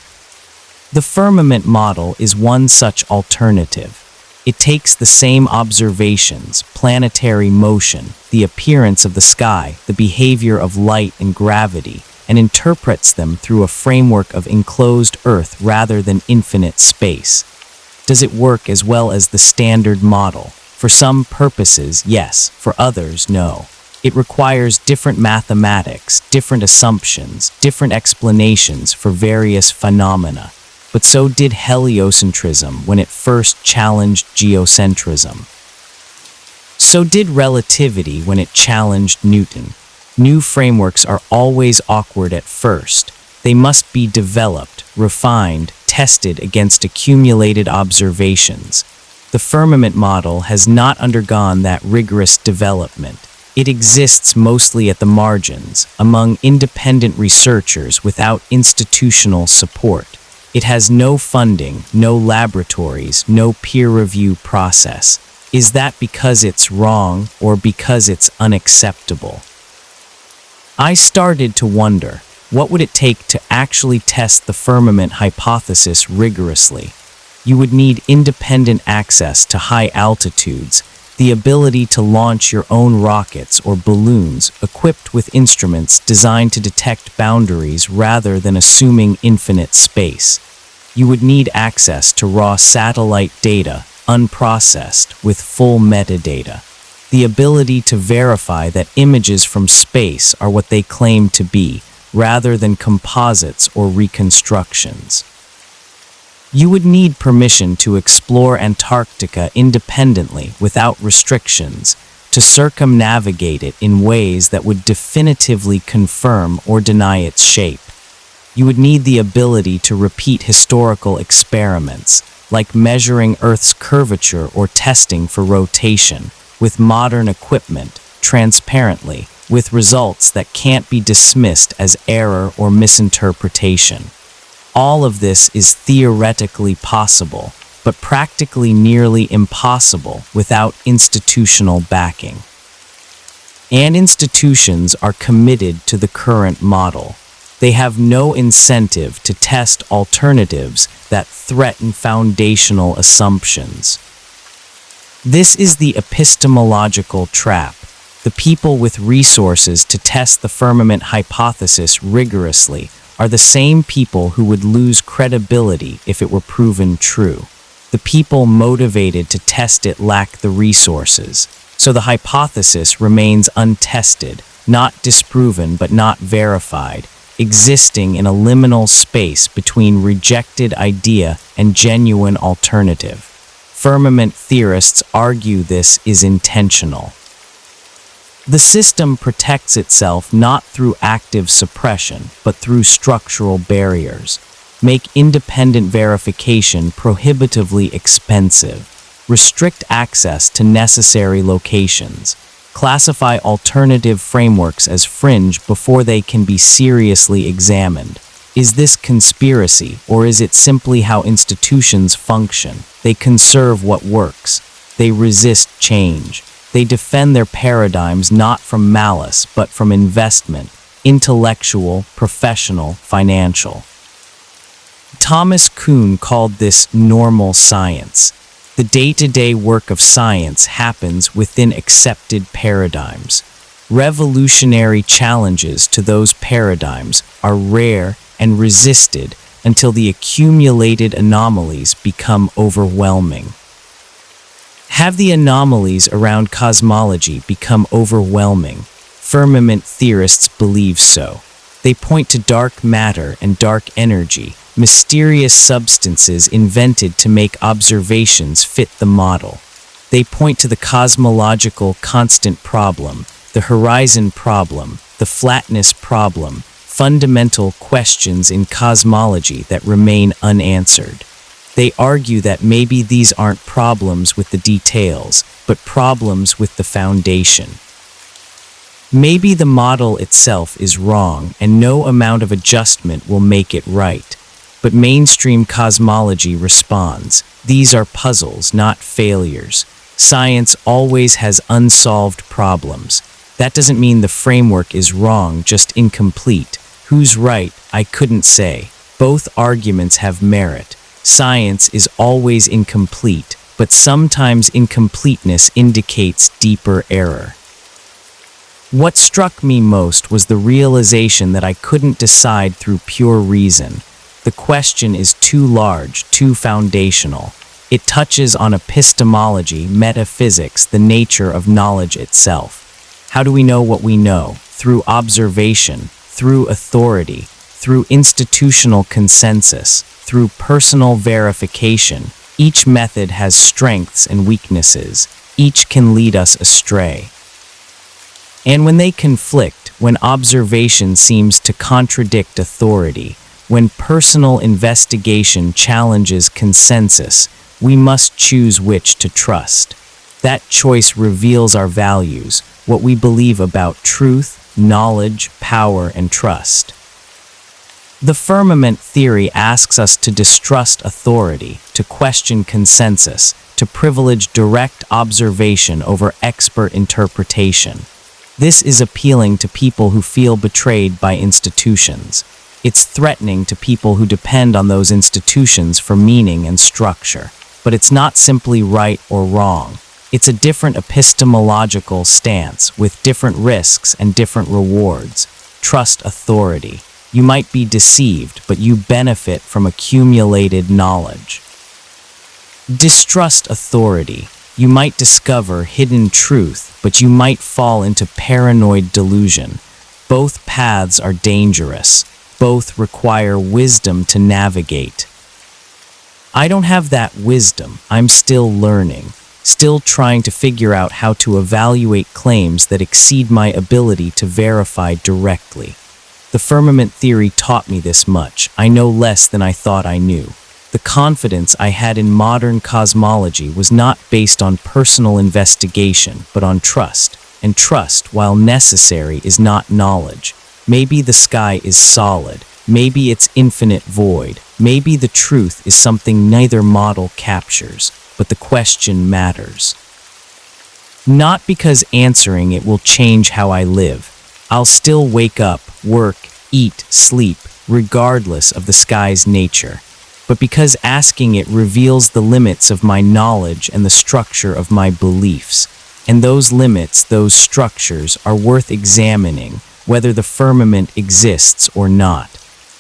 The firmament model is one such alternative. It takes the same observations, planetary motion, the appearance of the sky, the behavior of light and gravity, and interprets them through a framework of enclosed Earth rather than infinite space. Does it work as well as the standard model? For some purposes, yes. For others, no. It requires different mathematics, different assumptions, different explanations for various phenomena. But so did heliocentrism when it first challenged geocentrism. So did relativity when it challenged Newton. New frameworks are always awkward at first. They must be developed, refined, tested against accumulated observations. The firmament model has not undergone that rigorous development. It exists mostly at the margins, among independent researchers without institutional support. It has no funding, no laboratories, no peer review process. Is that because it's wrong or because it's unacceptable? I started to wonder, what would it take to actually test the firmament hypothesis rigorously? You would need independent access to high altitudes, the ability to launch your own rockets or balloons equipped with instruments designed to detect boundaries rather than assuming infinite space. You would need access to raw satellite data, unprocessed, with full metadata. The ability to verify that images from space are what they claim to be, rather than composites or reconstructions. You would need permission to explore Antarctica independently, without restrictions, to circumnavigate it in ways that would definitively confirm or deny its shape. You would need the ability to repeat historical experiments, like measuring Earth's curvature or testing for rotation, with modern equipment, transparently, with results that can't be dismissed as error or misinterpretation. All of this is theoretically possible, but practically nearly impossible without institutional backing. And institutions are committed to the current model. They have no incentive to test alternatives that threaten foundational assumptions. This is the epistemological trap. The people with resources to test the firmament hypothesis rigorously are the same people who would lose credibility if it were proven true. The people motivated to test it lack the resources, so the hypothesis remains untested, not disproven but not verified, existing in a liminal space between rejected idea and genuine alternative. Firmament theorists argue this is intentional. The system protects itself not through active suppression, but through structural barriers. Make independent verification prohibitively expensive. Restrict access to necessary locations. Classify alternative frameworks as fringe before they can be seriously examined. Is this conspiracy, or is it simply how institutions function? They conserve what works. They resist change. They defend their paradigms not from malice, but from investment, intellectual, professional, financial. Thomas Kuhn called this normal science. The day-to-day work of science happens within accepted paradigms. Revolutionary challenges to those paradigms are rare and resisted until the accumulated anomalies become overwhelming. Have the anomalies around cosmology become overwhelming? Firmament theorists believe so. They point to dark matter and dark energy, mysterious substances invented to make observations fit the model. They point to the cosmological constant problem, the horizon problem, the flatness problem, fundamental questions in cosmology that remain unanswered. They argue that maybe these aren't problems with the details, but problems with the foundation. Maybe the model itself is wrong and no amount of adjustment will make it right. But mainstream cosmology responds. These are puzzles, not failures. Science always has unsolved problems. That doesn't mean the framework is wrong, just incomplete. Who's right? I couldn't say. Both arguments have merit. Science is always incomplete, but sometimes incompleteness indicates deeper error. What struck me most was the realization that I couldn't decide through pure reason. The question is too large, too foundational. It touches on epistemology, metaphysics, the nature of knowledge itself. How do we know what we know? Through observation, through authority, through institutional consensus, through personal verification. Each method has strengths and weaknesses. Each can lead us astray. And when they conflict, when observation seems to contradict authority, when personal investigation challenges consensus, we must choose which to trust. That choice reveals our values, what we believe about truth, knowledge, power, and trust. The firmament theory asks us to distrust authority, to question consensus, to privilege direct observation over expert interpretation. This is appealing to people who feel betrayed by institutions. It's threatening to people who depend on those institutions for meaning and structure. But it's not simply right or wrong. It's a different epistemological stance with different risks and different rewards. Trust authority. You might be deceived, but you benefit from accumulated knowledge. Distrust authority. You might discover hidden truth, but you might fall into paranoid delusion. Both paths are dangerous. Both require wisdom to navigate. I don't have that wisdom. I'm still learning, still trying to figure out how to evaluate claims that exceed my ability to verify directly. The firmament theory taught me this much. I know less than I thought I knew. The confidence I had in modern cosmology was not based on personal investigation, but on trust. And trust, while necessary, is not knowledge. Maybe the sky is solid. Maybe it's infinite void. Maybe the truth is something neither model captures, but the question matters. Not because answering it will change how I live. I'll still wake up, work, eat, sleep, regardless of the sky's nature. But because asking it reveals the limits of my knowledge and the structure of my beliefs. And those limits, those structures, are worth examining, whether the firmament exists or not.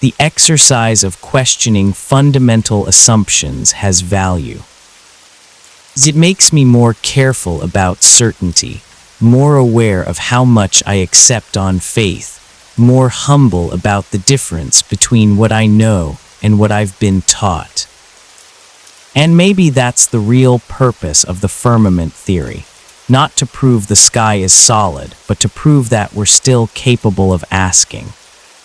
The exercise of questioning fundamental assumptions has value. It makes me more careful about certainty, more aware of how much I accept on faith, more humble about the difference between what I know and what I've been taught. And maybe that's the real purpose of the firmament theory. Not to prove the sky is solid, but to prove that we're still capable of asking.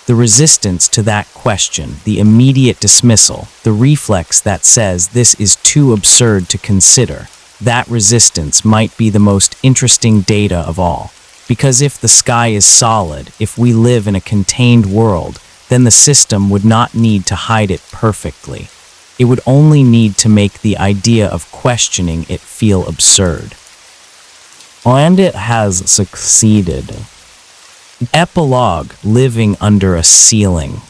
The resistance to that question, the immediate dismissal, the reflex that says this is too absurd to consider, that resistance might be the most interesting data of all. Because if the sky is solid, if we live in a contained world, then the system would not need to hide it perfectly. It would only need to make the idea of questioning it feel absurd. And it has succeeded. Epilogue: living under a ceiling.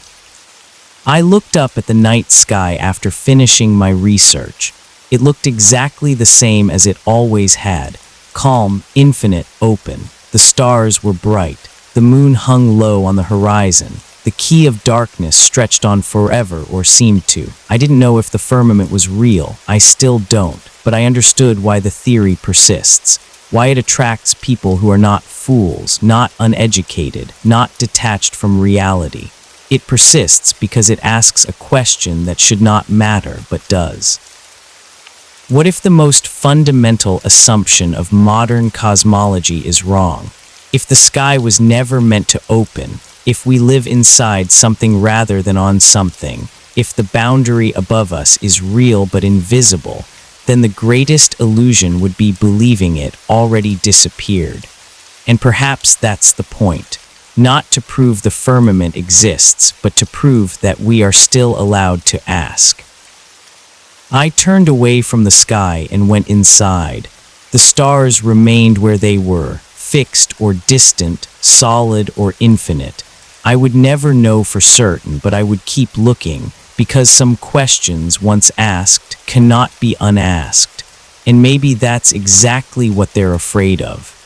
I looked up at the night sky after finishing my research. It looked exactly the same as it always had, calm, infinite, open. The stars were bright. The moon hung low on the horizon. The key of darkness stretched on forever, or seemed to. I didn't know if the firmament was real. I still don't, but I understood why the theory persists. Why it attracts people who are not fools, not uneducated, not detached from reality. It persists because it asks a question that should not matter, but does. What if the most fundamental assumption of modern cosmology is wrong? If the sky was never meant to open, if we live inside something rather than on something, if the boundary above us is real but invisible, then the greatest illusion would be believing it already disappeared. And perhaps that's the point. Not to prove the firmament exists, but to prove that we are still allowed to ask. I turned away from the sky and went inside. The stars remained where they were, fixed or distant, solid or infinite. I would never know for certain, but I would keep looking, because some questions once asked cannot be unasked. And maybe that's exactly what they're afraid of.